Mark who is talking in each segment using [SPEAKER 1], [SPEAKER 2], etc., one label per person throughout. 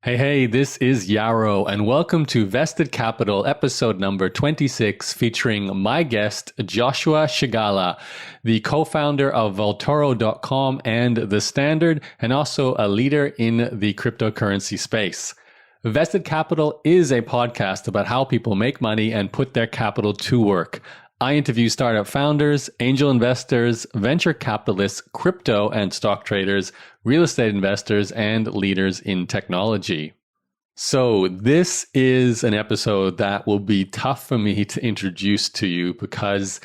[SPEAKER 1] Hey, this is Yarrow, and welcome to Vested Capital, episode number 26, featuring my guest, Joshua Shigala, the co-founder of Vaultoro.com and The Standard, and also a leader in the cryptocurrency space. Vested Capital is a podcast about how people make money and put their capital to work. I interview startup founders, angel investors, venture capitalists, crypto and stock traders, real estate investors, and leaders in technology. So this is an episode that will be tough for me to introduce to you because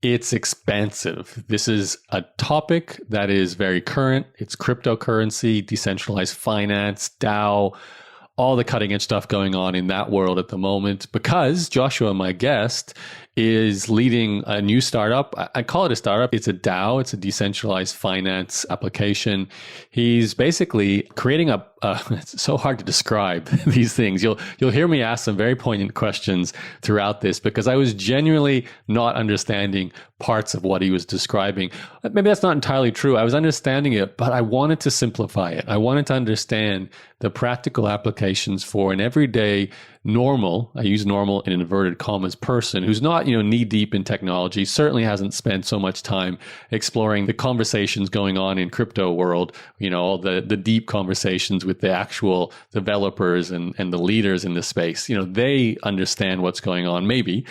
[SPEAKER 1] it's expansive. This is a topic that is very current. It's cryptocurrency, decentralized finance, DAO, all the cutting edge stuff going on in that world at the moment because Joshua, my guest, is leading a new startup. I call it a startup. It's a DAO. It's a decentralized finance application. He's basically creating it's so hard to describe these things. You'll hear me ask some very poignant questions throughout this because I was genuinely not understanding parts of what he was describing. Maybe that's not entirely true. I was understanding it, but I wanted to simplify it. I wanted to understand the practical applications for an everyday normal, I use normal in inverted commas, person who's not, knee deep in technology, certainly hasn't spent so much time exploring the conversations going on in crypto world, all the deep conversations with the actual developers and the leaders in the space. They understand what's going on maybe,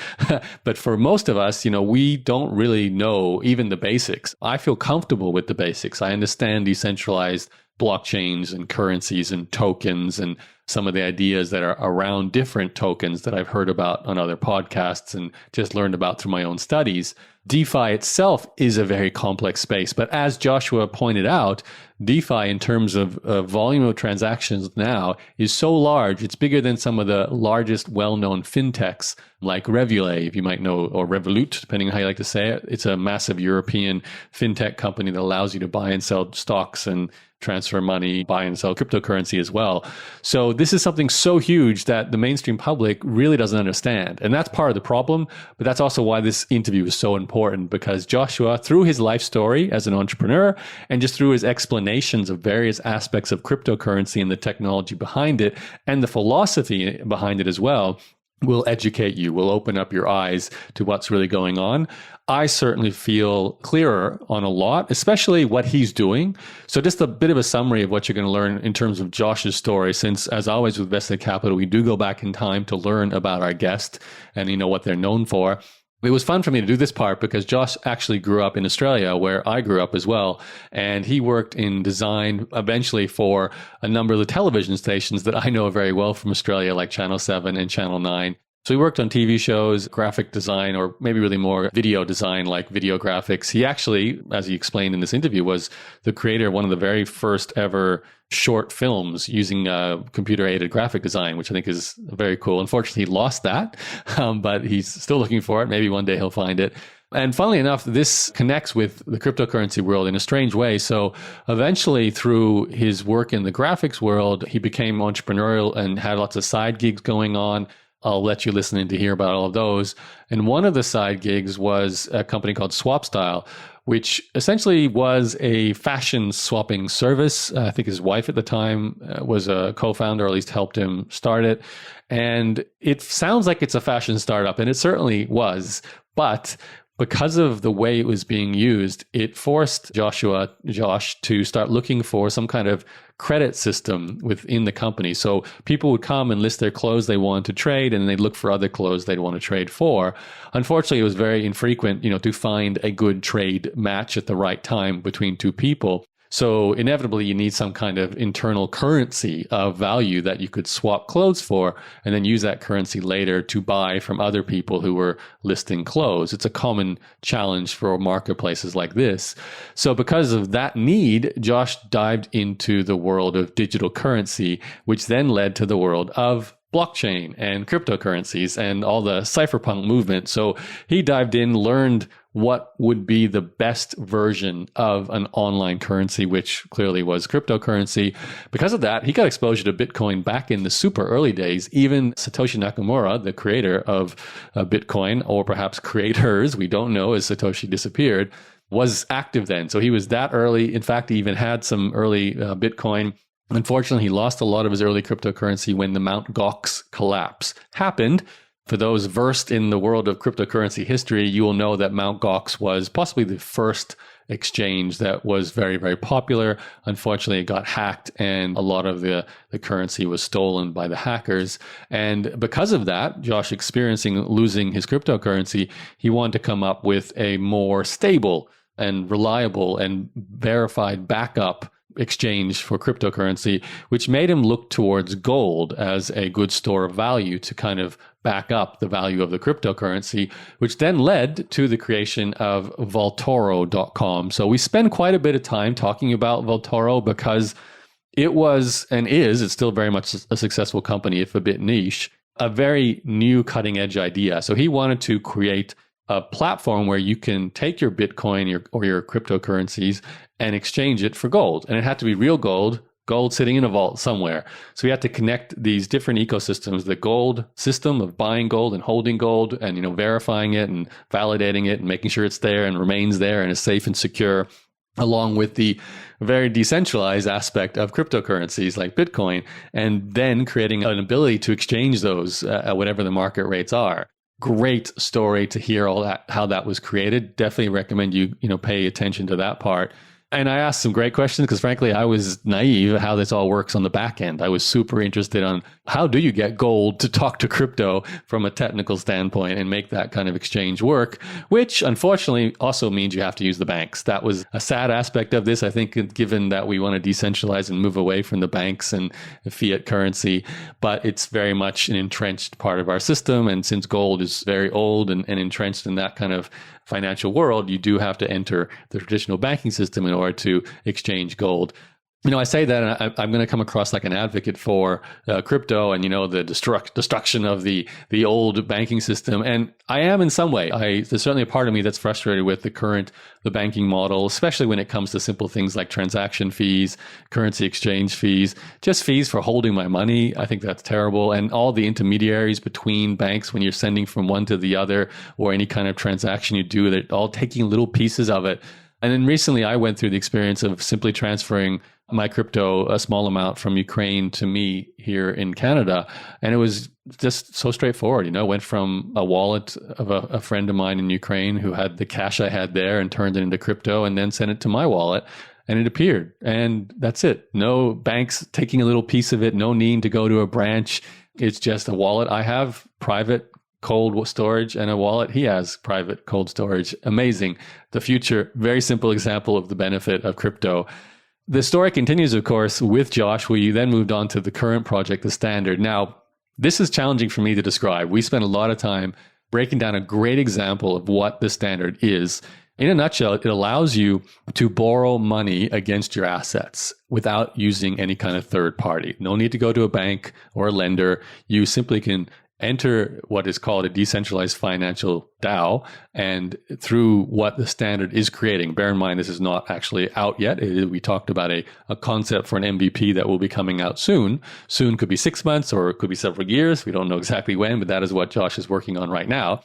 [SPEAKER 1] but for most of us, we don't really know even the basics. I feel comfortable with the basics. I understand decentralized blockchains and currencies and tokens and some of the ideas that are around different tokens that I've heard about on other podcasts and just learned about through my own studies. DeFi itself is a very complex space, but as Joshua pointed out, DeFi in terms of volume of transactions now is so large, it's bigger than some of the largest well-known fintechs like Revolut, if you might know, or Revolut, depending on how you like to say it. It's a massive European fintech company that allows you to buy and sell stocks and transfer money, buy and sell cryptocurrency as well. So this is something so huge that the mainstream public really doesn't understand. And that's part of the problem, but that's also why this interview is so important because Joshua, through his life story as an entrepreneur and just through his explanations of various aspects of cryptocurrency and the technology behind it and the philosophy behind it as well, will educate you, will open up your eyes to what's really going on. I certainly feel clearer on a lot, especially what he's doing. So just a bit of a summary of what you're going to learn in terms of Josh's story, since as always with Vested Capital, we do go back in time to learn about our guest and what they're known for. It was fun for me to do this part because Josh actually grew up in Australia, where I grew up as well. And he worked in design eventually for a number of the television stations that I know very well from Australia, like Channel 7 and Channel 9. So he worked on TV shows, graphic design, or maybe really more video design, like video graphics. He actually, as he explained in this interview, was the creator of one of the very first ever short films using computer-aided graphic design, which I think is very cool. Unfortunately, he lost that, but he's still looking for it. Maybe one day he'll find it. And funnily enough, this connects with the cryptocurrency world in a strange way. So eventually, through his work in the graphics world, he became entrepreneurial and had lots of side gigs going on. I'll let you listen in to hear about all of those. And one of the side gigs was a company called SwapStyle, which essentially was a fashion swapping service. I think his wife at the time was a co-founder, or at least helped him start it. And it sounds like it's a fashion startup, and it certainly was. But because of the way it was being used, it forced Josh to start looking for some kind of credit system within the company. So people would come and list their clothes they wanted to trade, and they'd look for other clothes they'd want to trade for. Unfortunately, it was very infrequent, to find a good trade match at the right time between two people. So inevitably, you need some kind of internal currency of value that you could swap clothes for and then use that currency later to buy from other people who were listing clothes. It's a common challenge for marketplaces like this. So because of that need, Josh dived into the world of digital currency, which then led to the world of blockchain and cryptocurrencies and all the cypherpunk movement. So he dived in, learned what would be the best version of an online currency, which clearly was cryptocurrency. Because of that, he got exposure to Bitcoin back in the super early days. Even Satoshi Nakamoto, the creator of Bitcoin, or perhaps creators, we don't know, as Satoshi disappeared, was active then. So he was that early. In fact, he even had some early Bitcoin. Unfortunately, he lost a lot of his early cryptocurrency when the Mt. Gox collapse happened. For those versed in the world of cryptocurrency history, you will know that Mt. Gox was possibly the first exchange that was very, very popular. Unfortunately, it got hacked and a lot of the currency was stolen by the hackers. And because of that, Josh experiencing losing his cryptocurrency, he wanted to come up with a more stable and reliable and verified backup exchange for cryptocurrency, which made him look towards gold as a good store of value to kind of back up the value of the cryptocurrency, which then led to the creation of Vaultoro.com. So we spend quite a bit of time talking about Vaultoro because it was and is, it's still very much a successful company, if a bit niche, a very new cutting edge idea. So he wanted to create a platform where you can take your Bitcoin or your cryptocurrencies and exchange it for gold. And it had to be real gold sitting in a vault somewhere. So we had to connect these different ecosystems, the gold system of buying gold and holding gold and, verifying it and validating it and making sure it's there and remains there and is safe and secure, along with the very decentralized aspect of cryptocurrencies like Bitcoin, and then creating an ability to exchange those at whatever the market rates are. Great story to hear all that, how that was created. Definitely recommend you pay attention to that part. And I asked some great questions because frankly, I was naive how this all works on the back end. I was super interested on how do you get gold to talk to crypto from a technical standpoint and make that kind of exchange work, which unfortunately also means you have to use the banks. That was a sad aspect of this, I think, given that we want to decentralize and move away from the banks and fiat currency, but it's very much an entrenched part of our system. And since gold is very old and entrenched in that kind of financial world, you do have to enter the traditional banking system in order to exchange gold. I say that and I'm going to come across like an advocate for crypto and, the destruction of the old banking system. And I am in some way. There's certainly a part of me that's frustrated with the banking model, especially when it comes to simple things like transaction fees, currency exchange fees, just fees for holding my money. I think that's terrible. And all the intermediaries between banks when you're sending from one to the other or any kind of transaction you do, they're all taking little pieces of it. And then recently I went through the experience of simply transferring my crypto, a small amount from Ukraine to me here in Canada. And it was just so straightforward. Went from a wallet of a friend of mine in Ukraine who had the cash I had there and turned it into crypto and then sent it to my wallet and it appeared. And that's it. No banks taking a little piece of it, no need to go to a branch. It's just a wallet. I have private cold storage and a wallet he has private cold storage. Amazing. The future, very simple example of the benefit of crypto. The story continues, of course, with Josh, where you then moved on to the current project, the Standard. Now, this is challenging for me to describe. We spent a lot of time breaking down a great example of what the Standard is. In a nutshell, it allows you to borrow money against your assets without using any kind of third party. No need to go to a bank or a lender. You simply can enter what is called a decentralized financial DAO, and through what the Standard is creating. Bear in mind, this is not actually out yet. We talked about a concept for an MVP that will be coming out soon. Soon could be 6 months or it could be several years. We don't know exactly when, but that is what Josh is working on right now.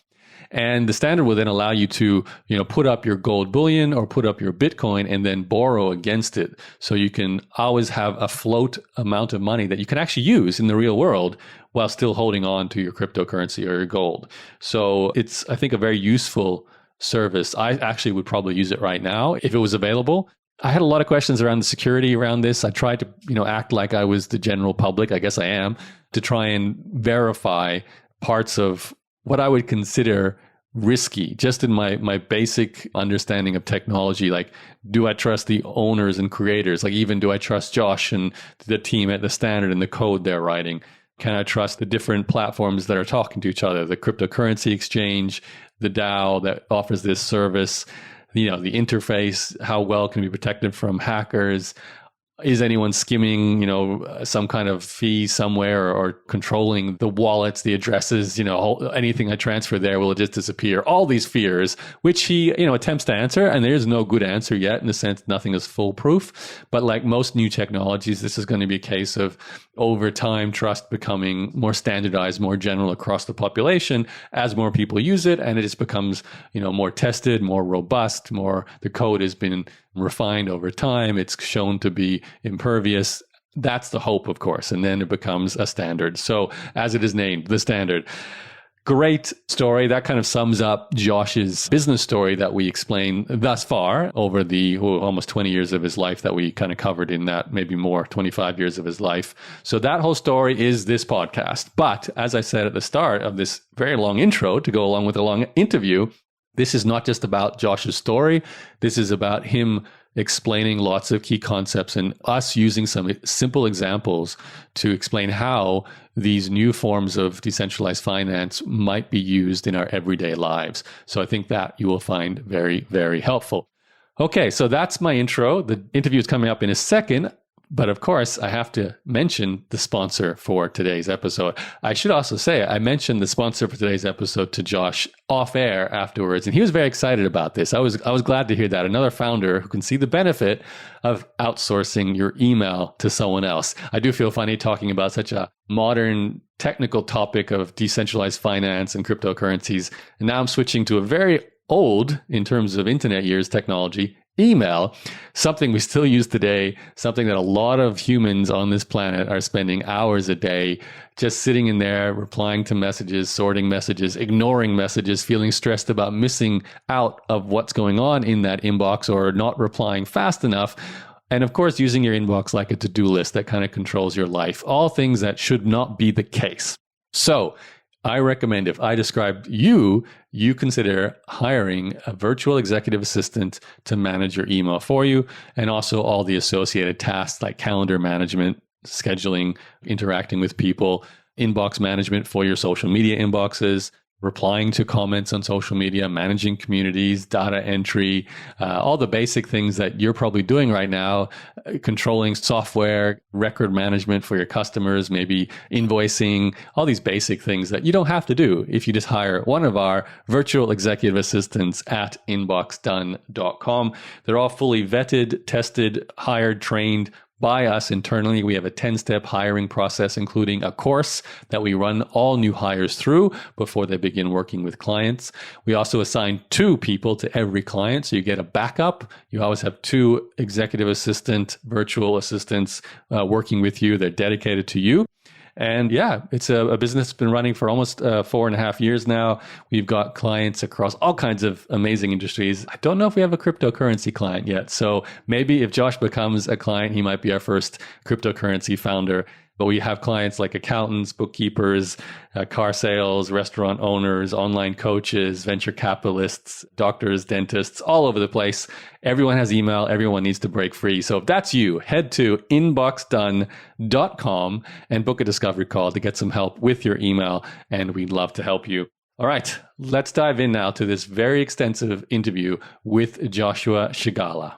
[SPEAKER 1] And the Standard will then allow you to, put up your gold bullion or put up your Bitcoin and then borrow against it. So you can always have a float amount of money that you can actually use in the real world while still holding on to your cryptocurrency or your gold. So it's, I think, a very useful service. I actually would probably use it right now if it was available. I had a lot of questions around the security around this. I tried to, act like I was the general public, I guess I am, to try and verify parts of what I would consider risky, just in my basic understanding of technology. Like, do I trust the owners and creators? Like, even do I trust Josh and the team at the Standard and the code they're writing? Can I trust the different platforms that are talking to each other? The cryptocurrency exchange, the DAO that offers this service, the interface, how well can it be protected from hackers? Is anyone skimming, some kind of fee somewhere or controlling the wallets, the addresses, anything I transfer there, will it just disappear? All these fears, which he, attempts to answer. And there's no good answer yet, in the sense nothing is foolproof. But like most new technologies, this is going to be a case of over time, trust becoming more standardized, more general across the population as more people use it. And it just becomes, more tested, more robust, the code has been refined over time. It's shown to be impervious. That's the hope, of course. And then it becomes a standard. So as it is named, the standard. Great story. That kind of sums up Josh's business story that we explained thus far over the almost 20 years of his life that we kind of covered in that, maybe more, 25 years of his life. So that whole story is this podcast. But as I said at the start of this very long intro to go along with a long interview, this is not just about Josh's story. This is about him explaining lots of key concepts and us using some simple examples to explain how these new forms of decentralized finance might be used in our everyday lives. So I think that you will find very, very helpful. Okay, so that's my intro. The interview is coming up in a second. But of course, I have to mention the sponsor for today's episode. I should also say, I mentioned the sponsor for today's episode to Josh off air afterwards, and he was very excited about this. I was glad to hear that. Another founder who can see the benefit of outsourcing your email to someone else. I do feel funny talking about such a modern technical topic of decentralized finance and cryptocurrencies. And now I'm switching to a very old, in terms of internet years, technology, email, something we still use today, something that a lot of humans on this planet are spending hours a day just sitting in there, replying to messages, sorting messages, ignoring messages, feeling stressed about missing out of what's going on in that inbox or not replying fast enough. And of course, using your inbox like a to-do list that kind of controls your life, all things that should not be the case. So I recommend, if I described you, you consider hiring a virtual executive assistant to manage your email for you, and also all the associated tasks like calendar management, scheduling, interacting with people, inbox management for your social media inboxes, replying to comments on social media, managing communities, data entry, all the basic things that you're probably doing right now, controlling software, record management for your customers, maybe invoicing, all these basic things that you don't have to do if you just hire one of our virtual executive assistants at inboxdone.com. They're all fully vetted, tested, hired, trained by us internally. We have a 10-step hiring process, including a course that we run all new hires through before they begin working with clients. We also assign 2 people to every client, so you get a backup. You always have 2 executive assistant, virtual assistants working with you. They're dedicated to you. And yeah, it's a business that's been running for almost 4.5 years now. We've got clients across all kinds of amazing industries. I don't know if we have a cryptocurrency client yet. So maybe if Josh becomes a client, he might be our first cryptocurrency founder. But we have clients like accountants, bookkeepers, car sales, restaurant owners, online coaches, venture capitalists, doctors, dentists, all over the place. Everyone has email. Everyone needs to break free. So if that's you, head to inboxdone.com and book a discovery call to get some help with your email. And we'd love to help you. All right, let's dive in now to this very extensive interview with Joshua Shigala.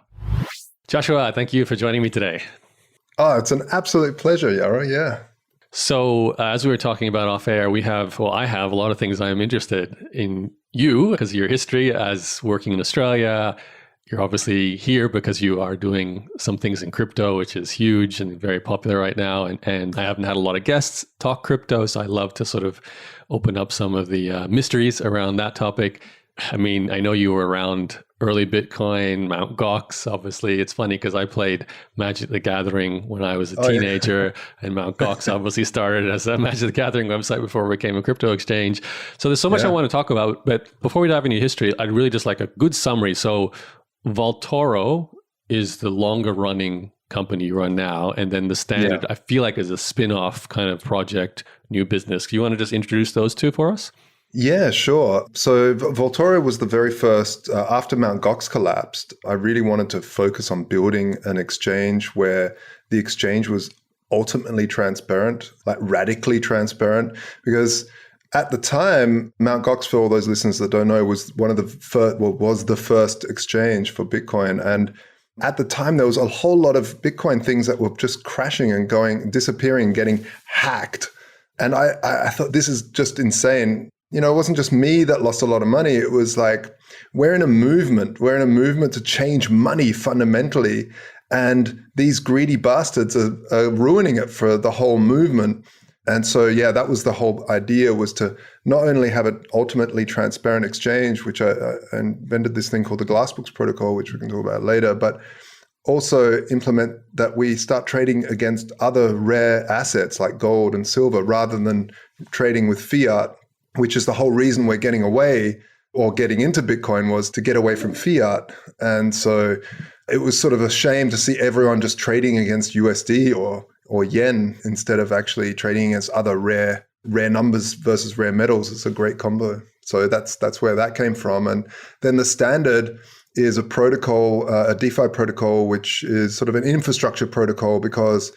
[SPEAKER 1] Joshua, thank you for joining me today.
[SPEAKER 2] Oh, it's an absolute pleasure, Yaro. Yeah.
[SPEAKER 1] So as we were talking about off air, I have a lot of things I'm interested in you because of your history as working in Australia. You're obviously here because you are doing some things in crypto, which is huge and very popular right now. And I haven't had a lot of guests talk crypto, so I love to sort of open up some of the mysteries around that topic. I mean, I know you were around early Bitcoin, Mt. Gox. Obviously, it's funny because I played Magic the Gathering when I was a teenager, and Mt. Gox obviously started as a Magic the Gathering website before it became a crypto exchange. So there's so much I want to talk about. But before we dive into history, I'd really just like a good summary. So Vaultoro is the longer running company you run now, and then the Standard, I feel like, is a spin-off kind of project, new business. Do you want to just introduce those two for us?
[SPEAKER 2] Yeah, sure. So Vaultoro was the very first, after Mt. Gox collapsed, I really wanted to focus on building an exchange where the exchange was ultimately transparent, like radically transparent, because at the time, Mt. Gox, for all those listeners that don't know, was was the first exchange for Bitcoin. And at the time, there was a whole lot of Bitcoin things that were just crashing and disappearing, getting hacked. And I thought, this is just insane. You know, it wasn't just me that lost a lot of money. It was like, we're in a movement. We're in a movement to change money fundamentally. And these greedy bastards are ruining it for the whole movement. And so, yeah, that was the whole idea, was to not only have an ultimately transparent exchange, which I invented this thing called the Glassbooks protocol, which we can talk about later, but also implement that we start trading against other rare assets like gold and silver rather than trading with fiat, which is the whole reason we're getting away or getting into Bitcoin was to get away from fiat. And so it was sort of a shame to see everyone just trading against USD or yen instead of actually trading against other rare numbers versus rare metals. It's a great combo. So that's where that came from. And then the standard is a protocol, a DeFi protocol, which is sort of an infrastructure protocol because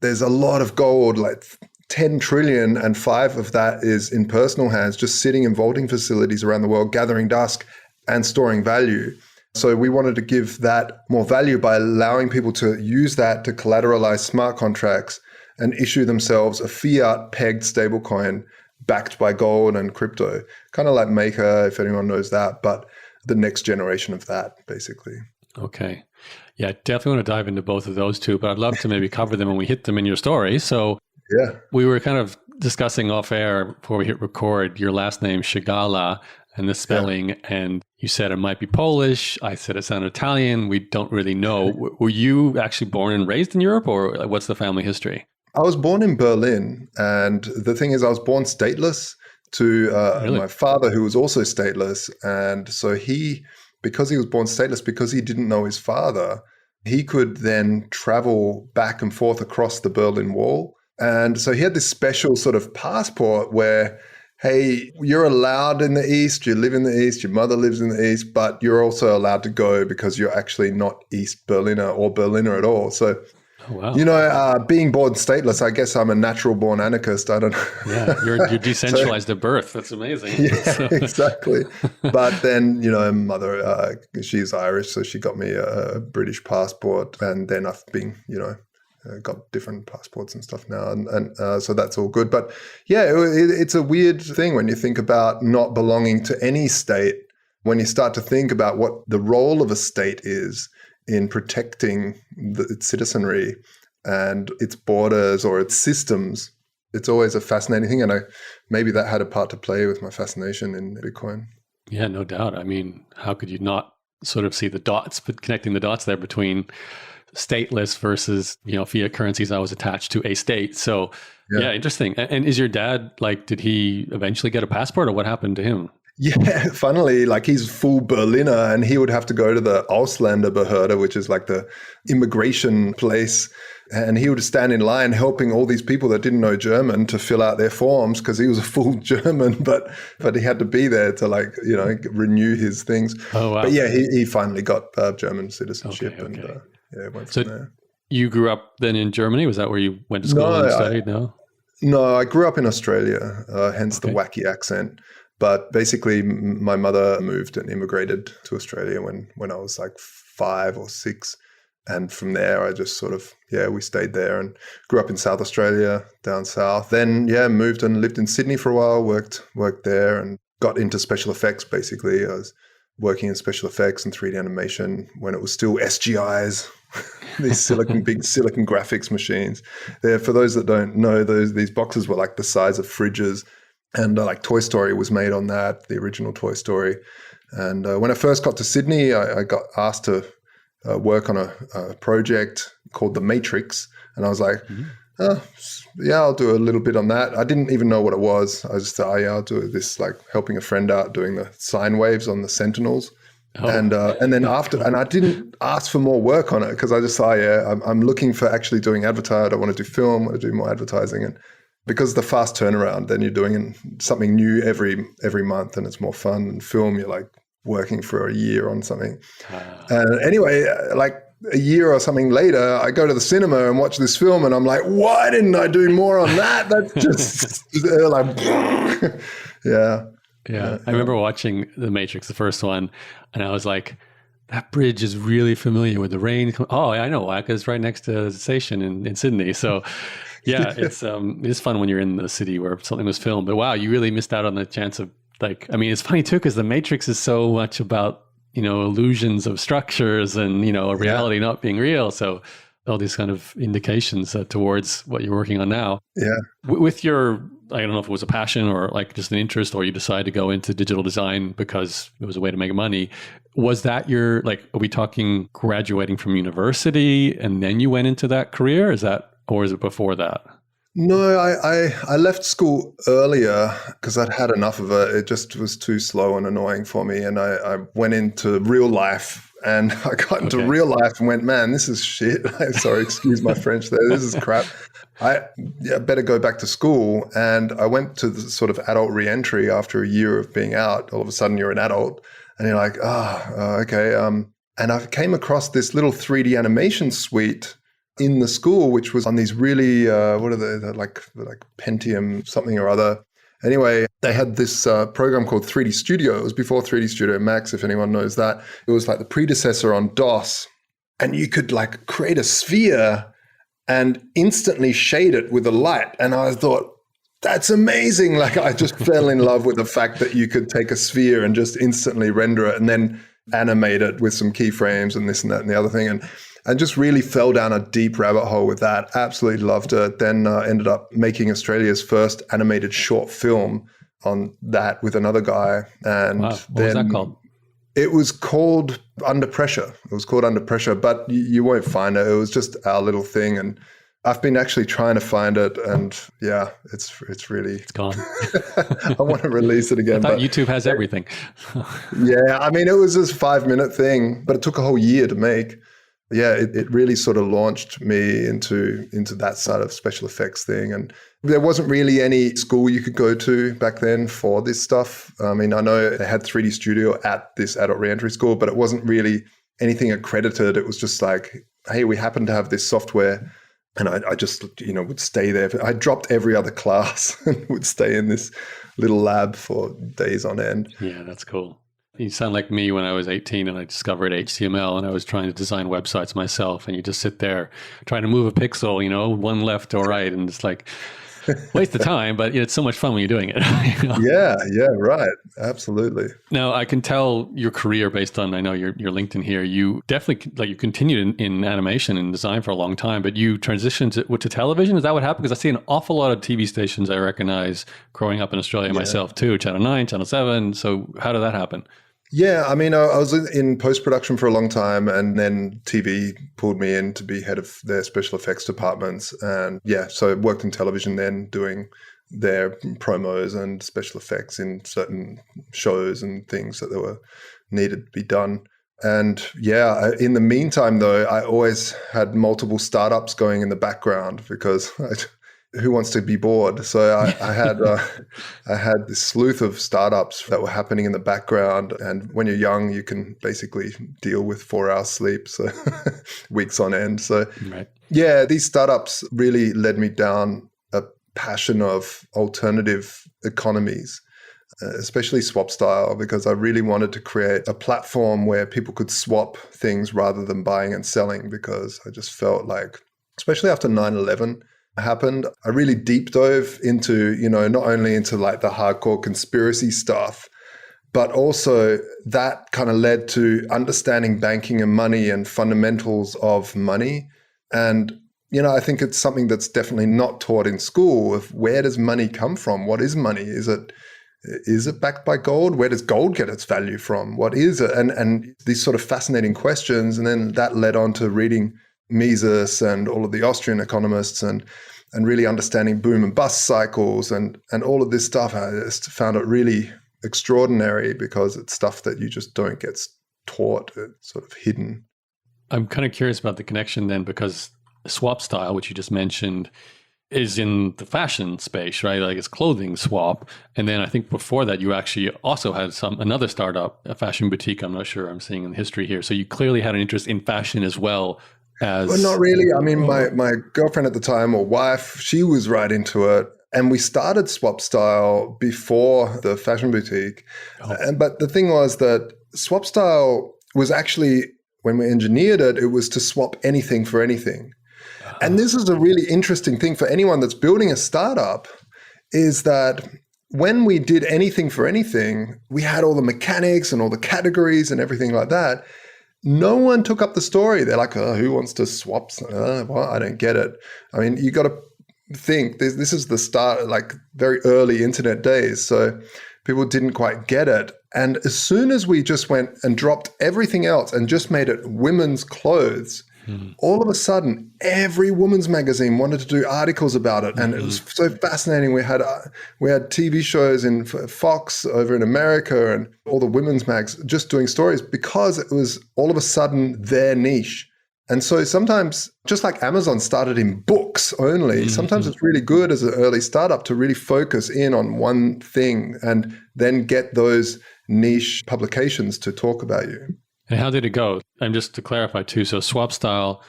[SPEAKER 2] there's a lot of gold, like 10 trillion, and 5 of that is in personal hands, just sitting in vaulting facilities around the world, gathering dust and storing value. So we wanted to give that more value by allowing people to use that to collateralize smart contracts and issue themselves a fiat pegged stablecoin backed by gold and crypto, kind of like Maker, if anyone knows that, but the next generation of that, basically.
[SPEAKER 1] Okay. Yeah, definitely want to dive into both of those two, but I'd love to maybe cover them when we hit them in your story. So yeah, we were kind of discussing off air before we hit record, your last name, Shigala, and the spelling, and you said it might be Polish. I said it sounded Italian. We don't really know. Were you actually born and raised in Europe, or what's the family history?
[SPEAKER 2] I was born in Berlin, and the thing is I was born stateless to my father, who was also stateless. And so because he was born stateless, because he didn't know his father, he could then travel back and forth across the Berlin Wall. And so he had this special sort of passport where, hey, you're allowed in the East, you live in the East, your mother lives in the East, but you're also allowed to go because you're actually not East Berliner or Berliner at all. So, being born stateless, I guess I'm a natural born anarchist. I don't know.
[SPEAKER 1] Yeah, you're decentralized at birth. That's amazing.
[SPEAKER 2] Yeah, exactly. But then, mother, she's Irish, so she got me a British passport. And then I've been, got different passports and stuff now. And so that's all good. But yeah, it's a weird thing when you think about not belonging to any state, when you start to think about what the role of a state is in protecting its citizenry and its borders or its systems. It's always a fascinating thing. And maybe that had a part to play with my fascination in Bitcoin.
[SPEAKER 1] Yeah, no doubt. I mean, how could you not sort of see the dots, but connecting the dots there between stateless versus, fiat currencies always attached to a state. So yeah, interesting. And is your dad, did he eventually get a passport, or what happened to him?
[SPEAKER 2] Yeah, funnily, he's full Berliner, and he would have to go to the Ausländerbehörde, which is like the immigration place. And he would stand in line helping all these people that didn't know German to fill out their forms because he was a full German, but he had to be there to renew his things. Oh, wow. But yeah, he finally got German citizenship. Okay. And went from there.
[SPEAKER 1] You grew up then in Germany? Was that where you went to school and studied?
[SPEAKER 2] No, I grew up in Australia, hence the wacky accent. But basically, my mother moved and immigrated to Australia when I was like 5 or 6. And from there, I just sort of, we stayed there and grew up in South Australia, down south. Then, moved and lived in Sydney for a while, worked there and got into special effects, basically. I was working in special effects and 3D animation when it was still SGIs, these big silicon graphics machines. For those that don't know, these boxes were like the size of fridges. And Toy Story was made on that, the original Toy Story. And when I first got to Sydney, I got asked to work on a project called The Matrix. And I was like, I'll do a little bit on that. I didn't even know what it was. I just thought, I'll do this, helping a friend out doing the sine waves on the Sentinels. Oh. And then after, and I didn't ask for more work on it because I just thought, I'm looking for actually doing advertising. I want to do film, I want to do more advertising. And because of the fast turnaround, then you're doing something new every month and it's more fun. And film, you're working for a year on something. And anyway, a year or something later, I go to the cinema and watch this film and I'm like, why didn't I do more on that? That's just
[SPEAKER 1] Yeah. I remember watching The Matrix, the first one, and I was like, that bridge is really familiar with the rain. Oh, I know why, because it's right next to the station in Sydney. So yeah, it's fun when you're in the city where something was filmed. But wow, you really missed out on the chance of it's funny too, because The Matrix is so much about, illusions of structures and, a reality not being real. So all these kind of indications towards what you're working on now.
[SPEAKER 2] Yeah.
[SPEAKER 1] With your I don't know if it was a passion or like just an interest, or you decided to go into digital design because it was a way to make money. Was that your, like, are we talking graduating from university and then you went into that career? Or is it before that?
[SPEAKER 2] No, I left school earlier because I'd had enough of it. It just was too slow and annoying for me. And I went into real life, and I got into real life and went, man, this is shit. Sorry, excuse my French there. This is crap. I better go back to school. And I went to the sort of adult reentry after a year of being out. All of a sudden you're an adult and you're like, okay. And I came across this little 3D animation suite in the school, which was on these really, what are they? They're like Pentium something or other. Anyway, they had this program called 3D Studio. It was before 3D Studio Max, if anyone knows that. It was like the predecessor on DOS. And you could like create a sphere and instantly shade it with a light. And I thought, that's amazing. Like I just fell in love with the fact that you could take a sphere and just instantly render it and then animate it with some keyframes and this and that and the other thing. And just really fell down a deep rabbit hole with that. Absolutely loved it. Then ended up making Australia's first animated short film on that with another guy. And
[SPEAKER 1] wow. What was that called?
[SPEAKER 2] It was called Under Pressure. It was called Under Pressure, but you won't find it. It was just our little thing. And I've been actually trying to find it. And yeah, it's
[SPEAKER 1] gone.
[SPEAKER 2] I want to release it again.
[SPEAKER 1] I thought YouTube has everything.
[SPEAKER 2] Yeah, I mean, it was this 5-minute thing, but it took a whole year to make. Yeah, it really sort of launched me into that side of special effects thing. And there wasn't really any school you could go to back then for this stuff. I mean, I know they had 3D Studio at this adult reentry school, but it wasn't really anything accredited. It was just like, hey, we happen to have this software. And I just, would stay there. I dropped every other class and would stay in this little lab for days on end.
[SPEAKER 1] Yeah, that's cool. You sound like me when I was 18 and I discovered HTML and I was trying to design websites myself, and you just sit there trying to move a pixel, one left or right, and it's like waste of time, but it's so much fun when you're doing it.
[SPEAKER 2] Yeah, right. Absolutely.
[SPEAKER 1] Now, I can tell your career based on, I know your LinkedIn here, you definitely, you continued in animation and design for a long time, but you transitioned to television. Is that what happened? Because I see an awful lot of TV stations I recognize growing up in Australia myself too, Channel 9, Channel 7. So how did that happen?
[SPEAKER 2] Yeah, I mean, I was in post-production for a long time, and then TV pulled me in to be head of their special effects departments. And yeah, so I worked in television then doing their promos and special effects in certain shows and things that were needed to be done. And yeah, in the meantime, though, I always had multiple startups going in the background because who wants to be bored? So I had this sleuth of startups that were happening in the background. And when you're young, you can basically deal with 4 hours sleep, so weeks on end. So yeah, these startups really led me down a passion of alternative economies, especially swap style, because I really wanted to create a platform where people could swap things rather than buying and selling, because I just felt like, especially after 9/11, happened, I really deep dove into, not only into like the hardcore conspiracy stuff, but also that kind of led to understanding banking and money and fundamentals of money. And, I think it's something that's definitely not taught in school of where does money come from? What is money? Is it backed by gold? Where does gold get its value from? What is it? And these sort of fascinating questions. And then that led on to reading Mises and all of the Austrian economists and really understanding boom and bust cycles and all of this stuff. I just found it really extraordinary because it's stuff that you just don't get taught. It's sort of hidden.
[SPEAKER 1] I'm kind of curious about the connection then, because swap style, which you just mentioned, is in the fashion space, right? Like it's clothing swap. And then I think before that, you actually also had another startup, a fashion boutique. I'm not sure I'm seeing in history here. So you clearly had an interest in fashion as well.
[SPEAKER 2] Well, not really. I mean, my girlfriend at the time, or wife, she was right into it. And we started Swap Style before the fashion boutique. But the thing was that Swap Style was actually, when we engineered it, it was to swap anything for anything. And this is a really interesting thing for anyone that's building a startup, is that when we did anything for anything, we had all the mechanics and all the categories and everything like that. No one took up the story. They're like, oh, who wants to swap? Well, I don't get it. I mean, you got to think this is the start, like very early internet days. So people didn't quite get it. And as soon as we just went and dropped everything else and just made it women's clothes, all of a sudden, every women's magazine wanted to do articles about it. And it was so fascinating. We had TV shows in Fox over in America and all the women's mags just doing stories because it was all of a sudden their niche. And so sometimes, just like Amazon started in books only, sometimes it's really good as an early startup to really focus in on one thing and then get those niche publications to talk about you.
[SPEAKER 1] And how did it go? And just to clarify too, so SwapStyle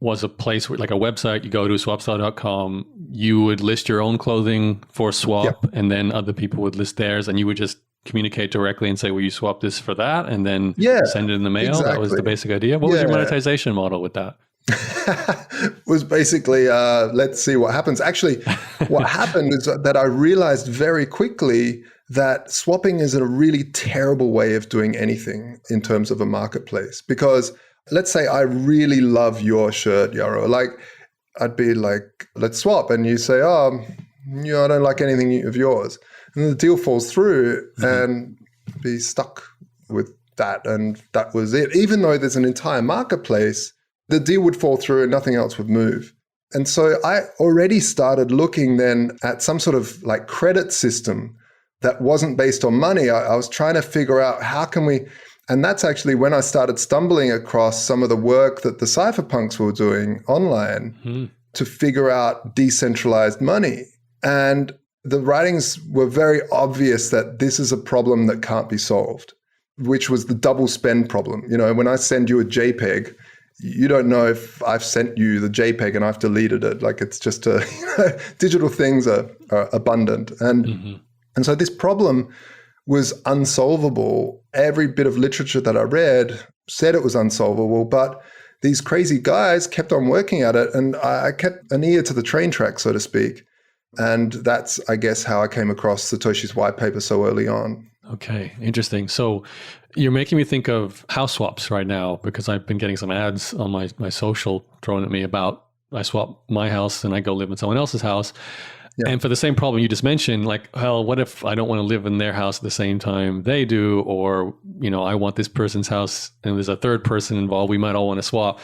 [SPEAKER 1] was a place where, like a website, you go to swapstyle.com, you would list your own clothing for swap, and then other people would list theirs, and you would just communicate directly and say, will you swap this for that? And then send it in the mail. Exactly. That was the basic idea. What was your monetization model with that?
[SPEAKER 2] Was basically, let's see what happens. Actually, what happened is that I realized very quickly that swapping is a really terrible way of doing anything in terms of a marketplace. Because let's say I really love your shirt, Yaro. Like, I'd be like, let's swap. And you say, I don't like anything of yours. And the deal falls through and be stuck with that. And that was it. Even though there's an entire marketplace, the deal would fall through and nothing else would move. And so I already started looking then at some sort of like credit system that wasn't based on money. I was trying to figure out how can we, and that's actually when I started stumbling across some of the work that the cypherpunks were doing online to figure out decentralized money. And the writings were very obvious that this is a problem that can't be solved, which was the double spend problem. You know, when I send you a JPEG, you don't know if I've sent you the JPEG and I've deleted it. Like it's just digital things are abundant. And so this problem was unsolvable. Every bit of literature that I read said it was unsolvable, but these crazy guys kept on working at it. And I kept an ear to the train track, so to speak. And that's, I guess, how I came across Satoshi's white paper so early on.
[SPEAKER 1] Okay, interesting. So you're making me think of house swaps right now, because I've been getting some ads on my social thrown at me about I swap my house and I go live in someone else's house. Yeah. And for the same problem you just mentioned, like, hell, what if I don't want to live in their house at the same time they do? Or, I want this person's house and there's a third person involved. We might all want to swap.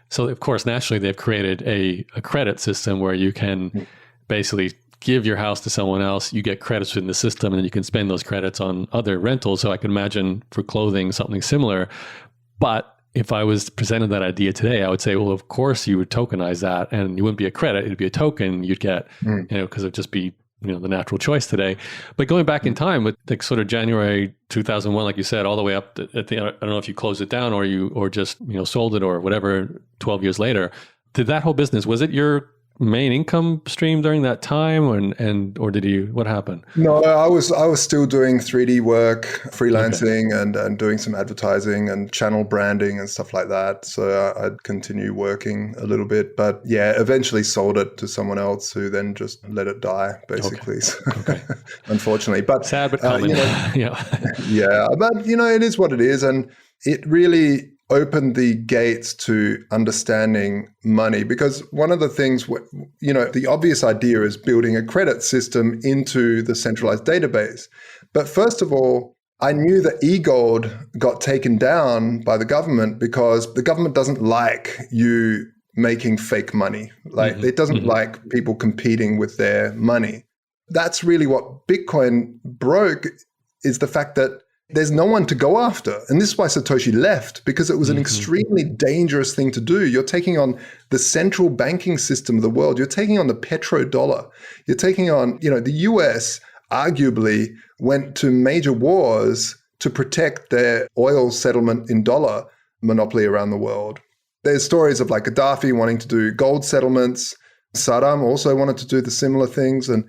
[SPEAKER 1] So, of course, naturally, they've created a credit system where you can basically give your house to someone else. You get credits within the system and then you can spend those credits on other rentals. So I can imagine for clothing, something similar. But if I was presented that idea today, I would say, well, of course you would tokenize that and it wouldn't be a credit, it'd be a token you'd get, because it'd just be, the natural choice today. But going back in time with like sort of January 2001, like you said, all the way up at the, I don't know if you closed it down or just, sold it or whatever, 12 years later, did that whole business, was it your main income stream during that time or did you, what happened?
[SPEAKER 2] No, I was still doing 3D work, freelancing and doing some advertising and channel branding and stuff like that. So I'd continue working a little bit, but eventually sold it to someone else who then just let it die basically. Okay. Unfortunately, but
[SPEAKER 1] sad, but common.
[SPEAKER 2] Yeah, but it is what it is. And it really opened the gates to understanding money, because one of the things, the obvious idea is building a credit system into the centralized database. But first of all, I knew that eGold got taken down by the government because the government doesn't like you making fake money. Like it doesn't like people competing with their money. That's really what Bitcoin broke, is the fact that there's no one to go after. And this is why Satoshi left, because it was an extremely dangerous thing to do. You're taking on the central banking system of the world. You're taking on the petrodollar. You're taking on, the US arguably went to major wars to protect their oil settlement in dollar monopoly around the world. There's stories of like Gaddafi wanting to do gold settlements. Saddam also wanted to do the similar things. And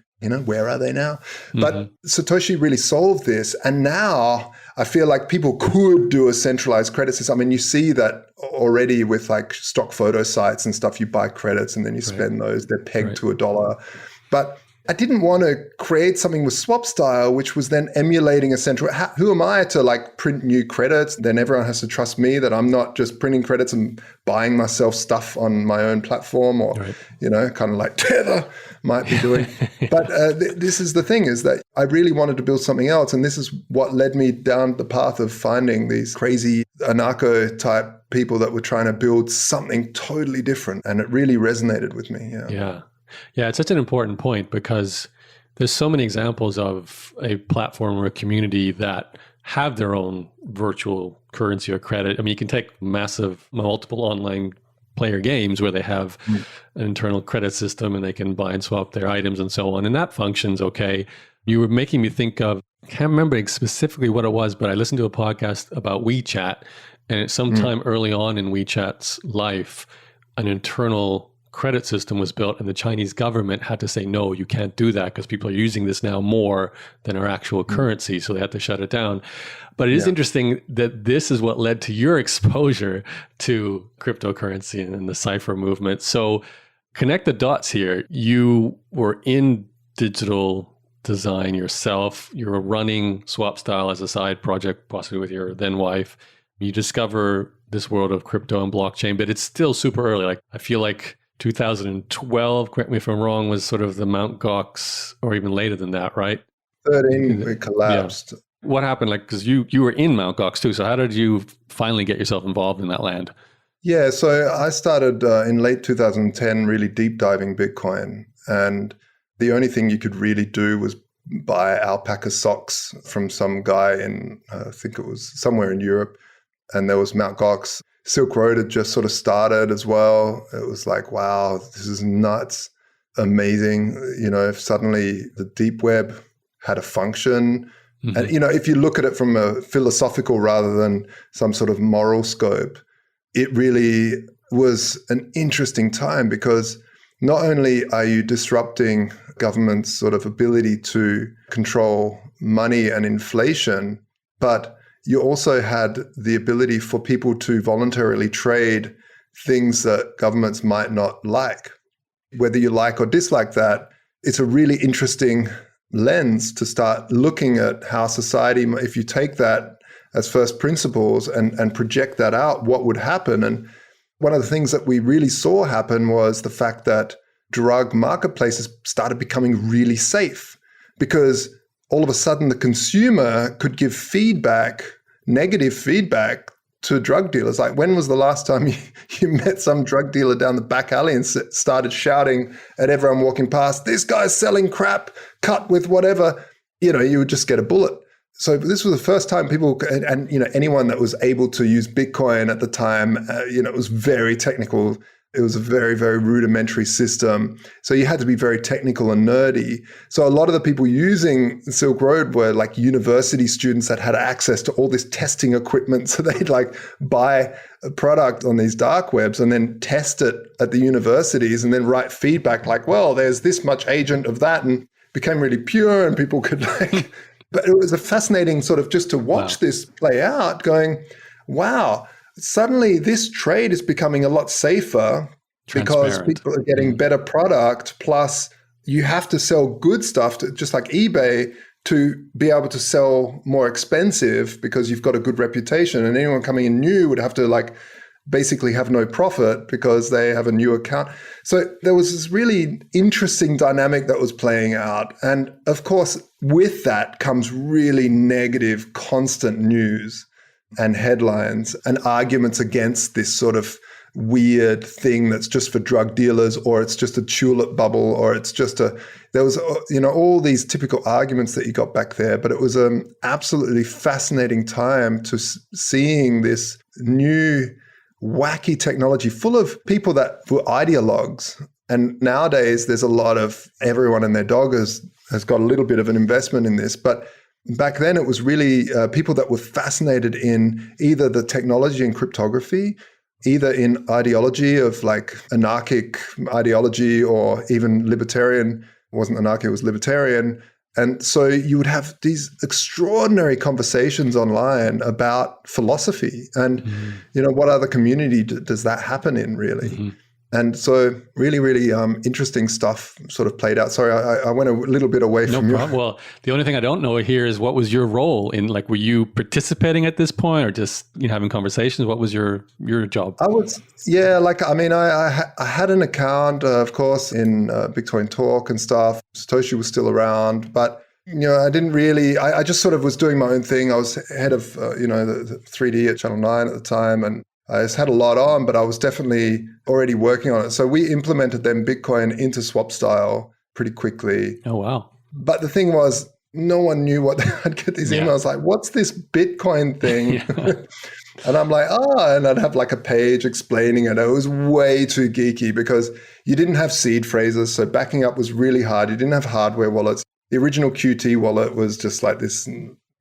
[SPEAKER 2] where are they now? But Satoshi really solved this. And now I feel like people could do a centralized credit system. I mean, you see that already with like stock photo sites and stuff. You buy credits and then you spend those. They're pegged to $1. But I didn't want to create something with swap style, which was then emulating a central. Who am I to like print new credits? Then everyone has to trust me that I'm not just printing credits and buying myself stuff on my own platform, or,
[SPEAKER 1] Right.
[SPEAKER 2] kind of like Tether might be doing. But this is the thing, is that I really wanted to build something else. And this is what led me down the path of finding these crazy anarcho type people that were trying to build something totally different. And it really resonated with me.
[SPEAKER 1] Yeah. Yeah, it's such an important point because there's so many examples of a platform or a community that have their own virtual currency or credit. I mean, you can take multiple online player games where they have an internal credit system and they can buy and swap their items and so on. And that functions okay. You were making me think of, I can't remember specifically what it was, but I listened to a podcast about WeChat, and at some time early on in WeChat's life, an internal credit system was built, and the Chinese government had to say, no, you can't do that because people are using this now more than our actual currency. So they had to shut it down. But it is interesting that this is what led to your exposure to cryptocurrency and the cipher movement. So connect the dots here. You were in digital design yourself. You were running SwapStyle as a side project, possibly with your then wife. You discover this world of crypto and blockchain, but it's still super early. Like, I feel like 2012, correct me if I'm wrong, was sort of the Mt. Gox, or even later than that, right?
[SPEAKER 2] 13, we collapsed.
[SPEAKER 1] Yeah. What happened? Like, because you were in Mt. Gox too. So how did you finally get yourself involved in that land?
[SPEAKER 2] Yeah, so I started in late 2010 really deep diving Bitcoin. And the only thing you could really do was buy alpaca socks from some guy in, I think it was somewhere in Europe. And there was Mt. Gox. Silk Road had just sort of started as well. It was like, wow, this is nuts, amazing. If suddenly the deep web had a function. And, if you look at it from a philosophical rather than some sort of moral scope, it really was an interesting time, because not only are you disrupting government's sort of ability to control money and inflation, but you also had the ability for people to voluntarily trade things that governments might not like. Whether you like or dislike that, it's a really interesting lens to start looking at how society, if you take that as first principles and project that out, what would happen. And one of the things that we really saw happen was the fact that drug marketplaces started becoming really safe, because all of a sudden the consumer could give feedback, negative feedback, to drug dealers. Like, when was the last time you met some drug dealer down the back alley and started shouting at everyone walking past, this guy's selling crap, cut with whatever? You would just get a bullet. So this was the first time people, and anyone that was able to use Bitcoin at the time, it was very technical. It was a very, very rudimentary system. So you had to be very technical and nerdy. So a lot of the people using Silk Road were like university students that had access to all this testing equipment. So they'd like buy a product on these dark webs and then test it at the universities and then write feedback like, well, there's this much agent of that, and became really pure, and people could like, but it was a fascinating sort of just to watch this play out, going, wow, suddenly this trade is becoming a lot safer because people are getting better product. Plus, you have to sell good stuff, just like eBay, to be able to sell more expensive because you've got a good reputation. And anyone coming in new would have to like basically have no profit because they have a new account. So there was this really interesting dynamic that was playing out. And of course, with that comes really negative, constant news and headlines and arguments against this sort of weird thing that's just for drug dealers, or it's just a tulip bubble, or it's just there was, all these typical arguments that you got back there. But it was an absolutely fascinating time to seeing this new wacky technology full of people that were ideologues. And nowadays there's a lot of everyone and their dog has got a little bit of an investment in this. But back then, it was really people that were fascinated in either the technology and cryptography, either in ideology of like anarchic ideology, or even libertarian. It wasn't anarchic, it was libertarian. And so you would have these extraordinary conversations online about philosophy. And, what other community does that happen in, really? And so really, really interesting stuff sort of played out. Sorry, I went a little bit away
[SPEAKER 1] No
[SPEAKER 2] from you.
[SPEAKER 1] problem. Well, the only thing I don't know here is what was your role in, like, were you participating at this point or just having conversations? What was your job?
[SPEAKER 2] I was, yeah, like, I mean, I had an account, of course, in Bitcoin Talk and stuff. Satoshi was still around, but, I didn't really, I just sort of was doing my own thing. I was head of, the 3D at Channel 9 at the time, and I just had a lot on, but I was definitely already working on it. So we implemented then Bitcoin into swap style pretty quickly.
[SPEAKER 1] Oh, wow.
[SPEAKER 2] But the thing was, no one knew what I'd get these emails like, what's this Bitcoin thing? And I'm like, and I'd have like a page explaining it. It was way too geeky because you didn't have seed phrases. So backing up was really hard. You didn't have hardware wallets. The original Qt wallet was just like this,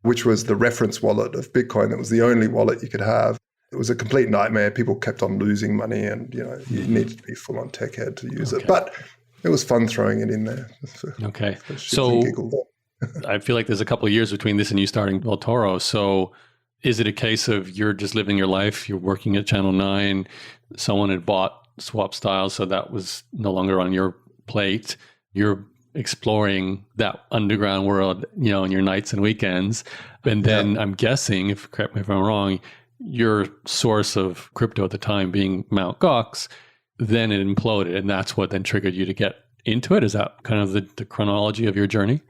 [SPEAKER 2] which was the reference wallet of Bitcoin. That was the only wallet you could have. It was a complete nightmare. People kept on losing money and, you needed to be full on tech head to use it. But it was fun throwing it in there.
[SPEAKER 1] Okay. So I feel like there's a couple of years between this and you starting Vaultoro. So is it a case of you're just living your life, you're working at Channel 9, someone had bought Swap Style, so that was no longer on your plate. You're exploring that underground world, in your nights and weekends. And then I'm guessing, correct me if I'm wrong, your source of crypto at the time being Mt. Gox, then it imploded, and that's what then triggered you to get into it. Is that kind of the chronology of your journey?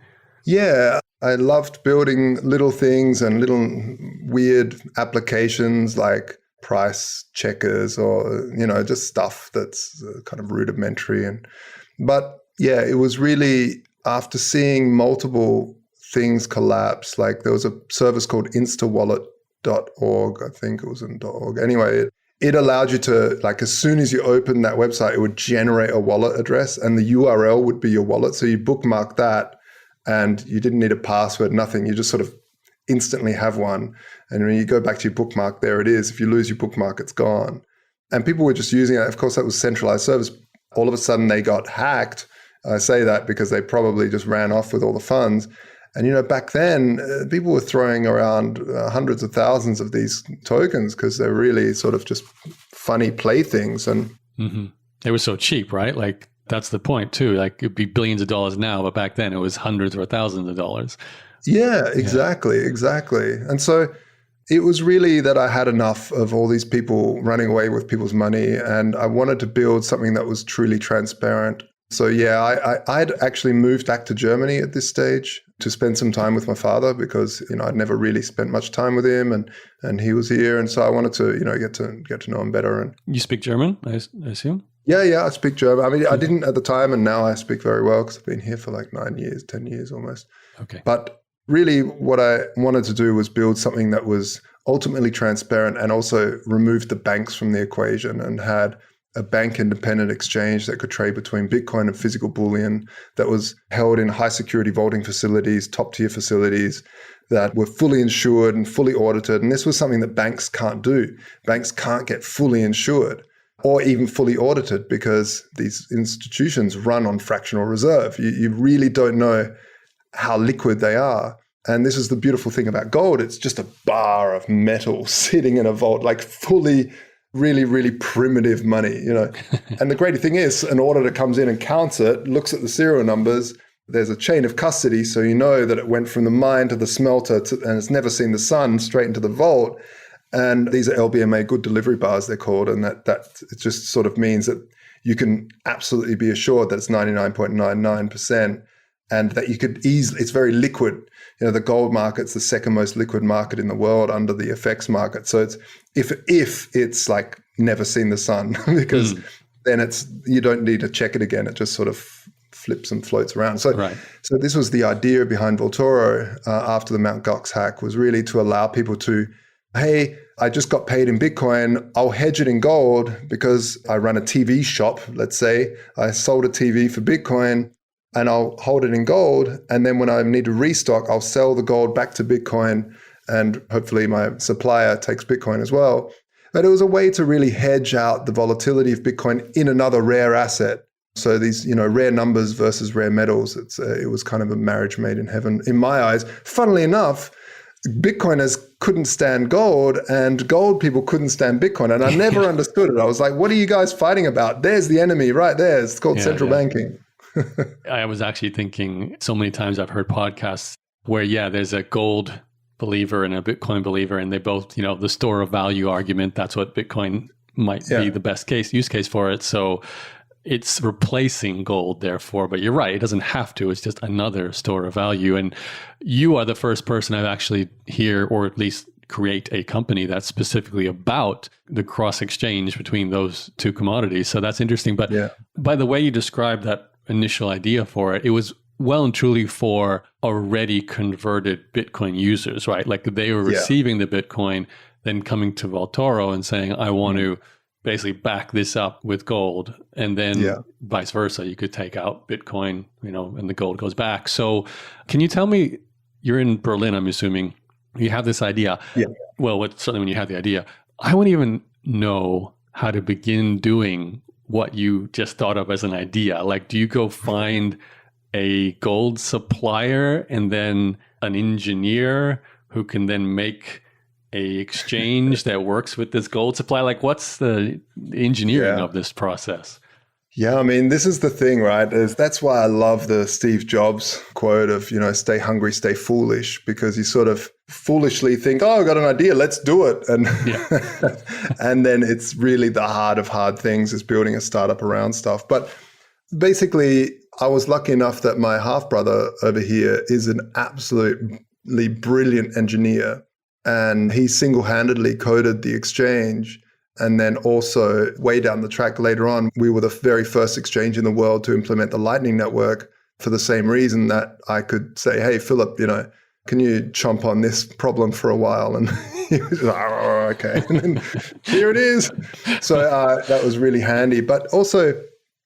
[SPEAKER 2] Yeah, I loved building little things and little weird applications like price checkers or, just stuff that's kind of rudimentary. But yeah, it was really after seeing multiple things collapse, like there was a service called instawallet.org, I think it was in .org. Anyway, it allowed you to, like, as soon as you opened that website, it would generate a wallet address and the URL would be your wallet. So you bookmark that and you didn't need a password, nothing. You just sort of instantly have one. And when you go back to your bookmark, there it is. If you lose your bookmark, it's gone. And people were just using it. Of course, that was centralized service. All of a sudden they got hacked. I say that because they probably just ran off with all the funds. And, back then, people were throwing around hundreds of thousands of these tokens because they're really sort of just funny playthings. And
[SPEAKER 1] They were so cheap, right? Like, that's the point, too. Like, it'd be billions of dollars now, but back then it was hundreds or thousands of dollars.
[SPEAKER 2] Yeah, exactly. And so it was really that I had enough of all these people running away with people's money, and I wanted to build something that was truly transparent. So yeah, I'd actually moved back to Germany at this stage to spend some time with my father because, I'd never really spent much time with him and he was here. And so I wanted to, get to know him better. And
[SPEAKER 1] you speak German, I assume?
[SPEAKER 2] Yeah, I speak German. I mean, I didn't at the time, and now I speak very well because I've been here for like 9 years, 10 years almost.
[SPEAKER 1] Okay.
[SPEAKER 2] But really what I wanted to do was build something that was ultimately transparent and also removed the banks from the equation and had a bank-independent exchange that could trade between Bitcoin and physical bullion that was held in high-security vaulting facilities, top-tier facilities that were fully insured and fully audited. And this was something that banks can't do. Banks can't get fully insured or even fully audited because these institutions run on fractional reserve. You really don't know how liquid they are. And this is the beautiful thing about gold. It's just a bar of metal sitting in a vault, like fully really, really primitive money, And the great thing is an auditor comes in and counts it, looks at the serial numbers. There's a chain of custody. So you know that it went from the mine to the smelter and it's never seen the sun straight into the vault. And these are LBMA good delivery bars, they're called. And that it just sort of means that you can absolutely be assured that it's 99.99% and that you could easily, it's very liquid. The gold market's the second most liquid market in the world under the FX market. So it's if it's like never seen the sun because then you don't need to check it again. It just sort of flips and floats around. So, So this was the idea behind Vaultoro after the Mt. Gox hack was really to allow people to, hey, I just got paid in Bitcoin. I'll hedge it in gold because I run a TV shop. Let's say I sold a TV for Bitcoin. And I'll hold it in gold. And then when I need to restock, I'll sell the gold back to Bitcoin. And hopefully my supplier takes Bitcoin as well. But it was a way to really hedge out the volatility of Bitcoin in another rare asset. So these, rare numbers versus rare metals, it was kind of a marriage made in heaven in my eyes. Funnily enough, Bitcoiners couldn't stand gold and gold people couldn't stand Bitcoin. And I never understood it. I was like, what are you guys fighting about? There's the enemy right there. It's called central banking.
[SPEAKER 1] I was actually thinking so many times I've heard podcasts where, there's a gold believer and a Bitcoin believer, and they both, the store of value argument, that's what Bitcoin might be the best use case for it. So it's replacing gold, therefore. But you're right, it doesn't have to. It's just another store of value. And you are the first person I've actually hear, or at least create a company that's specifically about the cross exchange between those two commodities. So that's interesting. But by the way you described that initial idea for it, it was well and truly for already converted Bitcoin users, right? Like they were receiving the Bitcoin, then coming to Vaultoro and saying, I want to basically back this up with gold, and then vice versa. You could take out Bitcoin, and the gold goes back. So can you tell me, you're in Berlin, I'm assuming, you have this idea. Yeah. Well, certainly when you had the idea, I wouldn't even know how to begin doing what you just thought of as an idea. Like, do you go find a gold supplier and then an engineer who can then make a exchange that works with this gold supply? Like, what's the engineering of this process?
[SPEAKER 2] Yeah, I mean, this is the thing, right? That's why I love the Steve Jobs quote of, stay hungry, stay foolish, because you sort of foolishly think, oh, I've got an idea, let's do it. And and then it's really the heart of hard things is building a startup around stuff. But basically, I was lucky enough that my half brother over here is an absolutely brilliant engineer. And he single-handedly coded the exchange. And then also way down the track later on, we were the very first exchange in the world to implement the Lightning Network for the same reason that I could say, hey, Philip, can you chomp on this problem for a while? And he was like, oh, okay. And then here it is. So that was really handy. But also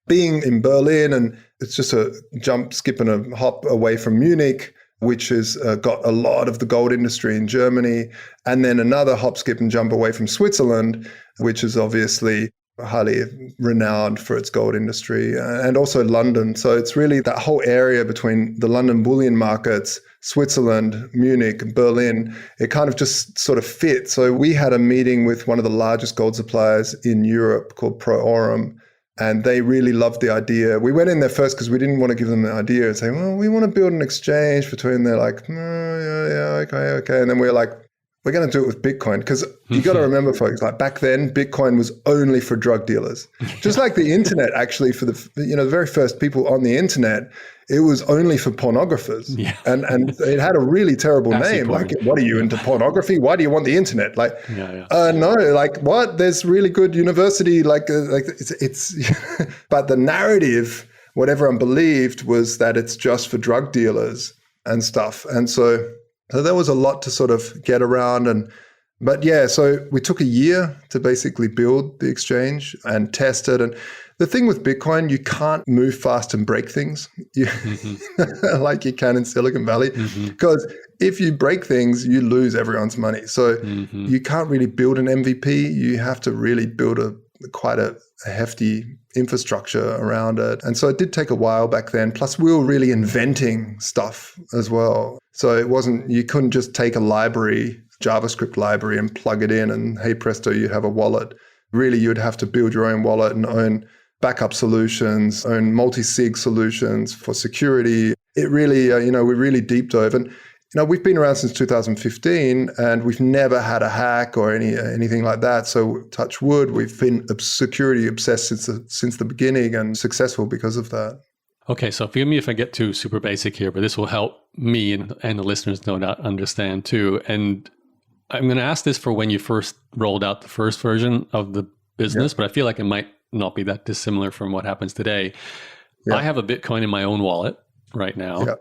[SPEAKER 2] being in Berlin, and it's just a jump, skip and a hop away from Munich, which has got a lot of the gold industry in Germany, and then another hop, skip and jump away from Switzerland, which is obviously highly renowned for its gold industry, and also London. So it's really that whole area between the London bullion markets, Switzerland, Munich, Berlin, it kind of just sort of fit. So we had a meeting with one of the largest gold suppliers in Europe called Pro Aurum, and they really loved the idea. We went in there first because we didn't want to give them the idea and say, well, we want to build an exchange between. They're like, okay. And then we're like, we're going to do it with Bitcoin, because you got to remember, folks, like back then, Bitcoin was only for drug dealers. Just like the internet, actually, for the very first people on the internet, it was only for pornographers. Yeah. And it had a really terrible name. Porn. Like, what are you into pornography? Why do you want the internet? Like, no, like what? There's really good university. Like it's but the narrative, what everyone believed was that it's just for drug dealers and stuff. And so there was a lot to sort of get around. But so we took a year to basically build the exchange and test it. And the thing with Bitcoin, you can't move fast and break things like you can in Silicon Valley, because if you break things, you lose everyone's money. So you can't really build an MVP. You have to really build quite a hefty infrastructure around it. And so it did take a while back then. Plus, we were really inventing stuff as well. So you couldn't just take a library, JavaScript library, and plug it in and hey presto, you have a wallet. Really, you'd have to build your own wallet and own backup solutions, own multi-sig solutions for security. It really, we really deep dove. And, we've been around since 2015 and we've never had a hack or anything like that. So touch wood, we've been security obsessed since the beginning and successful because of that.
[SPEAKER 1] Okay, so forgive me if I get too super basic here, but this will help me and the listeners no doubt understand too. And I'm going to ask this for when you first rolled out the first version of the business, but I feel like it might not be that dissimilar from what happens today. Yeah. I have a Bitcoin in my own wallet right now. Yeah.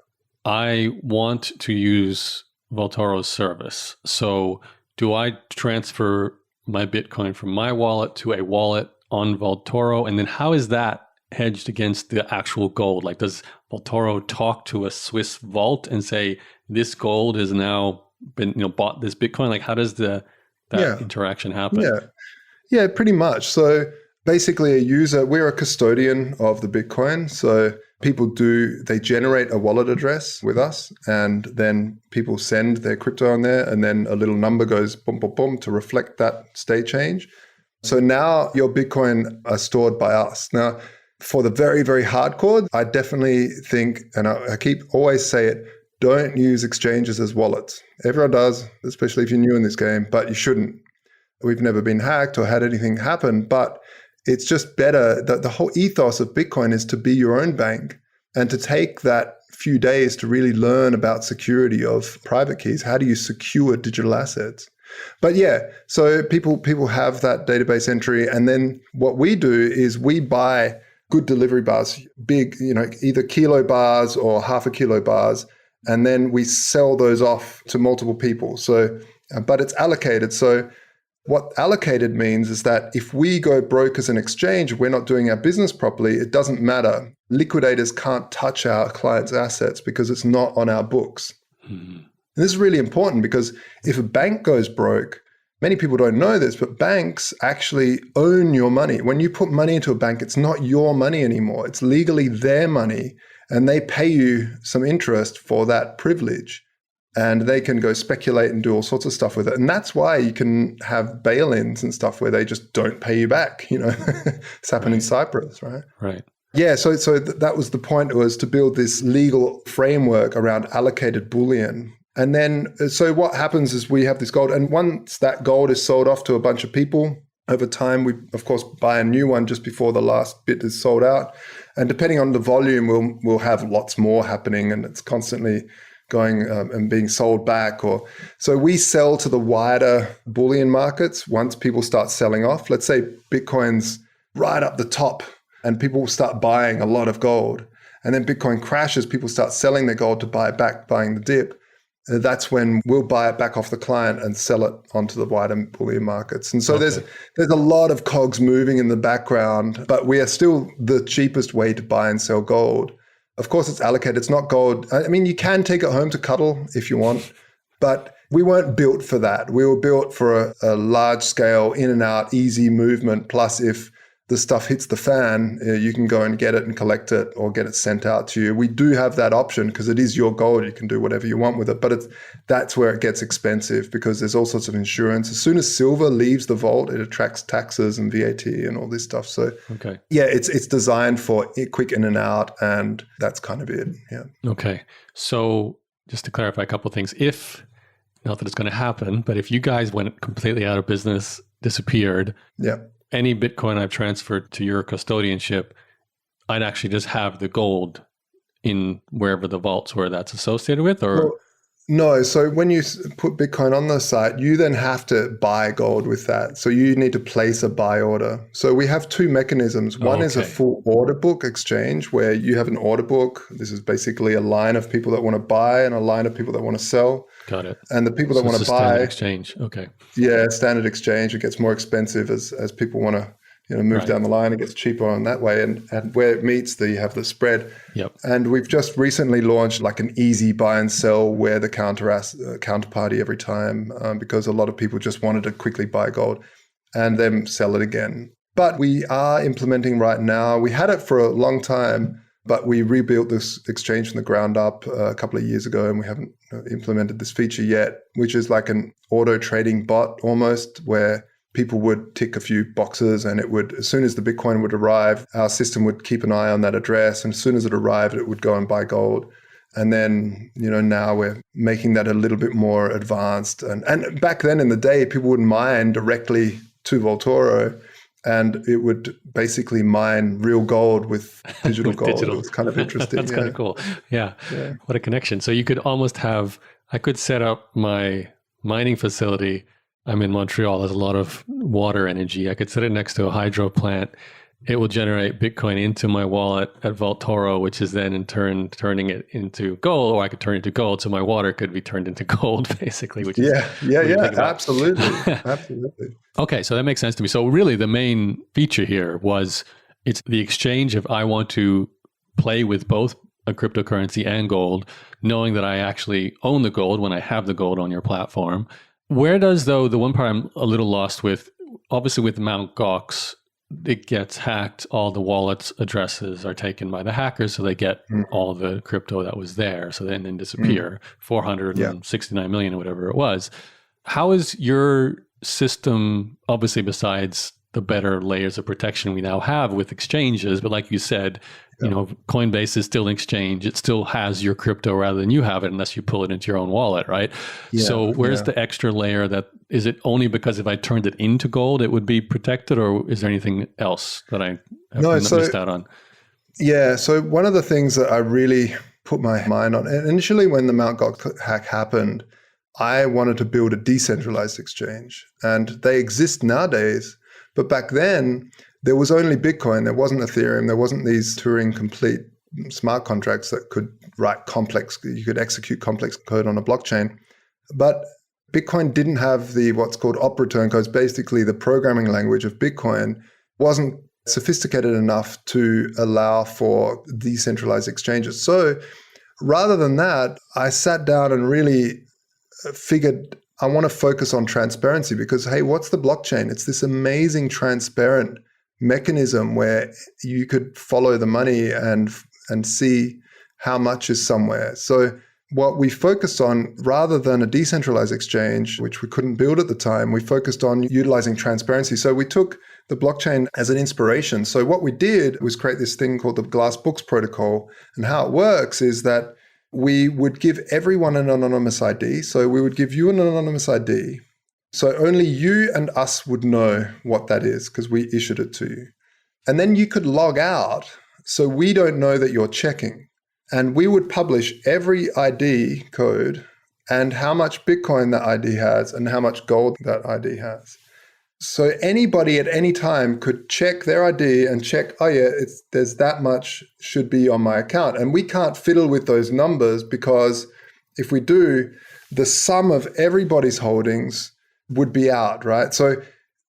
[SPEAKER 1] I want to use Vaultoro's service. So do I transfer my Bitcoin from my wallet to a wallet on Vaultoro? And then how is that hedged against the actual gold? Like, does Vaultoro talk to a Swiss vault and say, this gold has now been, bought this Bitcoin? Like, how does that interaction happen?
[SPEAKER 2] Yeah, pretty much. So basically we're a custodian of the Bitcoin. So They generate a wallet address with us, and then people send their crypto on there, and then a little number goes boom, boom, boom to reflect that state change. So now your Bitcoin are stored by us. Now, for the very, very hardcore, I definitely think, and I always say it, don't use exchanges as wallets. Everyone does, especially if you're new in this game, but you shouldn't. We've never been hacked or had anything happen, but it's just better that the whole ethos of Bitcoin is to be your own bank and to take that few days to really learn about security of private keys. How do you secure digital assets? But yeah, so people have that database entry. And then what we do is we buy good delivery bars, big, either kilo bars or half a kilo bars. And then we sell those off to multiple people. So, but it's allocated. So what allocated means is that if we go broke as an exchange, we're not doing our business properly, it doesn't matter. Liquidators can't touch our clients' assets because it's not on our books. Mm-hmm. And this is really important because if a bank goes broke, many people don't know this, but banks actually own your money. When you put money into a bank, it's not your money anymore. It's legally their money, and they pay you some interest for that privilege. And they can go speculate and do all sorts of stuff with it. And that's why you can have bail-ins and stuff where they just don't pay you back. It's happened in Cyprus, right?
[SPEAKER 1] Right.
[SPEAKER 2] Yeah, so that was the point, was to build this legal framework around allocated bullion. And then, so what happens is we have this gold, and once that gold is sold off to a bunch of people, over time, we, of course, buy a new one just before the last bit is sold out. And depending on the volume, we'll have lots more happening, and it's constantly going and being sold back. So we sell to the wider bullion markets once people start selling off. Let's say Bitcoin's right up the top and people start buying a lot of gold. And then Bitcoin crashes, people start selling their gold to buy it back, buying the dip. That's when we'll buy it back off the client and sell it onto the wider bullion markets. And so there's a lot of cogs moving in the background, but we are still the cheapest way to buy and sell gold. Of course, it's allocated. It's not gold. I mean, you can take it home to cuddle if you want, but we weren't built for that. We were built for a large scale, in and out, easy movement. Plus, if the stuff hits the fan, you can go and get it and collect it or get it sent out to you. We do have that option because it is your gold. You can do whatever you want with it, but that's where it gets expensive because there's all sorts of insurance. As soon as silver leaves the vault, it attracts taxes and VAT and all this stuff. So yeah, it's designed for quick in and out, and that's kind of it. Yeah.
[SPEAKER 1] Okay. So just to clarify a couple of things, not that it's going to happen, but if you guys went completely out of business, disappeared, any Bitcoin I've transferred to your custodianship, I'd actually just have the gold in wherever the vaults were that's associated with, or?
[SPEAKER 2] Well, no. So when you put Bitcoin on the site, you then have to buy gold with that. So you need to place a buy order. So we have two mechanisms. One is a full order book exchange where you have an order book. This is basically a line of people that want to buy and a line of people that want to sell.
[SPEAKER 1] Got it.
[SPEAKER 2] And the people that want to buy,
[SPEAKER 1] standard exchange. Okay.
[SPEAKER 2] Yeah, standard exchange. It gets more expensive as people want to move down the line. It gets cheaper on that way, and where it meets, you have the spread.
[SPEAKER 1] Yep.
[SPEAKER 2] And we've just recently launched like an easy buy and sell where the counterparty every time, because a lot of people just wanted to quickly buy gold and then sell it again. But we are implementing right now. We had it for a long time, but we rebuilt this exchange from the ground up a couple of years ago, and we haven't implemented this feature yet, which is like an auto trading bot almost, where people would tick a few boxes, and it would, as soon as the Bitcoin would arrive, our system would keep an eye on that address. And as soon as it arrived, it would go and buy gold. And then, now we're making that a little bit more advanced. And back then in the day, people would mine directly to Vaultoro, and it would basically mine real gold with digital gold. It was kind of interesting.
[SPEAKER 1] That's kind of cool. Yeah. What a connection. So you could almost I could set up my mining facility. I'm in Montreal. There's a lot of water energy. I could set it next to a hydro plant. It will generate Bitcoin into my wallet at Vaultoro, which is then in turn turning it into gold, or I could turn it into gold. So my water could be turned into gold, basically. Which
[SPEAKER 2] absolutely. Absolutely.
[SPEAKER 1] Okay, so that makes sense to me. So really the main feature here was it's the exchange of I want to play with both a cryptocurrency and gold, knowing that I actually own the gold when I have the gold on your platform. Where does, though, the one part I'm a little lost with, obviously with Mt. Gox, it gets hacked, all the wallet's addresses are taken by the hackers, so they get all the crypto that was there, so then disappear, 469 million or whatever it was. How is your system, obviously besides the better layers of protection we now have with exchanges, but like you said, Coinbase is still an exchange. It still has your crypto rather than you have it unless you pull it into your own wallet, right? Yeah, so where's the extra layer is it only because if I turned it into gold, it would be protected, or is there anything else that I have missed out on?
[SPEAKER 2] Yeah, so one of the things that I really put my mind on, and initially when the Mt. Gox hack happened, I wanted to build a decentralized exchange, and they exist nowadays. But back then, there was only Bitcoin. There wasn't Ethereum. There wasn't these Turing complete smart contracts that could you could execute complex code on a blockchain. But Bitcoin didn't have what's called op return codes. Basically, the programming language of Bitcoin wasn't sophisticated enough to allow for decentralized exchanges. So rather than that, I sat down and really figured I want to focus on transparency because, hey, what's the blockchain? It's this amazing transparent mechanism where you could follow the money and see how much is somewhere. So what we focused on, rather than a decentralized exchange, which we couldn't build at the time, we focused on utilizing transparency. So we took the blockchain as an inspiration. So what we did was create this thing called the Glass Books Protocol. And how it works is that we would give everyone an anonymous ID. So we would give you an anonymous ID. So only you and us would know what that is because we issued it to you. And then you could log out so we don't know that you're checking. And we would publish every ID code and how much Bitcoin that ID has and how much gold that ID has. So anybody at any time could check their ID and check, oh yeah, there's that much should be on my account. And we can't fiddle with those numbers because if we do, the sum of everybody's holdings would be out, right? So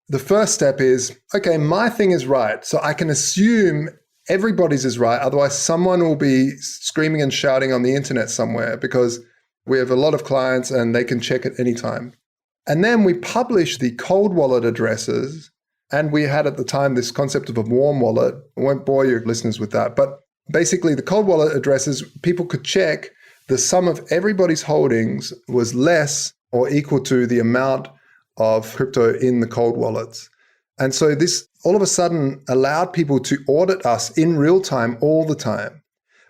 [SPEAKER 2] the first step is, okay, my thing is right. So I can assume everybody's is right. Otherwise, someone will be screaming and shouting on the internet somewhere because we have a lot of clients and they can check at any time. And then we publish the cold wallet addresses. And we had at the time this concept of a warm wallet. I won't bore your listeners with that. But basically, the cold wallet addresses, people could check the sum of everybody's holdings was less or equal to the amount of crypto in the cold wallets. And so this all of a sudden allowed people to audit us in real time all the time.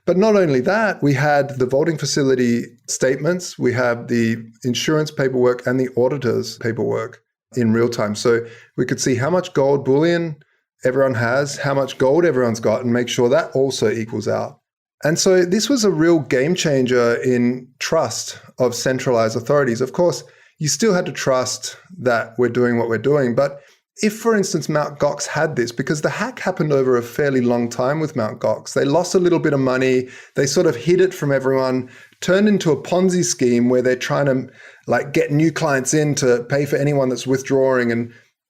[SPEAKER 2] But not only that, we had the vaulting facility statements, we have the insurance paperwork and the auditor's paperwork in real time. So we could see how much gold bullion everyone has, how much gold everyone's got, and make sure that also equals out. And so this was a real game changer in trust of centralized authorities. Of course, you still had to trust that we're doing what we're doing. But if, for instance, Mt. Gox had this, because the hack happened over a fairly long time with Mt. Gox, they lost a little bit of money, they sort of hid it from everyone, turned into a Ponzi scheme where they're trying to get new clients in to pay for anyone that's withdrawing.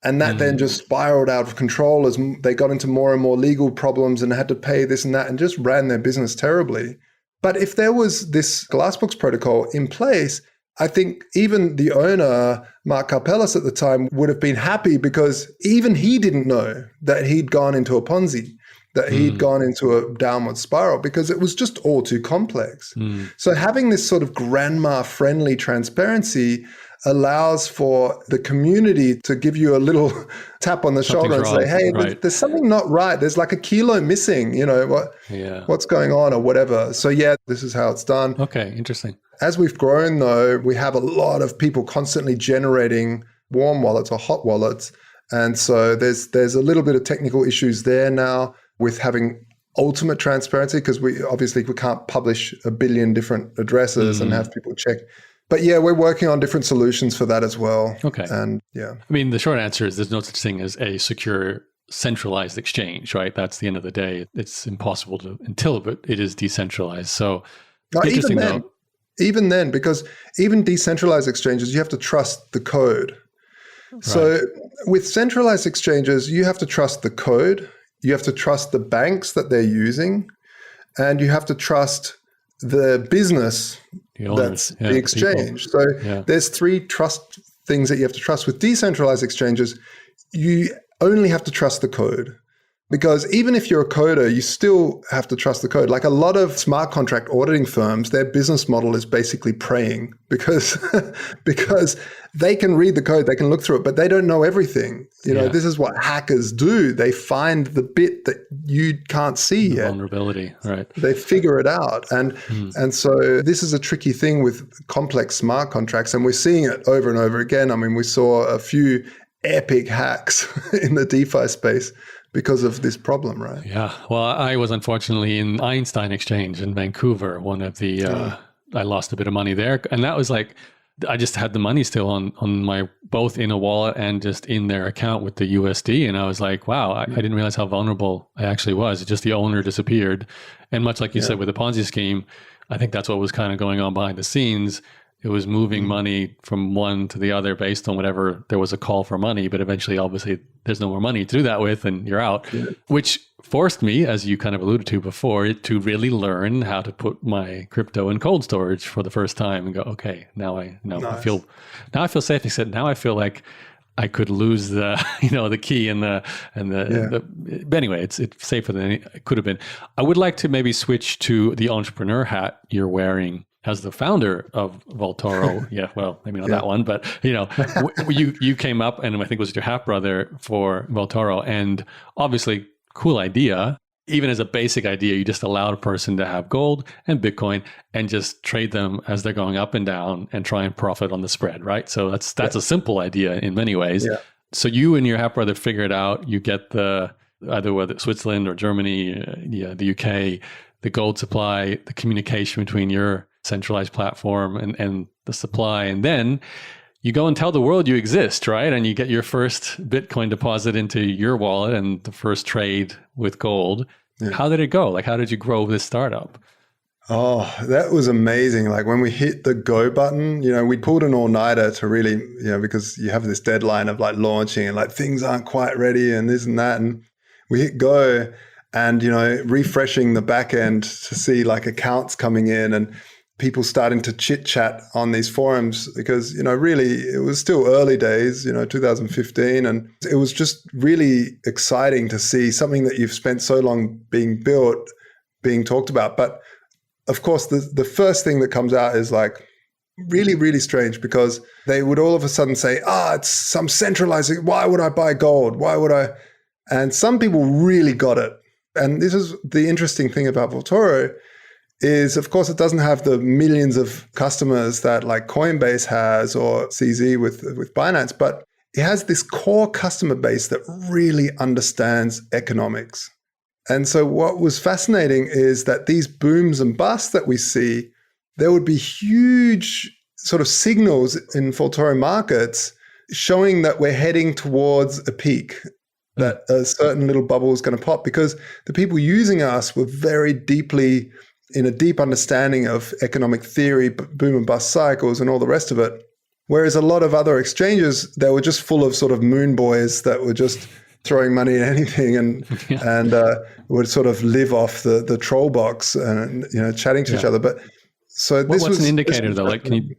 [SPEAKER 2] And that then just spiraled out of control as they got into more and more legal problems and had to pay this and that and just ran their business terribly. But if there was this Glassbooks protocol in place, I think even the owner, Mark Karpeles at the time, would have been happy because even he didn't know that he'd gone into a Ponzi, that he'd gone into a downward spiral because it was just all too complex. So having this sort of grandma-friendly transparency allows for the community to give you a little tap on the shoulder and say, hey, there's something not right. There's like a kilo missing, what's going on or whatever. So yeah, this is how it's done.
[SPEAKER 1] Okay, interesting.
[SPEAKER 2] As we've grown though, we have a lot of people constantly generating warm wallets or hot wallets. And so there's a little bit of technical issues there now with having ultimate transparency because we can't publish a billion different addresses and have people check. But yeah, we're working on different solutions for that as well.
[SPEAKER 1] Okay.
[SPEAKER 2] And yeah.
[SPEAKER 1] I mean, the short answer is there's no such thing as a secure centralized exchange, right? That's the end of the day. It's impossible until it is decentralized. So interesting though.
[SPEAKER 2] Even then, because even decentralized exchanges, you have to trust the code. Right. So with centralized exchanges, you have to trust the code, you have to trust the banks that they're using, and you have to trust the business that's the exchange. So there's three trust things that you have to trust. With decentralized exchanges, you only have to trust the code. Because even if you're a coder, you still have to trust the code. Like a lot of smart contract auditing firms, their business model is basically praying because they can read the code, they can look through it, but they don't know everything. This is what hackers do. They find the bit that you can't see yet.
[SPEAKER 1] Vulnerability, right?
[SPEAKER 2] They figure it out. And so this is a tricky thing with complex smart contracts, and we're seeing it over and over again. I mean, we saw a few epic hacks in the DeFi space because of this problem, right?
[SPEAKER 1] Yeah. Well, I was unfortunately in Einstein Exchange in Vancouver, one of the, I lost a bit of money there. And that was like, I just had the money still on my, both in a wallet and just in their account with the USD. And I was like, wow, I didn't realize how vulnerable I actually was. It's just the owner disappeared. And much like you said with the Ponzi scheme, I think that's what was kind of going on behind the scenes. It was moving money from one to the other based on whatever there was a call for money. But eventually, obviously, there's no more money to do that with and you're out, which forced me, as you kind of alluded to before, to really learn how to put my crypto in cold storage for the first time and go, okay, now I feel safe. Except now I feel like I could lose the, the key but anyway, it's safer than it could have been. I would like to maybe switch to the entrepreneur hat you're wearing as the founder of Vaultoro. Maybe not that one, but you came up, and I think it was your half brother for Vaultoro, and obviously cool idea. Even as a basic idea, you just allowed a person to have gold and Bitcoin and just trade them as they're going up and down and try and profit on the spread, right? So that's a simple idea in many ways. Yeah. So you and your half brother figure it out. You get either whether Switzerland or Germany, the UK, the gold supply, the communication between your centralized platform and the supply. And then you go and tell the world you exist, right? And you get your first Bitcoin deposit into your wallet and the first trade with gold. Yeah. How did it go? Like, how did you grow this startup?
[SPEAKER 2] Oh, that was amazing. Like when we hit the go button, we pulled an all-nighter to really, because you have this deadline of like launching and like things aren't quite ready and this and that. And we hit go and, refreshing the back end to see like accounts coming in and people starting to chit chat on these forums because, really it was still early days, 2015. And it was just really exciting to see something that you've spent so long being built, being talked about. But of course, the first thing that comes out is like really, really strange because they would all of a sudden say, it's some centralizing. Why would I buy gold? Why would I? And some people really got it. And this is the interesting thing about Vaultoro is, of course, it doesn't have the millions of customers that like Coinbase has or CZ with Binance, but it has this core customer base that really understands economics. And so what was fascinating is that these booms and busts that we see, there would be huge sort of signals in Vaultoro markets showing that we're heading towards a peak, that a certain little bubble is going to pop because the people using us were very deeply in a deep understanding of economic theory, boom and bust cycles and all the rest of it. Whereas a lot of other exchanges, they were just full of sort of moon boys that were just throwing money at anything and would sort of live off the troll box and, chatting to each other. But so this
[SPEAKER 1] what's an indicator though? Like, can you,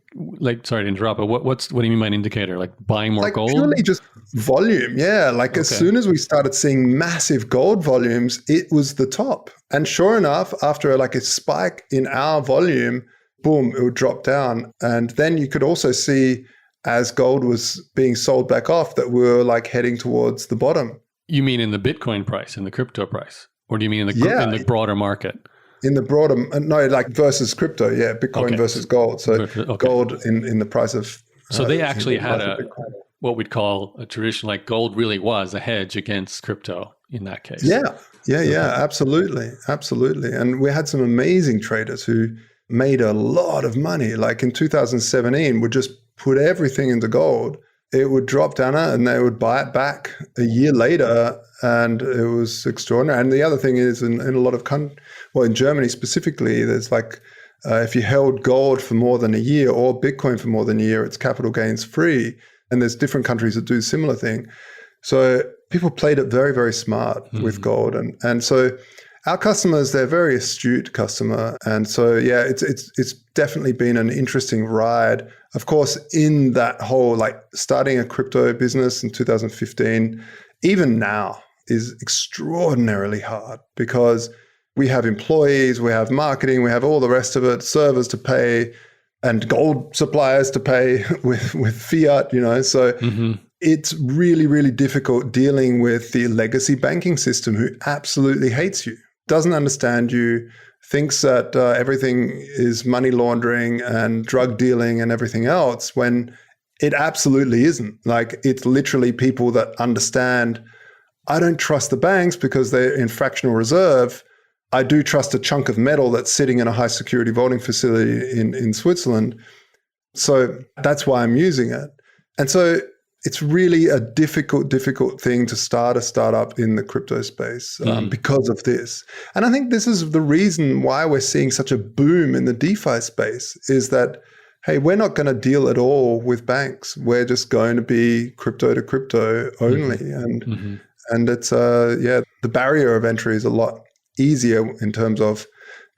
[SPEAKER 1] sorry to interrupt, but what do you mean by an indicator? Like buying more gold?
[SPEAKER 2] Purely just volume. Yeah. Like as soon as we started seeing massive gold volumes, it was the top. And sure enough, after a spike in our volume, boom, it would drop down. And then you could also see as gold was being sold back off that we were like heading towards the bottom.
[SPEAKER 1] You mean in the Bitcoin price, in the crypto price? Or do you mean in the broader market?
[SPEAKER 2] In the broader, no, like versus crypto, Bitcoin versus gold. So gold in the price of...
[SPEAKER 1] So they actually had what we'd call a traditional, like gold really was a hedge against crypto in that case. Yeah, absolutely. And we had some amazing traders who made a lot of money. Like in 2017, would just put everything into gold. It would drop down and they would buy it back a year later. And it was extraordinary. And the other thing is in a lot of in Germany specifically, there's like, if you held gold for more than a year or Bitcoin for more than a year, it's capital gains free. And there's different countries that do a similar thing. So people played it very, very smart with gold. And so our customers, they're very astute customer. And so, it's definitely been an interesting ride. Of course, in that whole, like starting a crypto business in 2015,
[SPEAKER 2] even now, is extraordinarily hard because we have employees, we have marketing, we have all the rest of it, servers to pay and gold suppliers to pay with fiat, So it's really, really difficult dealing with the legacy banking system who absolutely hates you, doesn't understand you, thinks that everything is money laundering and drug dealing and everything else, when it absolutely isn't. Like, it's literally people that understand, I don't trust the banks because they're in fractional reserve. I do trust a chunk of metal that's sitting in a high security vaulting facility in Switzerland. So that's why I'm using it. And so it's really a difficult thing to start a startup in the crypto space because of this. And I think this is the reason why we're seeing such a boom in the DeFi space, is that, hey, we're not going to deal at all with banks. We're just going to be crypto to crypto only. And it's, the barrier of entry is a lot easier in terms of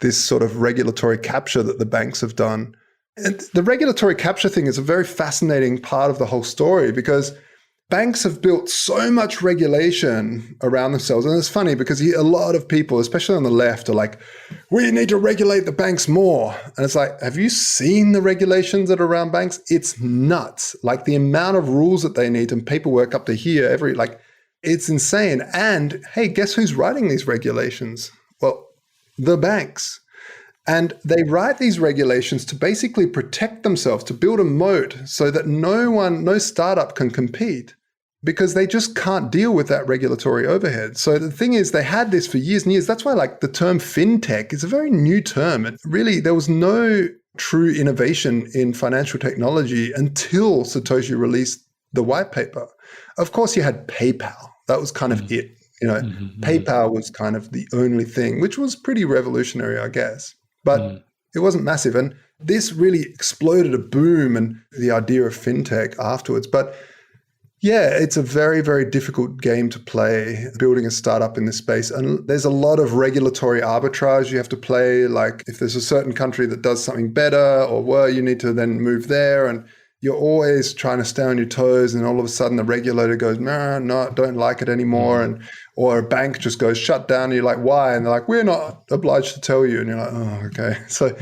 [SPEAKER 2] this sort of regulatory capture that the banks have done. And the regulatory capture thing is a very fascinating part of the whole story, because banks have built so much regulation around themselves. And it's funny because a lot of people, especially on the left, are like, we need to regulate the banks more. And it's like, have you seen the regulations that are around banks? It's nuts. Like, the amount of rules that they need and paperwork up to here, it's insane. And hey, guess who's writing these regulations? Well, the banks. And they write these regulations to basically protect themselves, to build a moat so that no startup can compete, because they just can't deal with that regulatory overhead. So the thing is, they had this for years and years. That's why the term fintech is a very new term. There was no true innovation in financial technology until Satoshi released the white paper. Of course, you had PayPal. That was kind of it. PayPal was kind of the only thing, which was pretty revolutionary, I guess. But it wasn't massive. And this really exploded a boom and the idea of fintech afterwards. But yeah, it's a very, very difficult game to play, building a startup in this space. And there's a lot of regulatory arbitrage you have to play. Like, if there's a certain country that does something better or worse, you need to then move there. And you're always trying to stay on your toes. And all of a sudden the regulator goes, no, don't like it anymore. Or a bank just goes shut down. And you're like, why? And they're like, we're not obliged to tell you. And you're like, oh, okay. So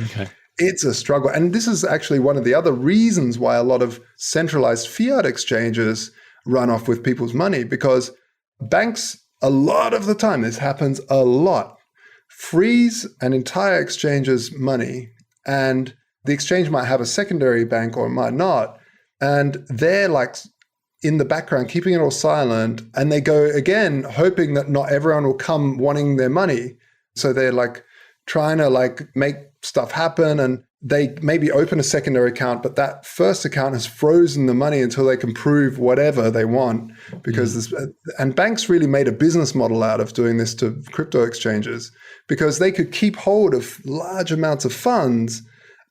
[SPEAKER 2] it's a struggle. And this is actually one of the other reasons why a lot of centralized fiat exchanges run off with people's money, because banks, a lot of the time, this happens a lot, freeze an entire exchange's money, and the exchange might have a secondary bank or it might not. And they're like in the background, keeping it all silent. And they go again, hoping that not everyone will come wanting their money. So they're like trying to make stuff happen. And they maybe open a secondary account, but that first account has frozen the money until they can prove whatever they want. Because and banks really made a business model out of doing this to crypto exchanges, because they could keep hold of large amounts of funds.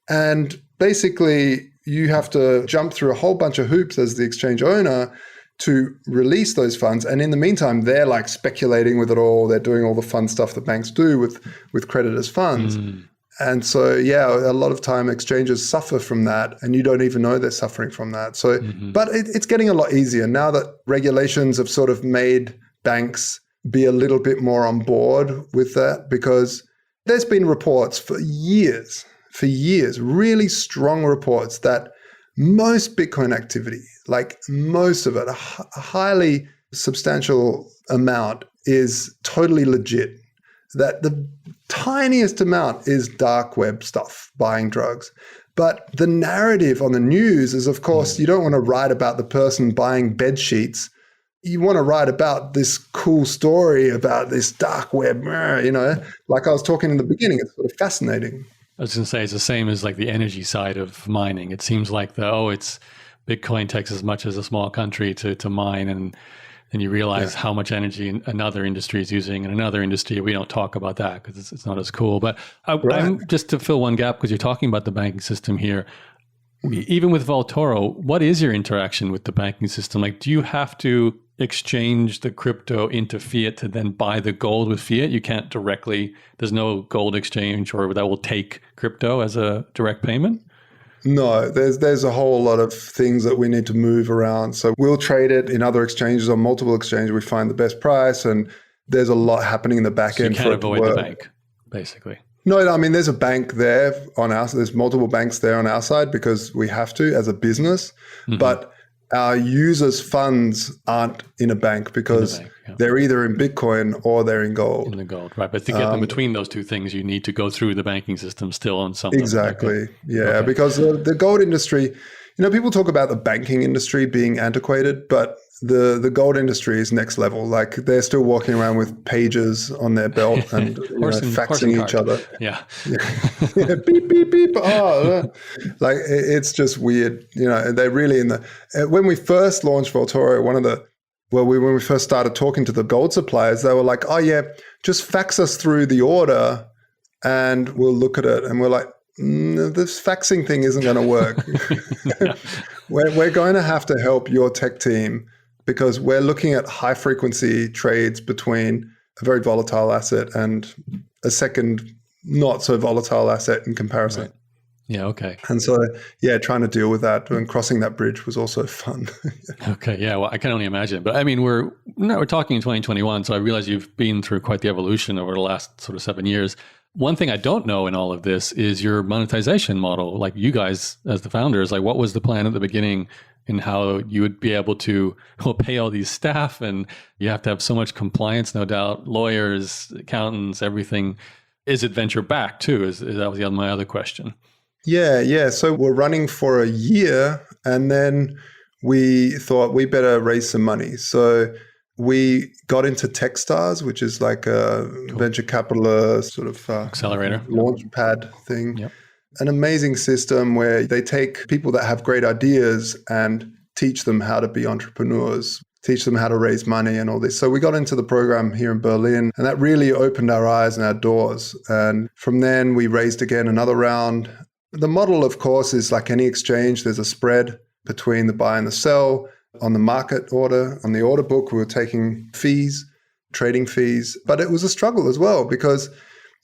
[SPEAKER 2] And basically, you have to jump through a whole bunch of hoops as the exchange owner to release those funds. And in the meantime, they're speculating with it all. They're doing all the fun stuff that banks do with creditors' funds. And so, a lot of time exchanges suffer from that, and you don't even know they're suffering from that. So, but it's getting a lot easier now that regulations have sort of made banks be a little bit more on board with that, because there's been reports for years, really strong reports that most Bitcoin activity, most of it, a highly substantial amount, is totally legit. That the tiniest amount is dark web stuff, buying drugs. But the narrative on the news is, of course, you don't want to write about the person buying bed sheets. You want to write about this cool story about this dark web, like I was talking in the beginning. It's sort of fascinating.
[SPEAKER 1] I was going to say, it's the same as the energy side of mining. It seems like it's Bitcoin takes as much as a small country to mine, and then you realize how much energy another industry is using in another industry. We don't talk about that because it's not as cool. But I'm just to fill one gap, because you're talking about the banking system here. Even with Vaultoro, what is your interaction with the banking system? Do you have to exchange the crypto into fiat to then buy the gold with fiat? You can't directly, there's no gold exchange or that will take crypto as a direct payment?
[SPEAKER 2] No, there's a whole lot of things that we need to move around. So we'll trade it in other exchanges, on multiple exchanges. We find the best price, and there's a lot happening in the back
[SPEAKER 1] So you
[SPEAKER 2] end
[SPEAKER 1] can't
[SPEAKER 2] for it to
[SPEAKER 1] avoid the
[SPEAKER 2] work.
[SPEAKER 1] bank, basically.
[SPEAKER 2] No, I mean, there's a bank there on our side. There's multiple banks there on our side because we have to as a business. But our users' funds aren't in a bank because they're either in Bitcoin or they're in gold.
[SPEAKER 1] In the gold, right. But to get them between those two things, you need to go through the banking system still on something.
[SPEAKER 2] Exactly. Yeah, because the gold industry, people talk about the banking industry being antiquated, but the gold industry is next level. Like they're still walking around with pages on their belt and faxing each other.
[SPEAKER 1] Yeah.
[SPEAKER 2] Yeah. Beep, beep, beep. Oh, like it's just weird. They're really when we first launched Vaultoro, when we first started talking to the gold suppliers, they were like, oh yeah, just fax us through the order and we'll look at it. And we're like, this faxing thing isn't going to work. We're going to have to help your tech team because we're looking at high frequency trades between a very volatile asset and a second not so volatile asset in comparison.
[SPEAKER 1] Right. Yeah. Okay.
[SPEAKER 2] And so, trying to deal with that and crossing that bridge was also fun.
[SPEAKER 1] Okay. Yeah. Well, I can only imagine. But I mean, we're talking in 2021, so I realize you've been through quite the evolution over the last sort of 7 years. One thing I don't know in all of this is your monetization model. Like you guys, as the founders, like what was the plan at the beginning and how you would be able to pay all these staff, and you have to have so much compliance, no doubt, lawyers, accountants, everything. Is it venture back too? That was my other question.
[SPEAKER 2] Yeah. So we're running for a year, and then we thought we better raise some money. So we got into Techstars, which is like a venture capitalist sort of
[SPEAKER 1] accelerator
[SPEAKER 2] launch pad thing.
[SPEAKER 1] Yep.
[SPEAKER 2] An amazing system where they take people that have great ideas and teach them how to be entrepreneurs, teach them how to raise money and all this. So we got into the program here in Berlin, and that really opened our eyes and our doors. And from then we raised again another round. The model, of course, is like any exchange. There's a spread between the buy and the sell. On the market order, on the order book, we were taking fees, trading fees. But it was a struggle as well because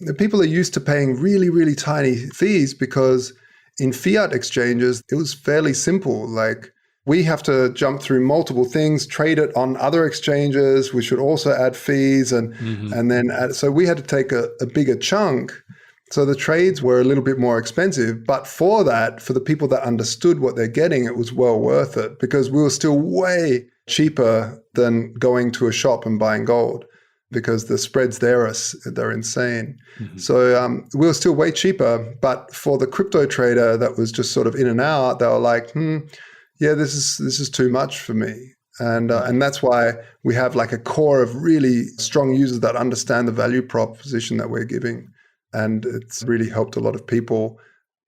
[SPEAKER 2] the people are used to paying really, really tiny fees because in fiat exchanges, it was fairly simple. Like we have to jump through multiple things, trade it on other exchanges. We should also add fees and then add. So we had to take a bigger chunk. So the trades were a little bit more expensive, but for the people that understood what they're getting, it was well worth it because we were still way cheaper than going to a shop and buying gold because the spreads there they're insane. So we were still way cheaper, but for the crypto trader that was just sort of in and out, they were like, this is too much for me. And that's why we have like a core of really strong users that understand the value proposition that we're giving. And it's really helped a lot of people.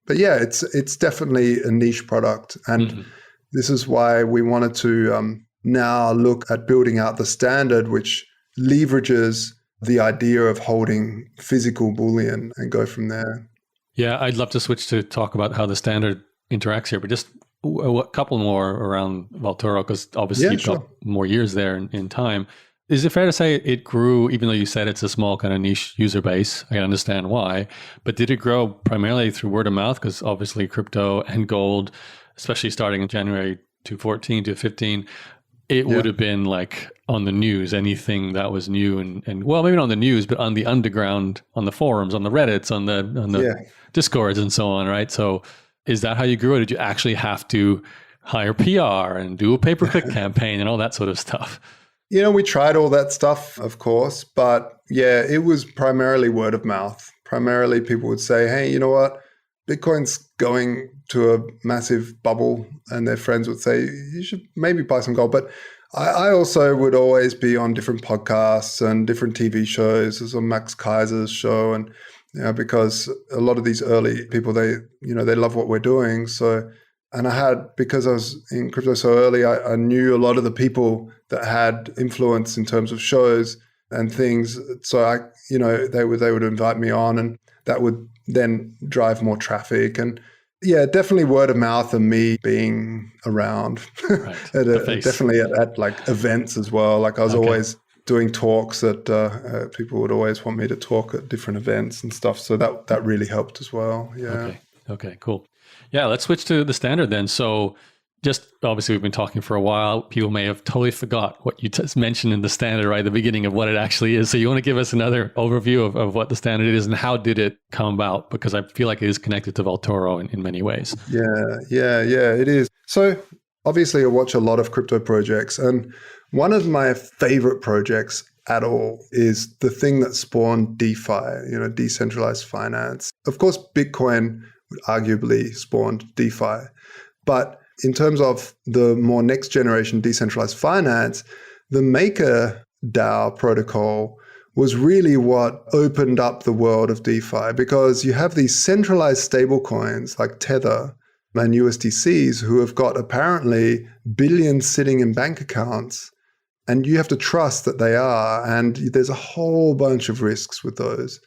[SPEAKER 2] But yeah, it's definitely a niche product. And this is why we wanted to now look at building out the standard, which leverages the idea of holding physical bullion and go from there.
[SPEAKER 1] Yeah, I'd love to switch to talk about how the standard interacts here, but just a couple more around Vaultoro, because obviously you've got more years there in time. Is it fair to say it grew, even though you said it's a small kind of niche user base? I can understand why. But did it grow primarily through word of mouth? Because obviously crypto and gold, especially starting in January 2014 to 15, it would have been like on the news, anything that was new and well, maybe not on the news, but on the underground, on the forums, on the Reddits, on the Discords and so on, right? So is that how you grew, or did you actually have to hire PR and do a pay-per-click campaign and all that sort of stuff?
[SPEAKER 2] We tried all that stuff, of course, but yeah, it was primarily word of mouth. Primarily people would say, hey, you know what? Bitcoin's going to a massive bubble, and their friends would say, you should maybe buy some gold. But I also would always be on different podcasts and different TV shows. There's on Max Kaiser's show, and because a lot of these early people, they love what we're doing. So, and because I was in crypto so early, I knew a lot of the people that had influence in terms of shows and things. So they would invite me on, and that would then drive more traffic. And yeah, definitely word of mouth and me being around, right. Definitely at like events as well. Like I was always doing talks that people would always want me to talk at different events and stuff. So that really helped as well. Yeah.
[SPEAKER 1] Okay, cool. Yeah, let's switch to the standard then. So just obviously we've been talking for a while. People may have totally forgot what you just mentioned in the standard right at the beginning of what it actually is. So you want to give us another overview of what the standard is and how did it come about? Because I feel like it is connected to Vaultoro in many ways.
[SPEAKER 2] Yeah, it is. So obviously I watch a lot of crypto projects, and one of my favorite projects at all is the thing that spawned DeFi, decentralized finance. Of course, Bitcoin arguably spawned DeFi, but in terms of the more next generation decentralized finance, the Maker DAO protocol was really what opened up the world of DeFi, because you have these centralized stablecoins like Tether and USDCs who have got apparently billions sitting in bank accounts, and you have to trust that they are. And there's a whole bunch of risks with those.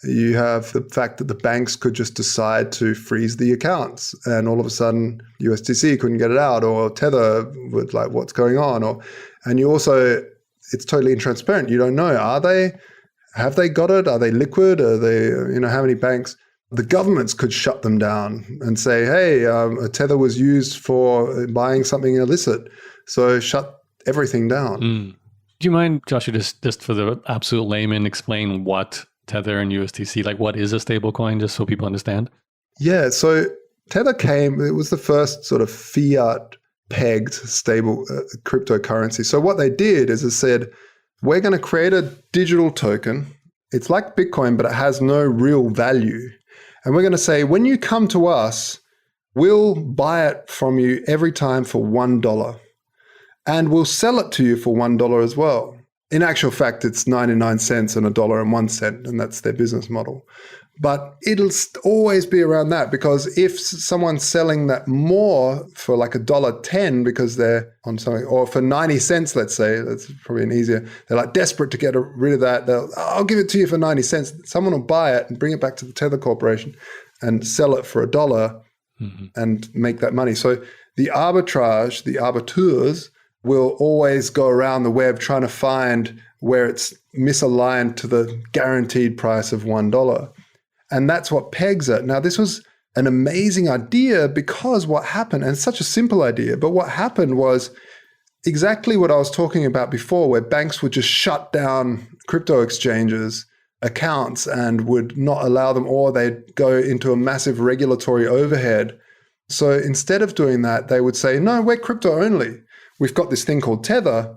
[SPEAKER 2] You have the fact that the banks could just decide to freeze the accounts, and all of a sudden USDC couldn't get it out, or Tether would like, what's going on? And you also, it's totally intransparent. You don't know, have they got it? Are they liquid? Are they, how many banks? The governments could shut them down and say, hey, a Tether was used for buying something illicit, so shut everything down.
[SPEAKER 1] Do you mind, Joshua, just for the absolute layman, explain what Tether and USDC, like what is a stable coin, just so people understand?
[SPEAKER 2] Yeah, so Tether it was the first sort of fiat pegged stable cryptocurrency. So what they did is it said, we're going to create a digital token. It's like Bitcoin, but it has no real value. And we're going to say, when you come to us, we'll buy it from you every time for $1. And we'll sell it to you for $1 as well. In actual fact, it's 99 cents and $1.01, and that's their business model. But it'll always be around that, because if someone's selling that more for like $1.10 because they're on something, or for 90 cents, let's say, that's probably an easier, they're like desperate to get rid of that. I'll give it to you for 90 cents. Someone will buy it and bring it back to the Tether Corporation and sell it for $1 and make that money. So the arbitrage, the arbiters, will always go around the web trying to find where it's misaligned to the guaranteed price of $1. And that's what pegs it. Now, this was an amazing idea, because what happened, and it's such a simple idea, but what happened was exactly what I was talking about before, where banks would just shut down crypto exchanges accounts and would not allow them, or they'd go into a massive regulatory overhead. So instead of doing that, they would say, no, we're crypto only. We've got this thing called Tether.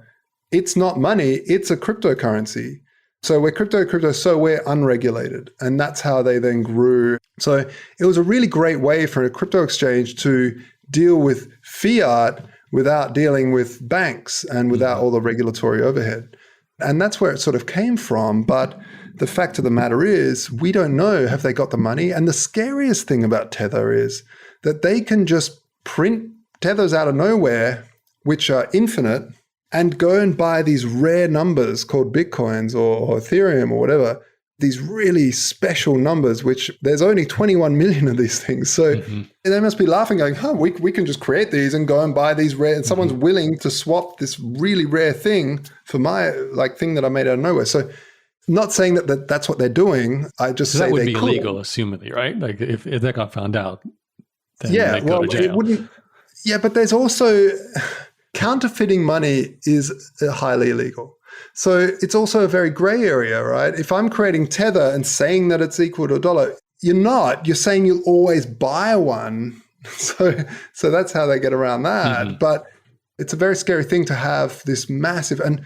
[SPEAKER 2] It's not money, it's a cryptocurrency. So we're crypto, so we're unregulated. And that's how they then grew. So it was a really great way for a crypto exchange to deal with fiat without dealing with banks and without all the regulatory overhead. And that's where it sort of came from. But the fact of the matter is, we don't know, have they got the money? And the scariest thing about Tether is that they can just print Tethers out of nowhere, which are infinite, and go and buy these rare numbers called Bitcoins or Ethereum or whatever, these really special numbers, which there's only 21 million of these things. So they must be laughing, going, we can just create these and go and buy these rare, and someone's willing to swap this really rare thing for my thing that I made out of nowhere. So not saying that that's what they're doing. I just say
[SPEAKER 1] that would
[SPEAKER 2] they
[SPEAKER 1] be
[SPEAKER 2] could.
[SPEAKER 1] illegal, assumedly, right? Like if that got found out, then they'd go to jail.
[SPEAKER 2] It wouldn't. Yeah, but there's also counterfeiting money is highly illegal. So it's also a very gray area, right? If I'm creating Tether and saying that it's equal to $1, you're not. You're saying you'll always buy one. So that's how they get around that. But it's a very scary thing to have this massive. And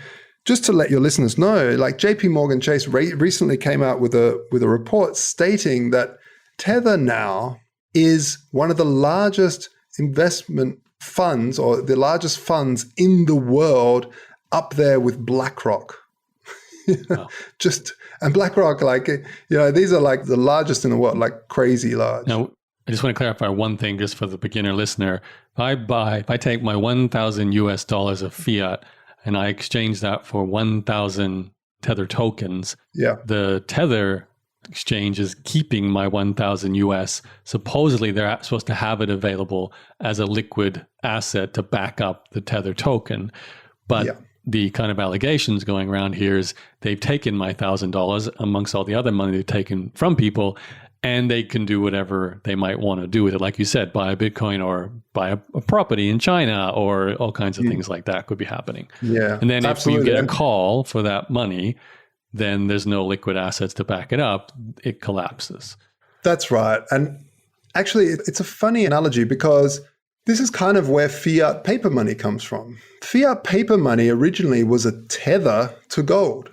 [SPEAKER 2] just to let your listeners know, like JP Morgan Chase recently came out with a report stating that Tether now is one of the largest investment funds, or the largest funds in the world, up there with BlackRock.
[SPEAKER 1] Wow.
[SPEAKER 2] And BlackRock, these are like the largest in the world, like crazy large.
[SPEAKER 1] Now, I just want to clarify one thing just for the beginner listener. If I take my 1,000 US dollars of fiat and I exchange that for 1,000 Tether tokens, the Tether exchange is keeping my 1,000 US. Supposedly, they're supposed to have it available as a liquid asset to back up the Tether token. But the kind of allegations going around here is they've taken my $1,000 amongst all the other money they've taken from people, And they can do whatever they might want to do with it. Like you said, buy a Bitcoin or buy a property in China, or all kinds of things like that could be happening.
[SPEAKER 2] Yeah.
[SPEAKER 1] And then
[SPEAKER 2] absolutely.
[SPEAKER 1] if you get a call for that money, then there's no liquid assets to back it up. It collapses.
[SPEAKER 2] That's right. And actually, it's a funny analogy because this is kind of where fiat paper money comes from. Fiat paper money originally was a tether to gold.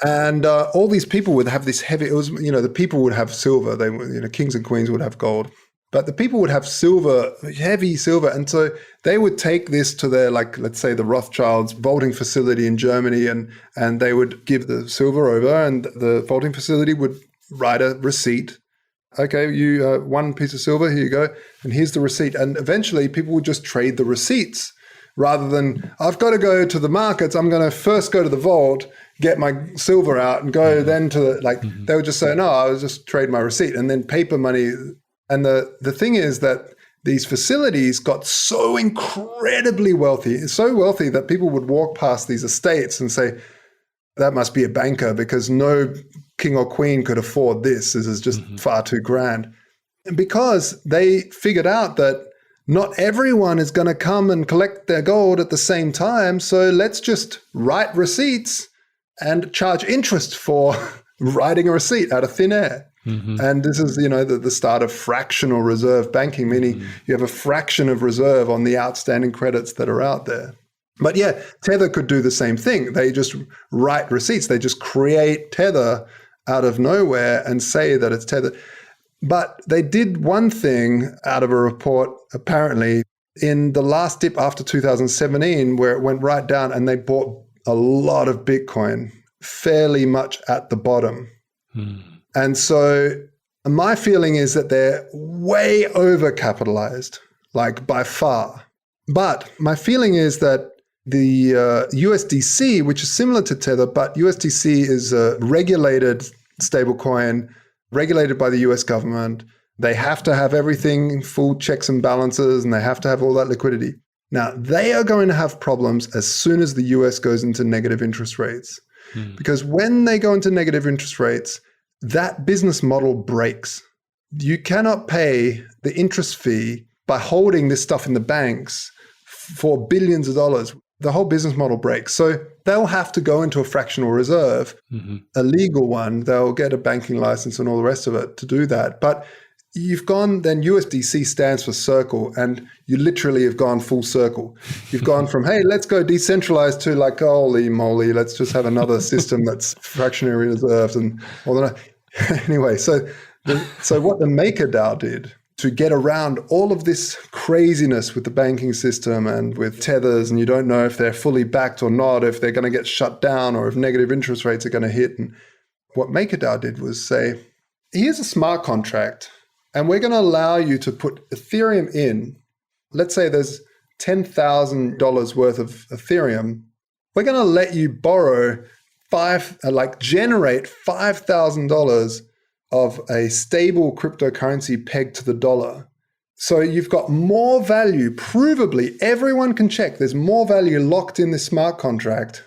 [SPEAKER 2] And all these people would have this heavy, it was, the people would have silver. They were, kings and queens would have gold. But the people would have silver, heavy silver. And so they would take this to their, like, let's say the Rothschilds vaulting facility in Germany, and they would give the silver over, and the vaulting facility would write a receipt. Okay, you one piece of silver, here you go, and here's the receipt. And eventually people would just trade the receipts rather than, I've got to go to the markets, I'm going to first go to the vault, get my silver out and go then to the, they would just say, no, I'll just trade my receipt. And then paper money. And the thing is that these facilities got so incredibly wealthy, so wealthy that people would walk past these estates and say, that must be a banker because no king or queen could afford this. This is just far too grand. And because they figured out that not everyone is going to come and collect their gold at the same time. So let's just write receipts and charge interest for writing a receipt out of thin air. And this is, the start of fractional reserve banking, meaning you have a fraction of reserve on the outstanding credits that are out there. But yeah, Tether could do the same thing. They just write receipts. They just create Tether out of nowhere and say that it's Tether. But they did one thing out of a report, apparently, in the last dip after 2017, where it went right down and they bought a lot of Bitcoin, fairly much at the bottom. And so my feeling is that they're way overcapitalized, like by far. But my feeling is that the USDC, which is similar to Tether, but USDC is a regulated stablecoin, regulated by the US government. They have to have everything, full checks and balances, and they have to have all that liquidity. Now, they are going to have problems as soon as the US goes into negative interest rates. Because when they go into negative interest rates, that business model breaks. You cannot pay the interest fee by holding this stuff in the banks for billions of dollars. The whole business model breaks. So they'll have to go into a fractional reserve, a legal one. They'll get a banking license and all the rest of it to do that. But you've gone, then USDC stands for circle, and you literally have gone full circle. You've gone from, hey, let's go decentralized to like, holy moly, let's just have another system that's fractionally reserved and all that. Anyway, so what the MakerDAO did to get around all of this craziness with the banking system and with tethers, and you don't know if they're fully backed or not, if they're going to get shut down or if negative interest rates are going to hit. And what MakerDAO did was say, here's a smart contract, and we're going to allow you to put Ethereum in. Let's say there's $10,000 worth of Ethereum. We're going to let you borrow generate $5,000 of a stable cryptocurrency pegged to the dollar. So you've got more value, provably, everyone can check, there's more value locked in this smart contract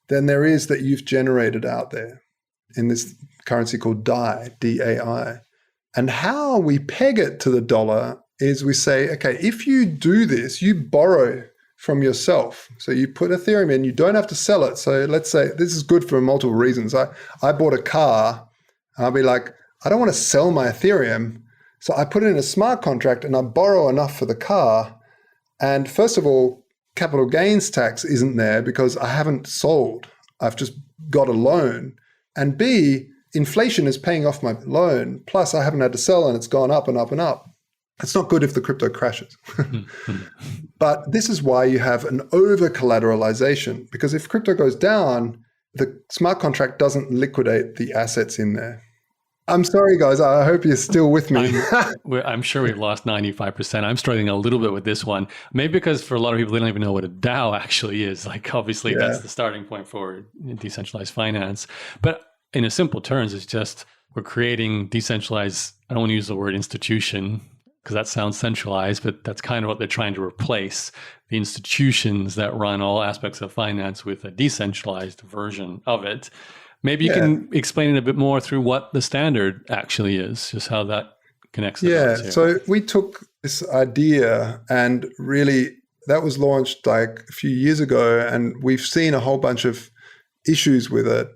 [SPEAKER 2] than there is that you've generated out there in this currency called DAI, D-A-I. And how we peg it to the dollar is we say, okay, if you do this, you borrow from yourself. So you put Ethereum in, you don't have to sell it. So let's say this is good for multiple reasons. I bought a car, I'll be like, I don't want to sell my Ethereum. So I put it in a smart contract and I borrow enough for the car. And first of all, capital gains tax isn't there because I haven't sold. I've just got a loan. And B, inflation is paying off my loan. Plus I haven't had to sell and it's gone up and up and up. It's not good if the crypto crashes. But this is why you have an over-collateralization, because if crypto goes down, the smart contract doesn't liquidate the assets in there. I'm sorry, guys. I hope you're still with me.
[SPEAKER 1] I'm sure we've lost 95%. I'm struggling a little bit with this one. Maybe because for a lot of people, they don't even know what a DAO actually is. Like, obviously, that's the starting point for decentralized finance. But in a simple terms, it's just we're creating decentralized, I don't want to use the word institution, because that sounds centralized, but that's kind of what they're trying to replace, the institutions that run all aspects of finance with a decentralized version of it. Maybe you can explain it a bit more through what the standard actually is, just how that connects.
[SPEAKER 2] So we took this idea and really that was launched like a few years ago, and we've seen a whole bunch of issues with it.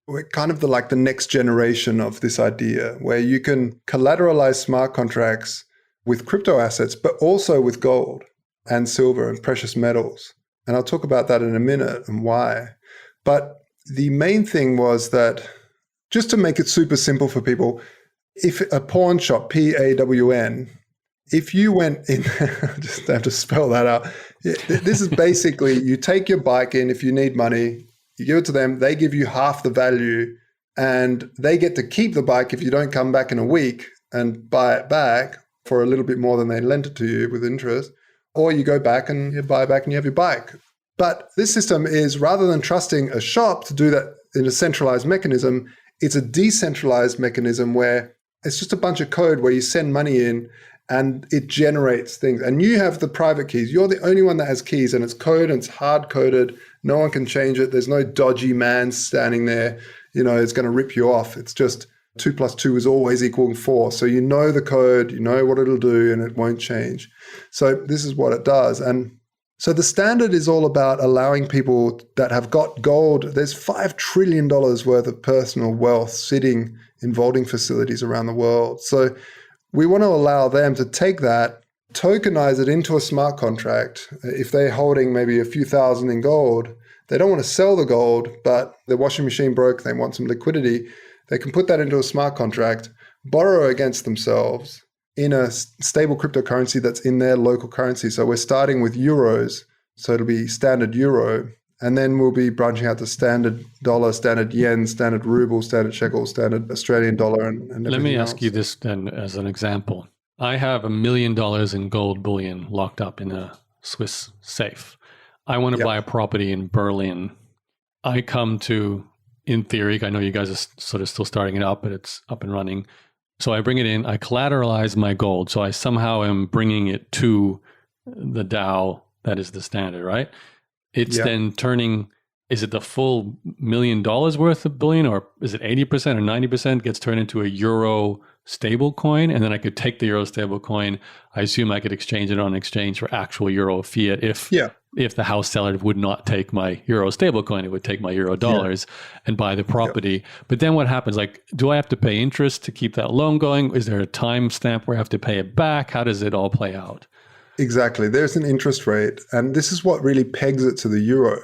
[SPEAKER 2] We're kind of the next generation of this idea where you can collateralize smart contracts with crypto assets, but also with gold and silver and precious metals. And I'll talk about that in a minute and why. But the main thing was that, just to make it super simple for people, if a pawn shop, PAWN, if you went in, I just have to spell that out. This is basically, you take your bike in if you need money, you give it to them, they give you half the value, and they get to keep the bike if you don't come back in a week and buy it back for a little bit more than they lent it to you with interest, or you go back and you buy back and you have your bike. But this system is, rather than trusting a shop to do that in a centralized mechanism, it's a decentralized mechanism where it's just a bunch of code where you send money in and it generates things. And you have the private keys. You're the only one that has keys, and it's code and it's hard coded. No one can change it. There's no dodgy man standing there, it's going to rip you off. It's just 2 + 2 is always equal 4. So you know the code, you know what it'll do, and it won't change. So this is what it does. And so the standard is all about allowing people that have got gold. There's $5 trillion worth of personal wealth sitting in vaulting facilities around the world. So we want to allow them to take that, tokenize it into a smart contract. If they're holding maybe a few thousand in gold, they don't want to sell the gold, but their washing machine broke, they want some liquidity. They can put that into a smart contract, borrow against themselves in a stable cryptocurrency that's in their local currency. So we're starting with euros. So it'll be standard euro. And then we'll be branching out to standard dollar, standard yen, standard ruble, standard shekel, standard Australian dollar, and everything
[SPEAKER 1] Let me
[SPEAKER 2] else.
[SPEAKER 1] ask you this then as an example. I have $1 million in gold bullion locked up in a Swiss safe. I want to buy a property in Berlin. I come to, in theory, I know you guys are sort of still starting it up, but it's up and running. So I bring it in, I collateralize my gold. So I somehow am bringing it to the DAO that is the standard, right? It's then turning, is it the full $1 million worth of bullion, or is it 80% or 90% gets turned into a euro stable coin? And then I could take the euro stable coin. I assume I could exchange it on exchange for actual euro fiat if the house seller would not take my euro stable coin, it would take my euro dollars and buy the property. But then what happens? Like, do I have to pay interest to keep that loan going? Is there a time stamp where I have to pay it back? How does it all play out?
[SPEAKER 2] Exactly. There's an interest rate, and this is what really pegs it to the euro.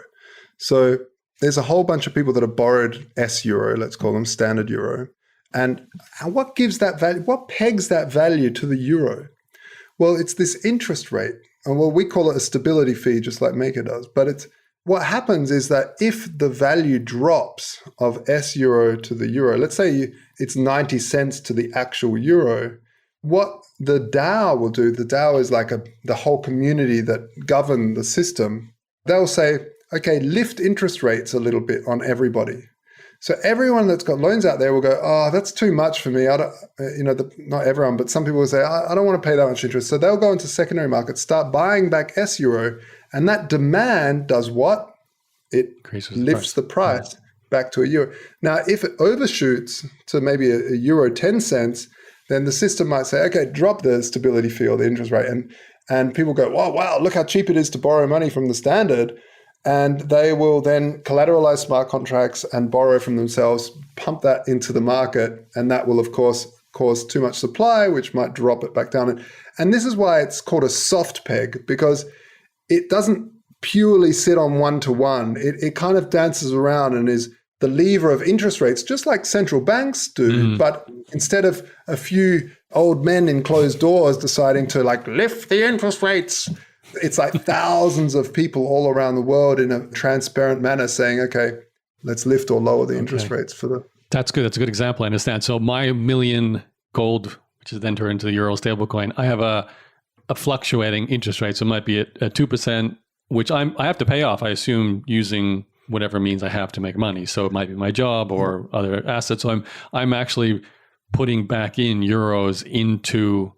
[SPEAKER 2] So there's a whole bunch of people that have borrowed S euro, let's call them standard euro. And what gives that value? What pegs that value to the euro? Well, it's this interest rate. And well, we call it a stability fee, just like Maker does. But it's what happens is that if the value drops of S euro to the euro, let's say it's 90 cents to the actual euro, what the DAO will do, the DAO is like the whole community that govern the system. They'll say, okay, lift interest rates a little bit on everybody. So everyone that's got loans out there will go, oh, that's too much for me. I don't, not everyone, but some people will say, I don't want to pay that much interest. So they'll go into secondary markets, start buying back S euro, and that demand does what? It lifts the price back to a euro. Now, if it overshoots to maybe a euro 10 cents, then the system might say, okay, drop the stability fee or the interest rate. And people go, oh, wow, look how cheap it is to borrow money from the standard. And they will then collateralize smart contracts and borrow from themselves, pump that into the market. And that will, of course, cause too much supply, which might drop it back down. And this is why it's called a soft peg, because it doesn't purely sit on one-to-one. It kind of dances around and is the lever of interest rates, just like central banks do. But instead of a few old men in closed doors deciding to lift the interest rates, it's like thousands of people all around the world in a transparent manner saying, okay, let's lift or lower the interest rates for the...
[SPEAKER 1] That's good. That's a good example. I understand. So my $1 million gold, which is then turned into the euro stablecoin, I have a fluctuating interest rate. So it might be at 2%, which I have to pay off, I assume, using whatever means I have to make money. So it might be my job or other assets. So I'm actually putting back in euros into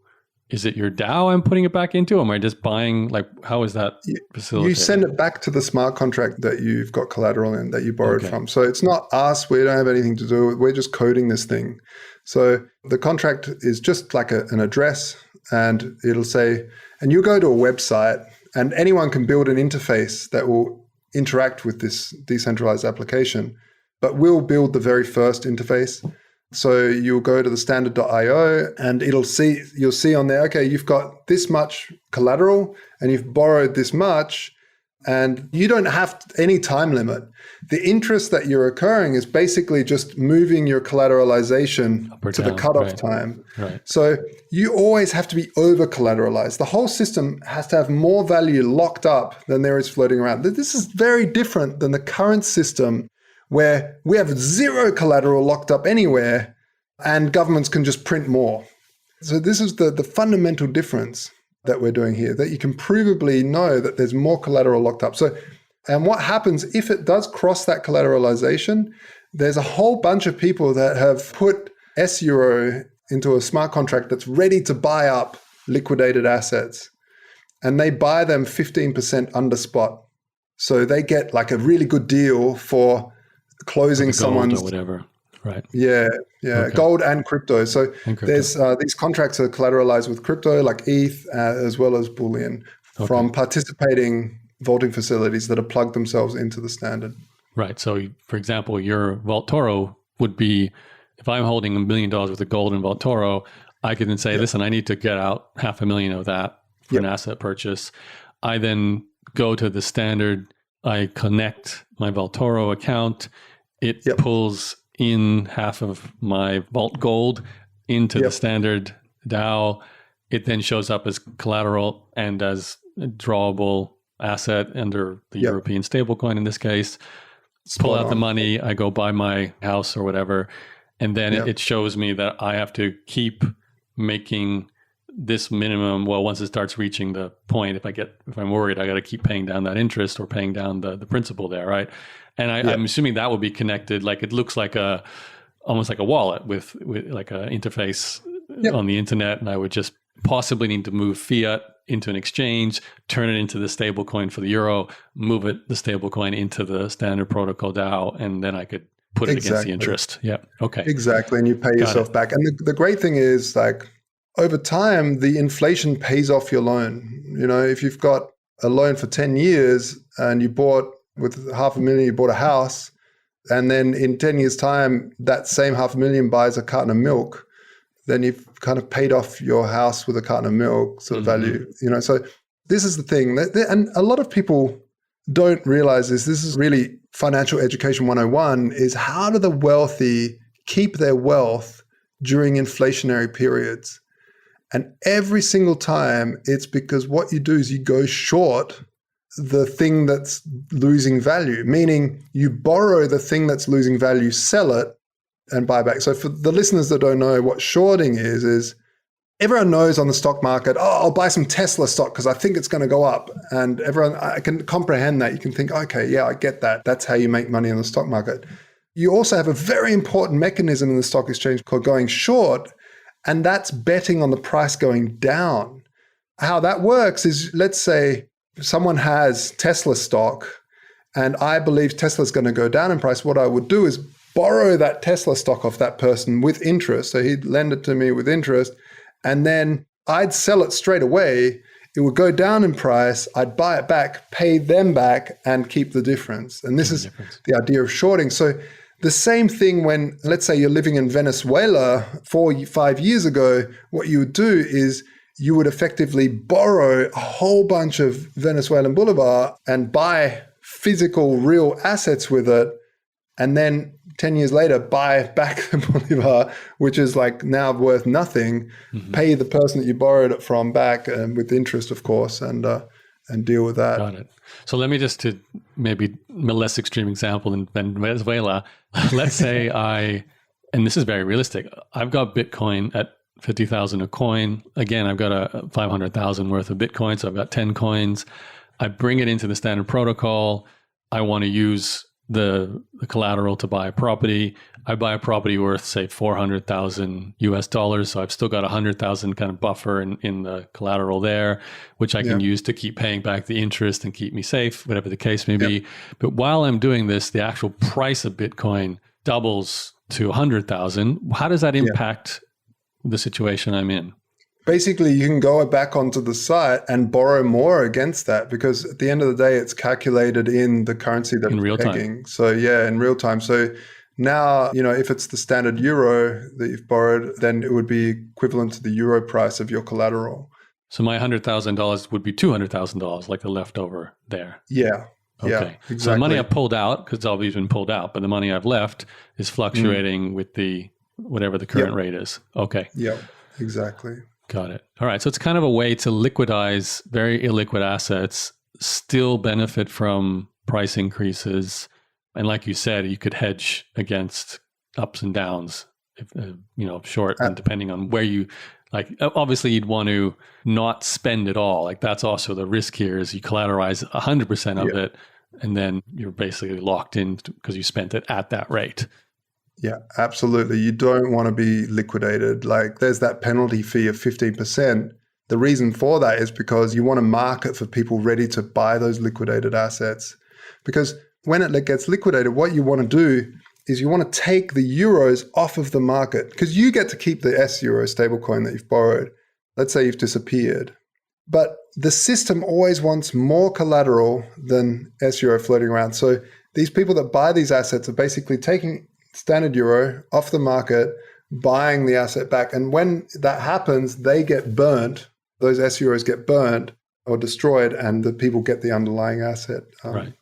[SPEAKER 1] is it your DAO I'm putting it back into? Or am I just buying, like, how is that facilitated?
[SPEAKER 2] You send it back to the smart contract that you've got collateral in, that you borrowed from. So it's not us. We don't have anything to do with it. We're just coding this thing. So the contract is just like an address, and it'll say, and you go to a website, and anyone can build an interface that will interact with this decentralized application, but we'll build the very first interface. So you'll go to the standard.io and you'll see on there, okay, you've got this much collateral and you've borrowed this much, and you don't have any time limit. The interest that you're accruing is basically just moving your collateralization to the cutoff time.
[SPEAKER 1] Right.
[SPEAKER 2] So you always have to be over collateralized. The whole system has to have more value locked up than there is floating around. This is very different than the current system, where we have zero collateral locked up anywhere and governments can just print more. So this is the fundamental difference that we're doing here, that you can provably know that there's more collateral locked up. So, and what happens if it does cross that collateralization, there's a whole bunch of people that have put S-Euro into a smart contract that's ready to buy up liquidated assets, and they buy them 15% under spot. So they get like a really good deal for closing someone's,
[SPEAKER 1] or whatever, right?
[SPEAKER 2] Yeah, okay. Gold and crypto. So there's these contracts are collateralized with crypto, like ETH, as well as bullion, from participating vaulting facilities that have plugged themselves into the standard.
[SPEAKER 1] Right. So, for example, your Vaultoro would be, if I'm holding $1 million worth of gold in Vaultoro, I can then say, listen, I need to get out $500,000 of that for an asset purchase. I then go to the standard. I connect my Vaultoro account. It pulls in half of my Vault Gold into the standard DAO. It then shows up as collateral and as a drawable asset under the European stablecoin in this case. Pull out the money. I go buy my house or whatever. And then it shows me that I have to keep making this minimum. Well, once it starts reaching the point, if I'm worried, I got to keep paying down that interest or paying down the principal there, right? And I'm assuming that will be connected. Like, it looks like almost like a wallet with like an interface on the internet, and I would just possibly need to move fiat into an exchange, turn it into the stable coin for the euro, move the stable coin into the standard protocol DAO, and then I could put it against the interest. Yeah. Okay.
[SPEAKER 2] Exactly. And you pay yourself back. And the great thing is, like, over time, the inflation pays off your loan. You know, if you've got a loan for 10 years and you bought with $500,000, you bought a house, and then in 10 years' time, that same $500,000 buys a carton of milk, then you've kind of paid off your house with a carton of milk sort of value. You know, so this is the thing. And a lot of people don't realize this. This is really financial education 101, is how do the wealthy keep their wealth during inflationary periods? And every single time, it's because what you do is you go short the thing that's losing value, meaning you borrow the thing that's losing value, sell it, and buy back. So for the listeners that don't know what shorting is everyone knows on the stock market, I'll buy some Tesla stock because I think it's going to go up. And I can comprehend that. You can think, okay, yeah, I get that. That's how you make money in the stock market. You also have a very important mechanism in the stock exchange called going short, and that's betting on the price going down. How that works is, let's say someone has Tesla stock and I believe Tesla's going to go down in price. What I would do is borrow that Tesla stock off that person with interest. So he'd lend it to me with interest, and then I'd sell it straight away. It would go down in price. I'd buy it back, pay them back, and keep the difference. And this is the idea of shorting. So the same thing when, let's say you're living in Venezuela 4-5 years ago, what you would do is you would effectively borrow a whole bunch of Venezuelan bolivar and buy physical real assets with it. And then 10 years later, buy back the bolivar, which is like now worth nothing, pay the person that you borrowed it from back with interest, of course, and deal with that.
[SPEAKER 1] Got it. So let me just, to maybe a less extreme example than Venezuela, let's say and this is very realistic, I've got Bitcoin at 50,000 a coin. Again, I've got a 500,000 worth of Bitcoin, so I've got 10 coins. I bring it into the standard protocol. I want to use the collateral to buy a property. I buy a property worth, say, 400,000 US dollars. So I've still got 100,000 kind of buffer in the collateral there, which I can use to keep paying back the interest and keep me safe, whatever the case may be. But while I'm doing this, the actual price of Bitcoin doubles to 100,000. How does that impact the situation I'm in?
[SPEAKER 2] Basically, you can go back onto the site and borrow more against that, because at the end of the day, it's calculated in the currency that it's pegging. So in real time. So now, if it's the standard euro that you've borrowed, then it would be equivalent to the euro price of your collateral.
[SPEAKER 1] So my $100,000 would be $200,000, like the leftover there.
[SPEAKER 2] Yeah.
[SPEAKER 1] Okay.
[SPEAKER 2] Yeah, exactly.
[SPEAKER 1] So the money I pulled out, because it's always been pulled out, but the money I've left is fluctuating with the whatever the current rate is. Okay.
[SPEAKER 2] Yeah, exactly.
[SPEAKER 1] Got it. All right. So it's kind of a way to liquidize very illiquid assets, still benefit from price increases. And like you said, you could hedge against ups and downs, if, short and depending on where you, like, obviously you'd want to not spend it all. Like that's also the risk here is you collateralize 100% of it. And then you're basically locked in because you spent it at that rate.
[SPEAKER 2] Yeah, absolutely. You don't want to be liquidated. Like there's that penalty fee of 15%. The reason for that is because you want to market for people ready to buy those liquidated assets. Because when it gets liquidated, what you want to do is you want to take the euros off of the market, because you get to keep the S euro stablecoin that you've borrowed. Let's say you've disappeared. But the system always wants more collateral than S euro floating around. So these people that buy these assets are basically taking standard euro off the market, buying the asset back. And when that happens, they get burnt. Those S euros get burnt or destroyed, and the people get the underlying asset.
[SPEAKER 1] Right.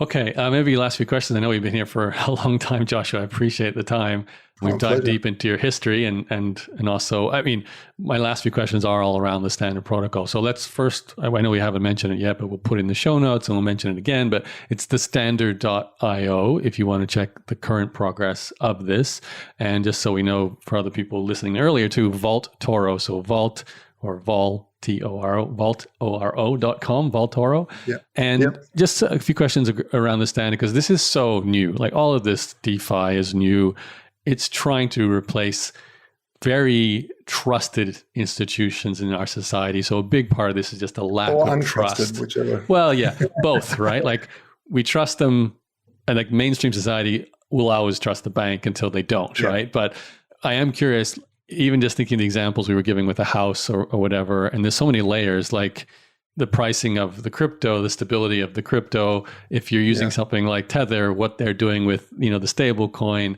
[SPEAKER 1] Okay. Maybe last few questions. I know we've been here for a long time, Joshua. I appreciate the time. We've dived deep into your history and also, I mean, my last few questions are all around the standard protocol. So let's first, I know we haven't mentioned it yet, but we'll put it in the show notes and we'll mention it again, but it's the standard.io if you want to check the current progress of this. And just so we know for other people listening earlier too, Vaultoro, so Vault or Vol, T-O-R-O, Vaultoro.com, Vaultoro.
[SPEAKER 2] Yeah.
[SPEAKER 1] And just a few questions around the standard, because this is so new. Like all of this DeFi is new. It's trying to replace very trusted institutions in our society. So a big part of this is just a lack of trust.
[SPEAKER 2] Whichever.
[SPEAKER 1] Well, yeah, both, right? Like we trust them, and like mainstream society will always trust the bank until they don't, right? But I am curious, even just thinking the examples we were giving with a house or whatever, and there's so many layers, like the pricing of the crypto, the stability of the crypto. If you're using something like Tether, what they're doing with, the stable coin.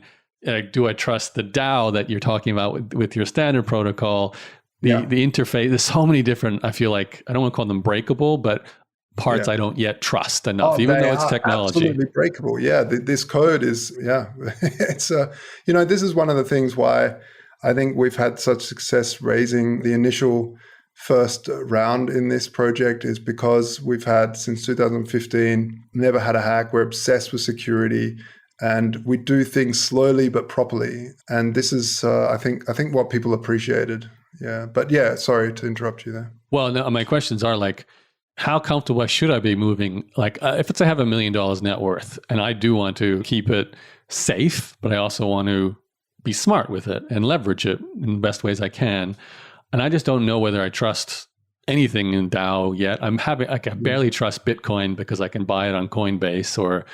[SPEAKER 1] Do I trust the DAO that you're talking about with your standard protocol? The interface, there's so many different, I feel like, I don't want to call them breakable, but parts I don't yet trust enough, even though it's technology.
[SPEAKER 2] Absolutely breakable. Yeah, this code is, it's, this is one of the things why I think we've had such success raising the initial first round in this project, is because we've had, since 2015, never had a hack. We're obsessed with security. And we do things slowly but properly, and this is, I think, what people appreciated. Yeah, but sorry to interrupt you there.
[SPEAKER 1] Well, no, my questions are like, how comfortable should I be moving? Like, if it's I have $1 million net worth, and I do want to keep it safe, but I also want to be smart with it and leverage it in the best ways I can, and I just don't know whether I trust anything in DAO yet. I barely trust Bitcoin because I can buy it on Coinbase or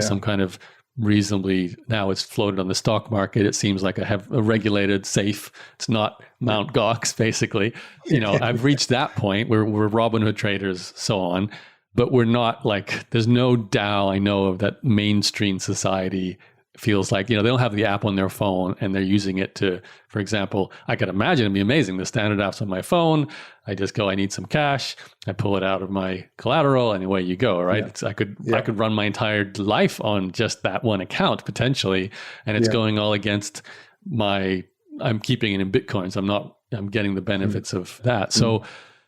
[SPEAKER 1] some kind of reasonably, now it's floated on the stock market. It seems like I have a regulated, safe. It's not Mount Gox, basically. I've reached that point where we're Robinhood traders, so on, but we're not like, there's no DAO I know of that mainstream society feels like, they don't have the app on their phone and they're using it to, for example, I could imagine it'd be amazing. The standard app's on my phone. I just go, I need some cash. I pull it out of my collateral and away you go, right? I could run my entire life on just that one account potentially. And it's going all against I'm keeping it in Bitcoins. I'm getting the benefits of that. So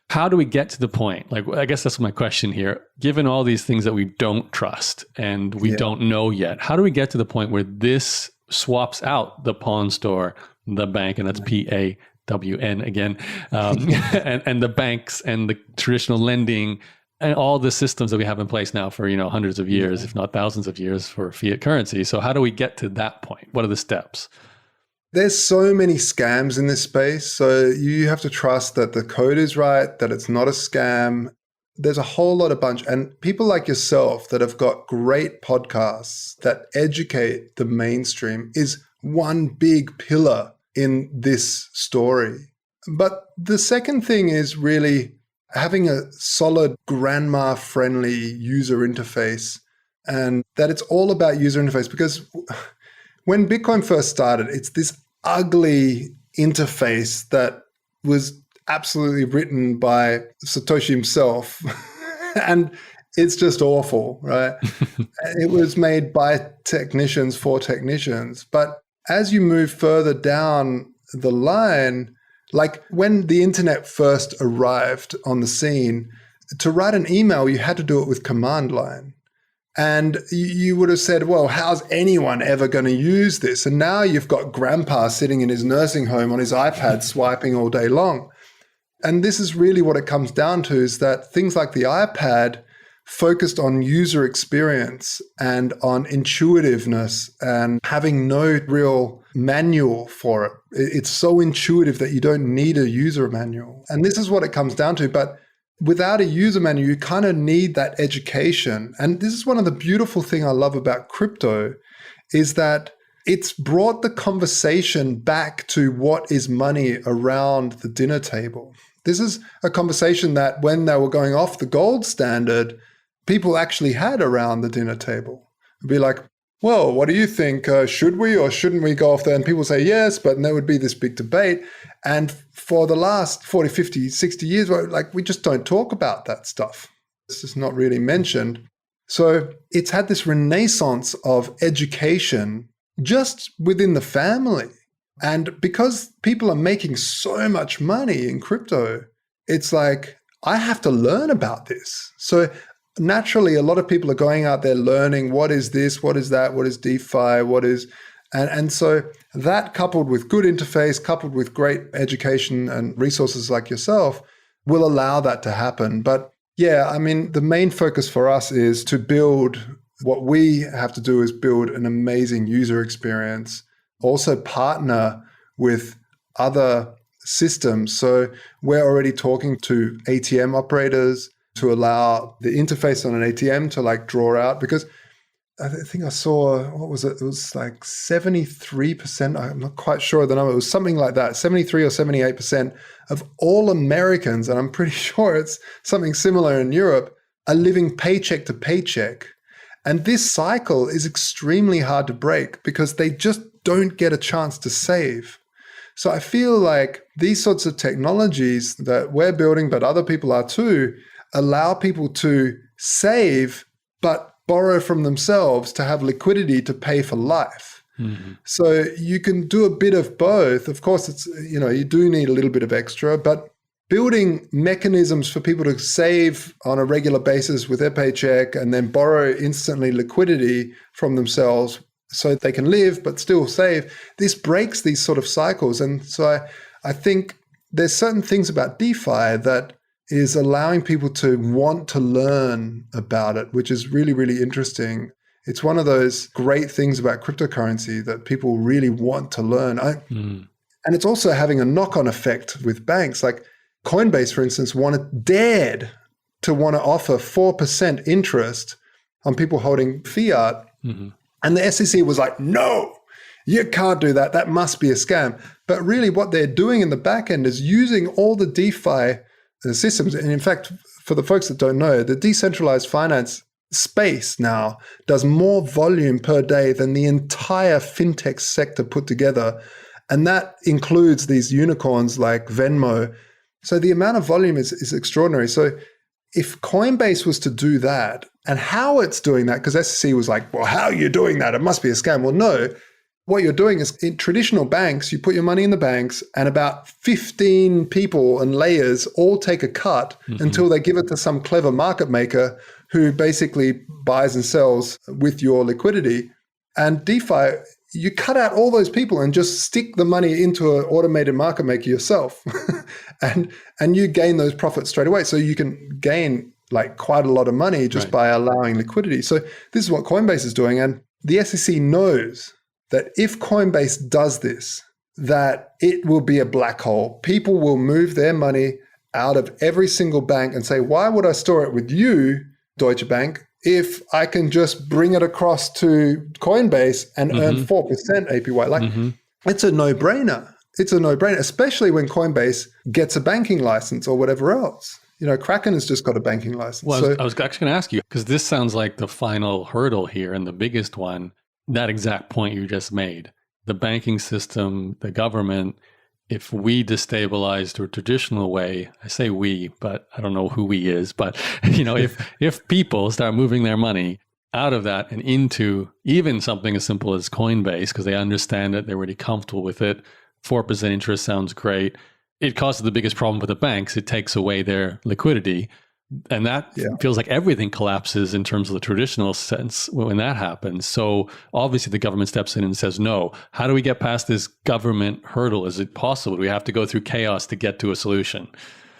[SPEAKER 1] how do we get to the point? Like, I guess that's my question here. Given all these things that we don't trust and we don't know yet, how do we get to the point where this swaps out the pawn store, the bank, and that's PAWN again, and the banks and the traditional lending? And all the systems that we have in place now for, hundreds of years, if not thousands of years for fiat currency. So how do we get to that point? What are the steps?
[SPEAKER 2] There's so many scams in this space. So you have to trust that the code is right, that it's not a scam. There's a whole lot of bunch. And people like yourself that have got great podcasts that educate the mainstream is one big pillar in this story. But the second thing is really having a solid grandma-friendly user interface, and that it's all about user interface. Because when Bitcoin first started, it's this ugly interface that was absolutely written by Satoshi himself. And it's just awful, right? It was made by technicians for technicians. But as you move further down the line, like when the internet first arrived on the scene, to write an email, you had to do it with command line. And you would have said, well, how's anyone ever going to use this? And now you've got grandpa sitting in his nursing home on his iPad swiping all day long. And this is really what it comes down to, is that things like the iPad focused on user experience and on intuitiveness and having no real manual for it. It's so intuitive that you don't need a user manual. And this is what it comes down to. But without a user manual, you kind of need that education. And this is one of the beautiful things I love about crypto, is that it's brought the conversation back to what is money around the dinner table. This is a conversation that when they were going off the gold standard, people actually had around the dinner table. It'd be like, well, what do you think? Should we or shouldn't we go off there? And people say yes, but there would be this big debate. And for the last 40, 50, 60 years, we just don't talk about that stuff. It's just not really mentioned. So it's had this renaissance of education just within the family. And because people are making so much money in crypto, it's like, I have to learn about this. So naturally, a lot of people are going out there learning what is this, what is that, what is DeFi, what is, and so that coupled with good interface, coupled with great education and resources like yourself, will allow that to happen. But yeah, I mean, the main focus for us is to build, what we have to do is build an amazing user experience, also partner with other systems. So we're already talking to ATM operators to allow the interface on an ATM to draw out, because I think I saw, what was it? It was 73%. I'm not quite sure of the number. It was something like that, 73 or 78% of all Americans, and I'm pretty sure it's something similar in Europe, are living paycheck to paycheck. And this cycle is extremely hard to break because they just don't get a chance to save. So I feel like these sorts of technologies that we're building, but other people are too, allow people to save, but borrow from themselves to have liquidity to pay for life. Mm-hmm. So you can do a bit of both. Of course, it's, you do need a little bit of extra, but building mechanisms for people to save on a regular basis with their paycheck and then borrow instantly liquidity from themselves so they can live but still save, this breaks these sort of cycles. And so I think there's certain things about DeFi that is allowing people to want to learn about it, which is really, really interesting. It's one of those great things about cryptocurrency that people really want to learn. And it's also having a knock-on effect with banks. Like Coinbase, for instance, dared to want to offer 4% interest on people holding fiat. Mm-hmm. And the SEC was like, no, you can't do that. That must be a scam. But really what they're doing in the back end is using all the DeFi systems. And in fact, for the folks that don't know, the decentralized finance space now does more volume per day than the entire fintech sector put together. And that includes these unicorns like Venmo. So the amount of volume is extraordinary. So if Coinbase was to do that, and how it's doing that, because SEC was like, well, how are you doing that? It must be a scam. Well, no. What you're doing is in traditional banks, you put your money in the banks and about 15 people and layers all take a cut until they give it to some clever market maker who basically buys and sells with your liquidity. And DeFi, you cut out all those people and just stick the money into an automated market maker yourself. and you gain those profits straight away. So you can gain like quite a lot of money just by allowing liquidity. So this is what Coinbase is doing. And the SEC knows that if Coinbase does this, that it will be a black hole. People will move their money out of every single bank and say, why would I store it with you, Deutsche Bank, if I can just bring it across to Coinbase and earn 4% APY? Like, it's a no-brainer. It's a no-brainer, especially when Coinbase gets a banking license or whatever else. Kraken has just got a banking license.
[SPEAKER 1] Well, I was actually going to ask you, because this sounds like the final hurdle here and the biggest one, that exact point you just made. The banking system, the government, if we destabilize the traditional way, I say we, but I don't know who we is, but if people start moving their money out of that and into even something as simple as Coinbase, because they understand it, they're already comfortable with it, 4% interest sounds great. It causes the biggest problem for the banks. It takes away their liquidity. And that feels like everything collapses in terms of the traditional sense when that happens. So obviously the government steps in and says, no, how do we get past this government hurdle? Is it possible? Do we have to go through chaos to get to a solution?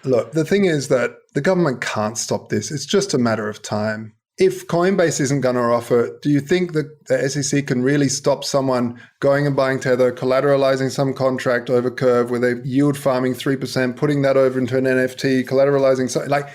[SPEAKER 2] Look, the thing is that the government can't stop this. It's just a matter of time. If Coinbase isn't going to offer it, do you think that the SEC can really stop someone going and buying Tether, collateralizing some contract over Curve where they're yield farming 3%, putting that over into an NFT, collateralizing something? Like,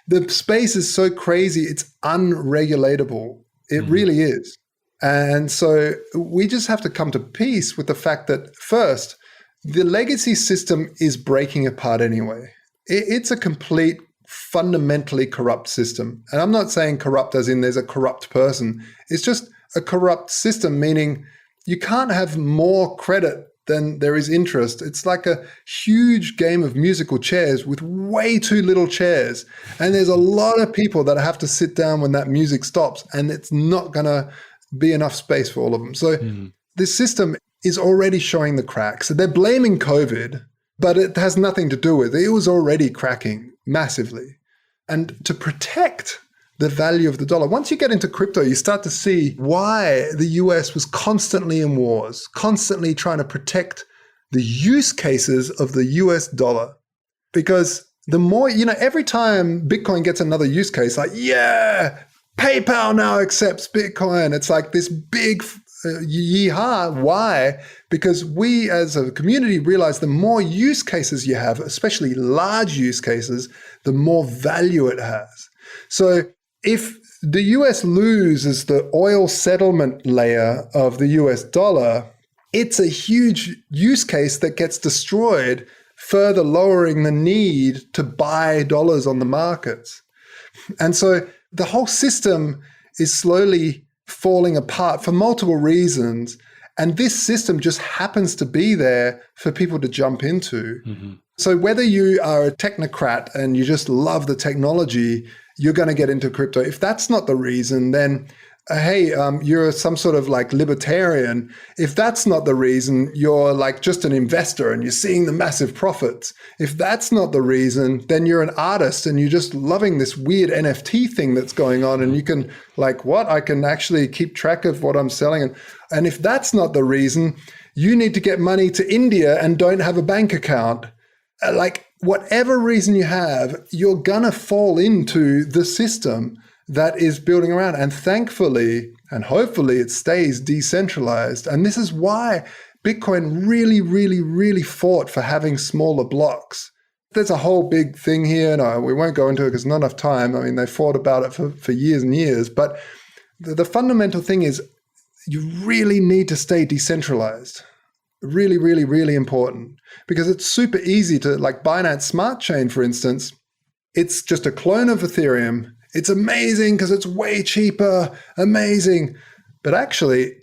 [SPEAKER 2] the space is so crazy, it's unregulatable. It really is. And so we just have to come to peace with the fact that, first, the legacy system is breaking apart anyway. It's a complete fundamentally corrupt system. And I'm not saying corrupt as in there's a corrupt person. It's just a corrupt system, meaning you can't have more credit than there is interest. It's like a huge game of musical chairs with way too little chairs. And there's a lot of people that have to sit down when that music stops, and it's not going to be enough space for all of them. So this system is already showing the cracks. They're blaming COVID, but it has nothing to do with it. It was already cracking massively. And to protect the value of the dollar, once you get into crypto, you start to see why the US was constantly in wars, constantly trying to protect the use cases of the US dollar. Because the more, every time Bitcoin gets another use case, like, PayPal now accepts Bitcoin. It's like this big yeehaw. Why? Because we as a community realize the more use cases you have, especially large use cases, the more value it has. So if the US loses the oil settlement layer of the US dollar, it's a huge use case that gets destroyed, further lowering the need to buy dollars on the markets. And so the whole system is slowly falling apart for multiple reasons. And this system just happens to be there for people to jump into. So whether you are a technocrat and you just love the technology, you're going to get into crypto. If that's not the reason, then you're some sort of like libertarian. If that's not the reason, you're like just an investor and you're seeing the massive profits. If that's not the reason, then you're an artist and you're just loving this weird NFT thing that's going on. And you can I can actually keep track of what I'm selling. And if that's not the reason, you need to get money to India and don't have a bank account. Like whatever reason you have, you're gonna fall into the system that is building around. And thankfully, and hopefully it stays decentralized. And this is why Bitcoin really, really, really fought for having smaller blocks. There's a whole big thing here. No, we won't go into it because not enough time. I mean, they fought about it for years and years. But the fundamental thing is you really need to stay decentralized. Really, really, really important. Because it's super easy to, like Binance Smart Chain, for instance, it's just a clone of Ethereum. It's amazing because it's way cheaper, amazing. But actually,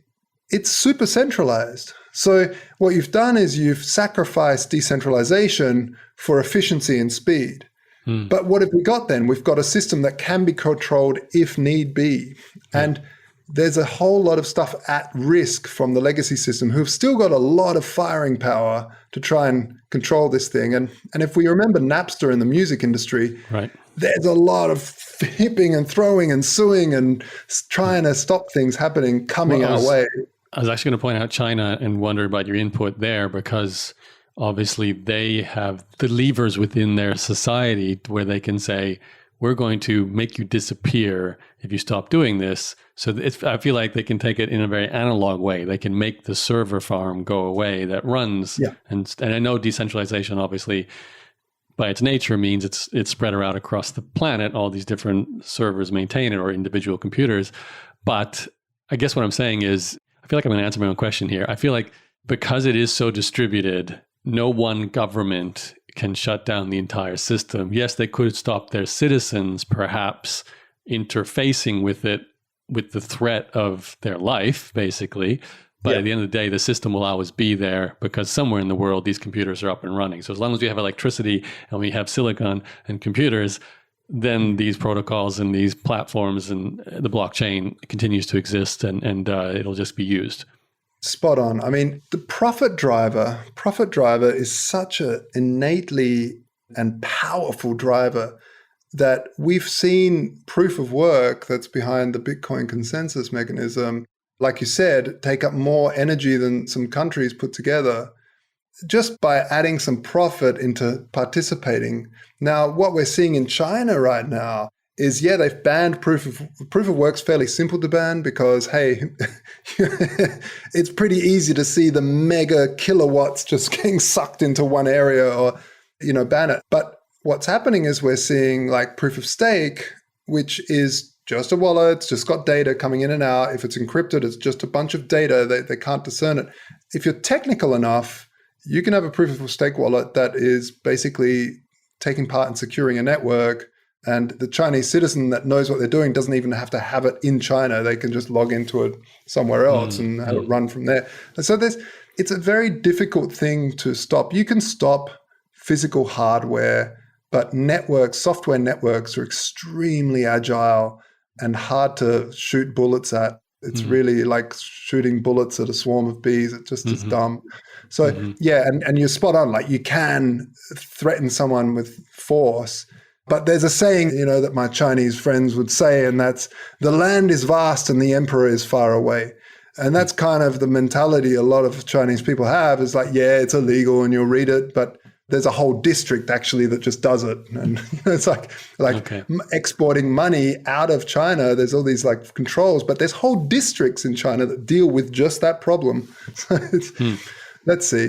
[SPEAKER 2] it's super centralized. So what you've done is you've sacrificed decentralization for efficiency and speed. But what have we got then? We've got a system that can be controlled if need be. And there's a whole lot of stuff at risk from the legacy system who've still got a lot of firing power to try and control this thing. And if we remember Napster in the music industry, there's a lot of hipping and throwing and suing and trying to stop things coming our way.
[SPEAKER 1] I was actually going to point out China and wonder about your input there, because obviously they have the levers within their society where they can say, we're going to make you disappear if you stop doing this. So I feel like they can take it in a very analog way. They can make the server farm go away that runs.
[SPEAKER 2] Yeah.
[SPEAKER 1] And I know decentralization, obviously, by its nature means it's spread around across the planet. All these different servers maintain it, or individual computers. But I guess what I'm saying is, I feel like I'm going to answer my own question here. I feel like because it is so distributed, no one government can shut down the entire system. Yes, they could stop their citizens perhaps interfacing with it with the threat of their life, basically. But at the end of the day, the system will always be there because somewhere in the world, these computers are up and running. So as long as we have electricity and we have silicon and computers, then these protocols and these platforms and the blockchain continues to exist, and it'll just be used.
[SPEAKER 2] Spot on. I mean, the profit driver is such an innately and powerful driver that we've seen proof of work that's behind the Bitcoin consensus mechanism, like you said, take up more energy than some countries put together just by adding some profit into participating. Now, what we're seeing in China right now is, they've banned proof of work's fairly simple to ban because, hey, it's pretty easy to see the mega kilowatts just getting sucked into one area or, ban it. But what's happening is we're seeing like proof of stake, which is just a wallet. It's just got data coming in and out. If it's encrypted, it's just a bunch of data. They can't discern it. If you're technical enough, you can have a proof of stake wallet that is basically taking part in securing a network. And the Chinese citizen that knows what they're doing doesn't even have to have it in China. They can just log into it somewhere else and have it run from there. And so it's a very difficult thing to stop. You can stop physical hardware, but software networks are extremely agile and hard to shoot bullets at. It's really like shooting bullets at a swarm of bees. It just is dumb. So and you're spot on. Like, you can threaten someone with force, but there's a saying, that my Chinese friends would say, and that's, the land is vast and the emperor is far away. And that's kind of the mentality a lot of Chinese people have, is like, it's illegal and you'll read it, but there's a whole district actually that just does it. And it's like exporting money out of China. There's all these like controls, but there's whole districts in China that deal with just that problem. Let's see.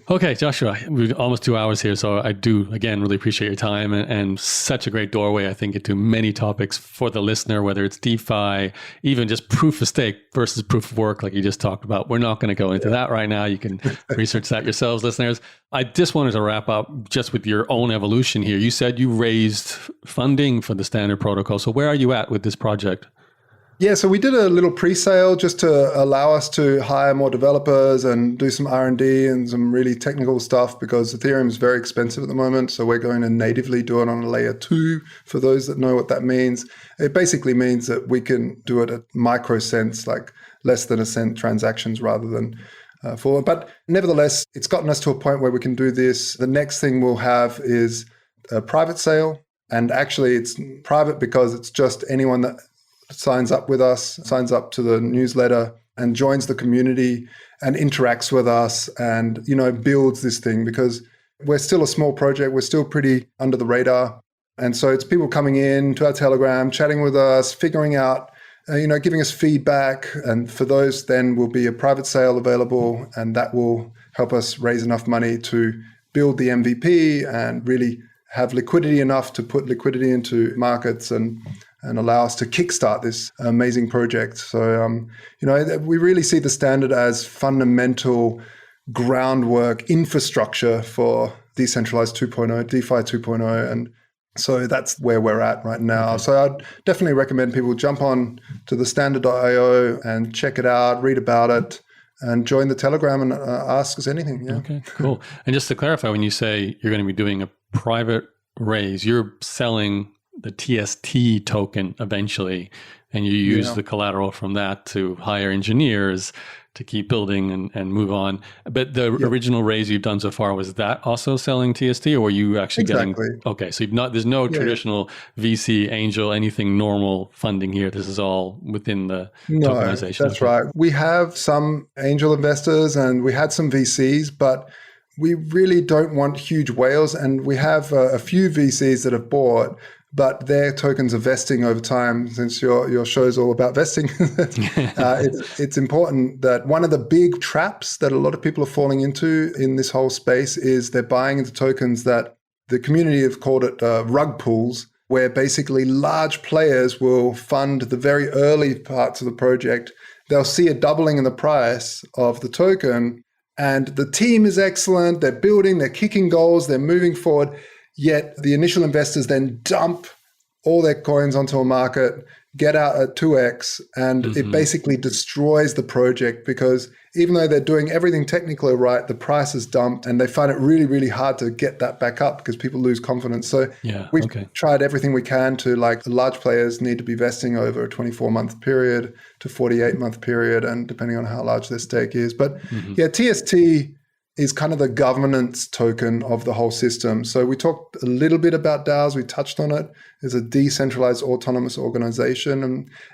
[SPEAKER 1] Okay, Joshua, we're almost 2 hours here. So I do, again, really appreciate your time and such a great doorway, I think, into many topics for the listener, whether it's DeFi, even just proof of stake versus proof of work, like you just talked about. We're not going to go into that right now. You can research that yourselves, listeners. I just wanted to wrap up just with your own evolution here. You said you raised funding for the Standard Protocol. So where are you at with this project?
[SPEAKER 2] Yeah, so we did a little pre-sale just to allow us to hire more developers and do some R&D and some really technical stuff, because Ethereum is very expensive at the moment. So we're going to natively do it on a layer 2 for those that know what that means. It basically means that we can do it at microcents, like less than a cent transactions rather than full. But nevertheless, it's gotten us to a point where we can do this. The next thing we'll have is a private sale. And actually it's private because it's just anyone that signs up with us, signs up to the newsletter and joins the community and interacts with us and, builds this thing, because we're still a small project. We're still pretty under the radar. And so it's people coming in to our Telegram, chatting with us, figuring out, giving us feedback. And for those, then will be a private sale available, and that will help us raise enough money to build the MVP and really have liquidity enough to put liquidity into markets and allow us to kickstart this amazing project. So, we really see the Standard as fundamental groundwork infrastructure for decentralized 2.0, DeFi 2.0. And so that's where we're at right now. Okay. So I'd definitely recommend people jump on to the standard.io and check it out, read about it, and join the Telegram and ask us anything. Yeah.
[SPEAKER 1] Okay, cool. And just to clarify, when you say you're going to be doing a private raise, you're selling the TST token eventually, and you use the collateral from that to hire engineers to keep building and move on. But the original raise you've done so far, was that also selling TST, or were you actually getting? Okay, so there's no traditional VC, angel, anything normal funding here. This is all within the tokenization.
[SPEAKER 2] That's right. We have some angel investors and we had some VCs, but we really don't want huge whales. And we have a few VCs that have bought, but their tokens are vesting over time. Since your show is all about vesting, it's important that one of the big traps that a lot of people are falling into in this whole space is they're buying into tokens that the community have called it rug pulls, where basically large players will fund the very early parts of the project. They'll see a doubling in the price of the token, and the team is excellent. They're building, they're kicking goals, they're moving forward. Yet the initial investors then dump all their coins onto a market, get out at 2x, and it basically destroys the project, because even though they're doing everything technically right, the price is dumped and they find it really, really hard to get that back up because people lose confidence. So we've tried everything we can to, like, large players need to be vesting over a 24-month period to 48-month period, and depending on how large their stake is. But TST is kind of the governance token of the whole system. So we talked a little bit about DAOs. We touched on it. It's a decentralized autonomous organization.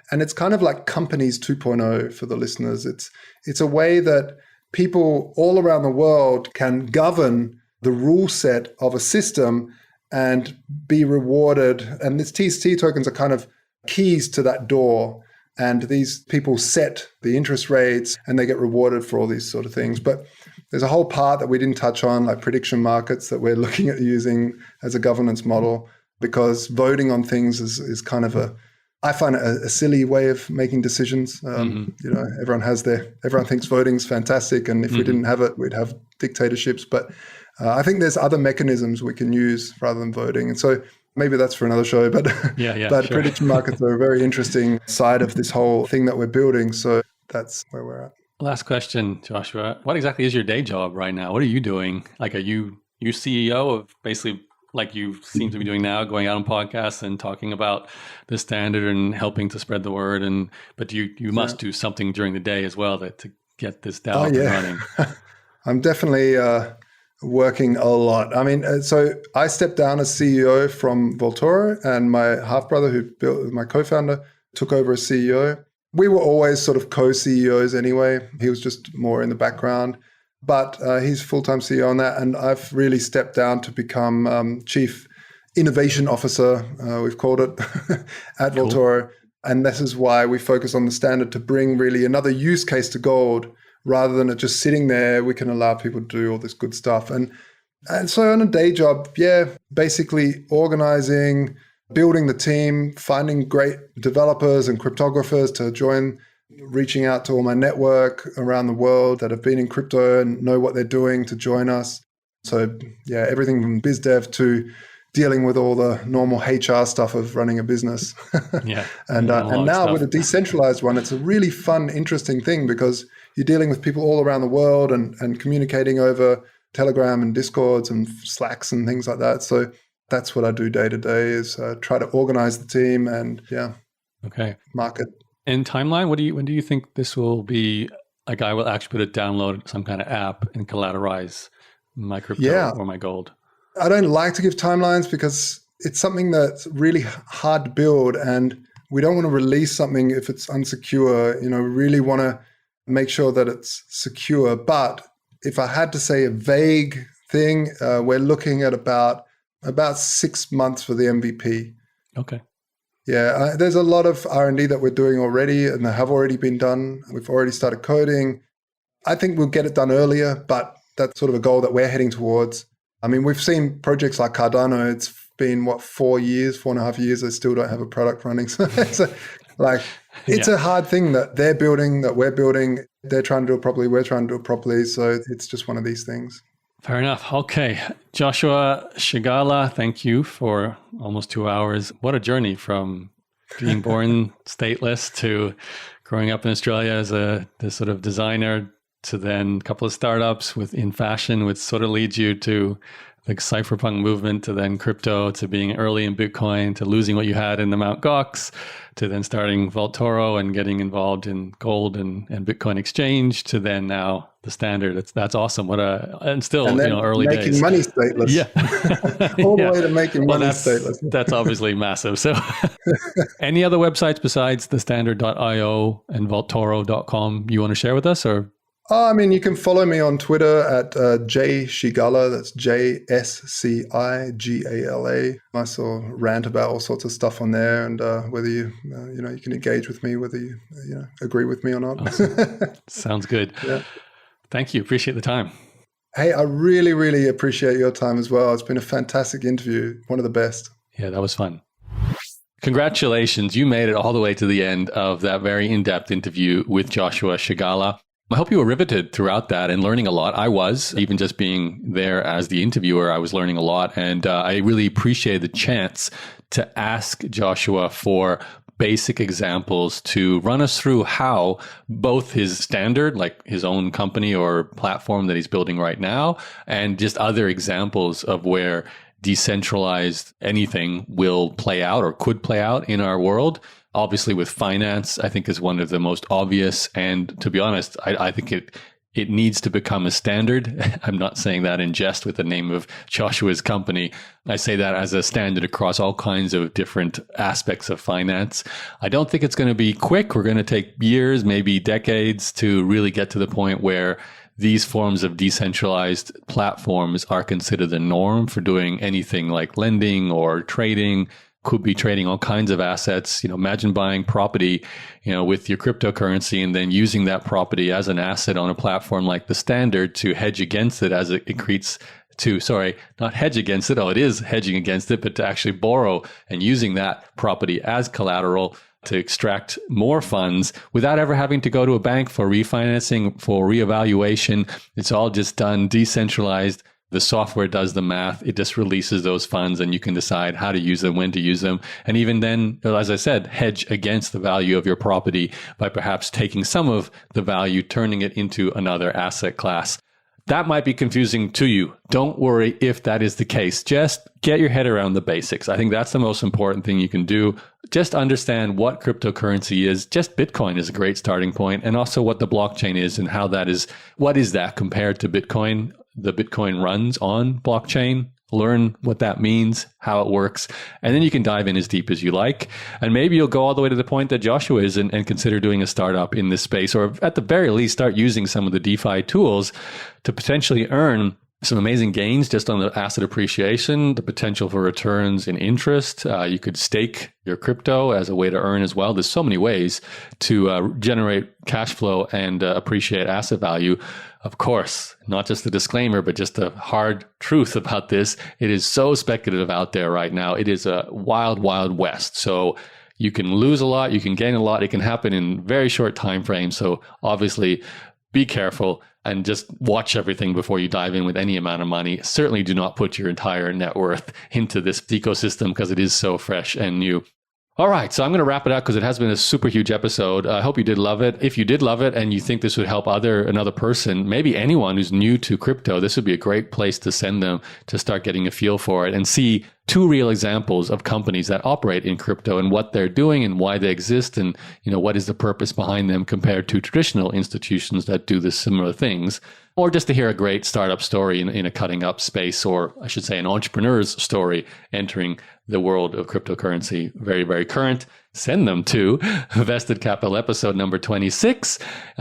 [SPEAKER 2] And it's kind of like companies 2.0 for the listeners. It's a way that people all around the world can govern the rule set of a system and be rewarded. And these TST tokens are kind of keys to that door. And these people set the interest rates and they get rewarded for all these sort of things. But there's a whole part that we didn't touch on, like prediction markets, that we're looking at using as a governance model, because voting on things is kind of I find it a silly way of making decisions. Everyone thinks voting's fantastic, and if we didn't have it, we'd have dictatorships. But I think there's other mechanisms we can use rather than voting. And so maybe that's for another show, but sure. Prediction markets are a very interesting side of this whole thing that we're building. So that's where we're at.
[SPEAKER 1] Last question, Joshua. What exactly is your day job right now? What are you doing? Like, are you CEO of basically, like you seem to be doing now, going out on podcasts and talking about the standard and helping to spread the word? But you must do something during the day as well to get this DAO up and running.
[SPEAKER 2] I'm definitely working a lot. I mean, so I stepped down as CEO from Vaultoro, and my half brother, my co-founder, took over as CEO. We were always sort of co-CEOs anyway. He was just more in the background, but he's full-time CEO on that. And I've really stepped down to become Chief Innovation Officer, we've called it, at Vaultoro. And this is why we focus on the standard, to bring really another use case to gold. Rather than it just sitting there, we can allow people to do all this good stuff. And so on a day job, basically organizing, building the team, finding great developers and cryptographers to join, reaching out to all my network around the world that have been in crypto and know what they're doing to join us. So everything from biz dev to dealing with all the normal HR stuff of running a business. And now with a decentralized one, it's a really fun, interesting thing, because you're dealing with people all around the world and communicating over Telegram and Discords and Slacks and things like that. So that's what I do day to day, is try to organize the team and market.
[SPEAKER 1] And timeline, when do you think this will be? Like, I will actually put it, download some kind of app and collateralize my crypto or my gold.
[SPEAKER 2] I don't like to give timelines because it's something that's really hard to build, and we don't want to release something if it's unsecure. We really want to make sure that it's secure. But if I had to say a vague thing, we're looking at about 6 months for the MVP.
[SPEAKER 1] Okay.
[SPEAKER 2] Yeah, there's a lot of R&D that we're doing already, and they have already been done. We've already started coding. I think we'll get it done earlier, but that's sort of a goal that we're heading towards. I mean, we've seen projects like Cardano. It's been 4.5 years. They still don't have a product running. So it's a hard thing that they're building, that we're building. They're trying to do it properly. We're trying to do it properly. So it's just one of these things.
[SPEAKER 1] Fair enough. Okay. Joshua Shigala, thank you for almost 2 hours. What a journey from being born stateless to growing up in Australia as this sort of designer, to then a couple of startups in fashion, which sort of leads you to the cypherpunk movement, to then crypto, to being early in Bitcoin, to losing what you had in the Mt. Gox, to then starting Vaultoro and getting involved in gold and Bitcoin exchange, to then now the standard. That's awesome. And still, early days.
[SPEAKER 2] Making money stateless. Yeah. All the way to making money stateless.
[SPEAKER 1] That's obviously massive. So any other websites besides thestandard.io and vaultoro.com you want to share with us, or?
[SPEAKER 2] I mean, you can follow me on Twitter at jshigala. That's JSCIGALA. I sort of rant about all sorts of stuff on there, and whether you can engage with me, whether you agree with me or not.
[SPEAKER 1] Awesome. Sounds good.
[SPEAKER 2] Yeah.
[SPEAKER 1] Thank you. Appreciate the time.
[SPEAKER 2] Hey, I really, really appreciate your time as well. It's been a fantastic interview. One of the best.
[SPEAKER 1] Yeah, that was fun. Congratulations. You made it all the way to the end of that very in-depth interview with Joshua Shigala. I hope you were riveted throughout that and learning a lot. I was, even just being there as the interviewer, I was learning a lot. And I really appreciated the chance to ask Joshua for basic examples to run us through how both his standard, like his own company or platform that he's building right now, and just other examples of where decentralized anything will play out or could play out in our world. Obviously, with finance, I think is one of the most obvious. And to be honest, I think it needs to become a standard. I'm not saying that in jest with the name of Joshua's company. I say that as a standard across all kinds of different aspects of finance. I don't think it's going to be quick. We're going to take years, maybe decades, to really get to the point where these forms of decentralized platforms are considered the norm for doing anything like lending or trading. Could be trading all kinds of assets. Imagine buying property, with your cryptocurrency and then using that property as an asset on a platform like the Standard to hedge against it as it accretes to, not hedge against it. Oh, it is hedging against it, but to actually borrow and using that property as collateral to extract more funds without ever having to go to a bank for refinancing, for reevaluation. It's all just done decentralized. The software does the math. It just releases those funds and you can decide how to use them, when to use them. And even then, as I said, hedge against the value of your property by perhaps taking some of the value, turning it into another asset class. That might be confusing to you. Don't worry if that is the case. Just get your head around the basics. I think that's the most important thing you can do. Just understand what cryptocurrency is. Just Bitcoin is a great starting point, and also what the blockchain is and how that is. What is that compared to Bitcoin? The Bitcoin runs on blockchain. Learn what that means, how it works, and then you can dive in as deep as you like. And maybe you'll go all the way to the point that Joshua is and consider doing a startup in this space, or at the very least, start using some of the DeFi tools to potentially earn some amazing gains just on the asset appreciation, the potential for returns in interest. You could stake your crypto as a way to earn as well. There's so many ways to generate cash flow and appreciate asset value. Of course, not just the disclaimer, but just the hard truth about this. It is so speculative out there right now. It is a wild, wild west. So you can lose a lot, you can gain a lot. It can happen in very short time frames. So obviously, be careful and just watch everything before you dive in with any amount of money. Certainly do not put your entire net worth into this ecosystem because it is so fresh and new. All right, so I'm going to wrap it up because it has been a super huge episode. I hope you did love it. If you did love it and you think this would help another person, maybe anyone who's new to crypto, this would be a great place to send them to start getting a feel for it and see two real examples of companies that operate in crypto and what they're doing and why they exist and what is the purpose behind them compared to traditional institutions that do the similar things. Or just to hear a great startup story in a cutting up space, or I should say an entrepreneur's story entering the world of cryptocurrency. Very, very current. Send them to Vested Capital episode number 26.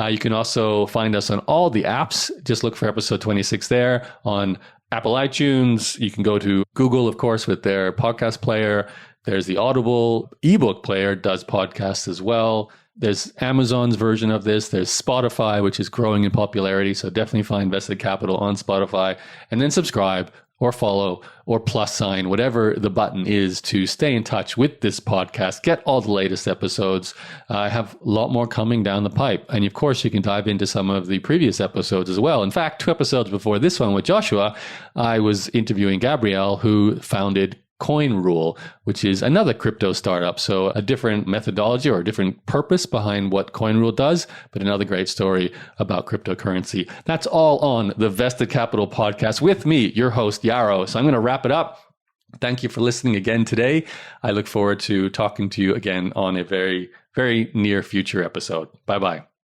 [SPEAKER 1] You can also find us on all the apps. Just look for episode 26 there on Apple iTunes. You can go to Google, of course, with their podcast player. There's the Audible ebook player, does podcasts as well. There's Amazon's version of this. There's Spotify, which is growing in popularity. So definitely find Vested Capital on Spotify and then subscribe or follow or plus sign, whatever the button is to stay in touch with this podcast. Get all the latest episodes. I have a lot more coming down the pipe. And of course, you can dive into some of the previous episodes as well. In fact, 2 episodes before this one with Joshua, I was interviewing Gabrielle, who founded Coin Rule, which is another crypto startup. So a different methodology or a different purpose behind what Coin Rule does, but another great story about cryptocurrency. That's all on the Vested Capital podcast with me, your host, Yaro. So I'm going to wrap it up. Thank you for listening again today. I look forward to talking to you again on a very, very near future episode. Bye-bye.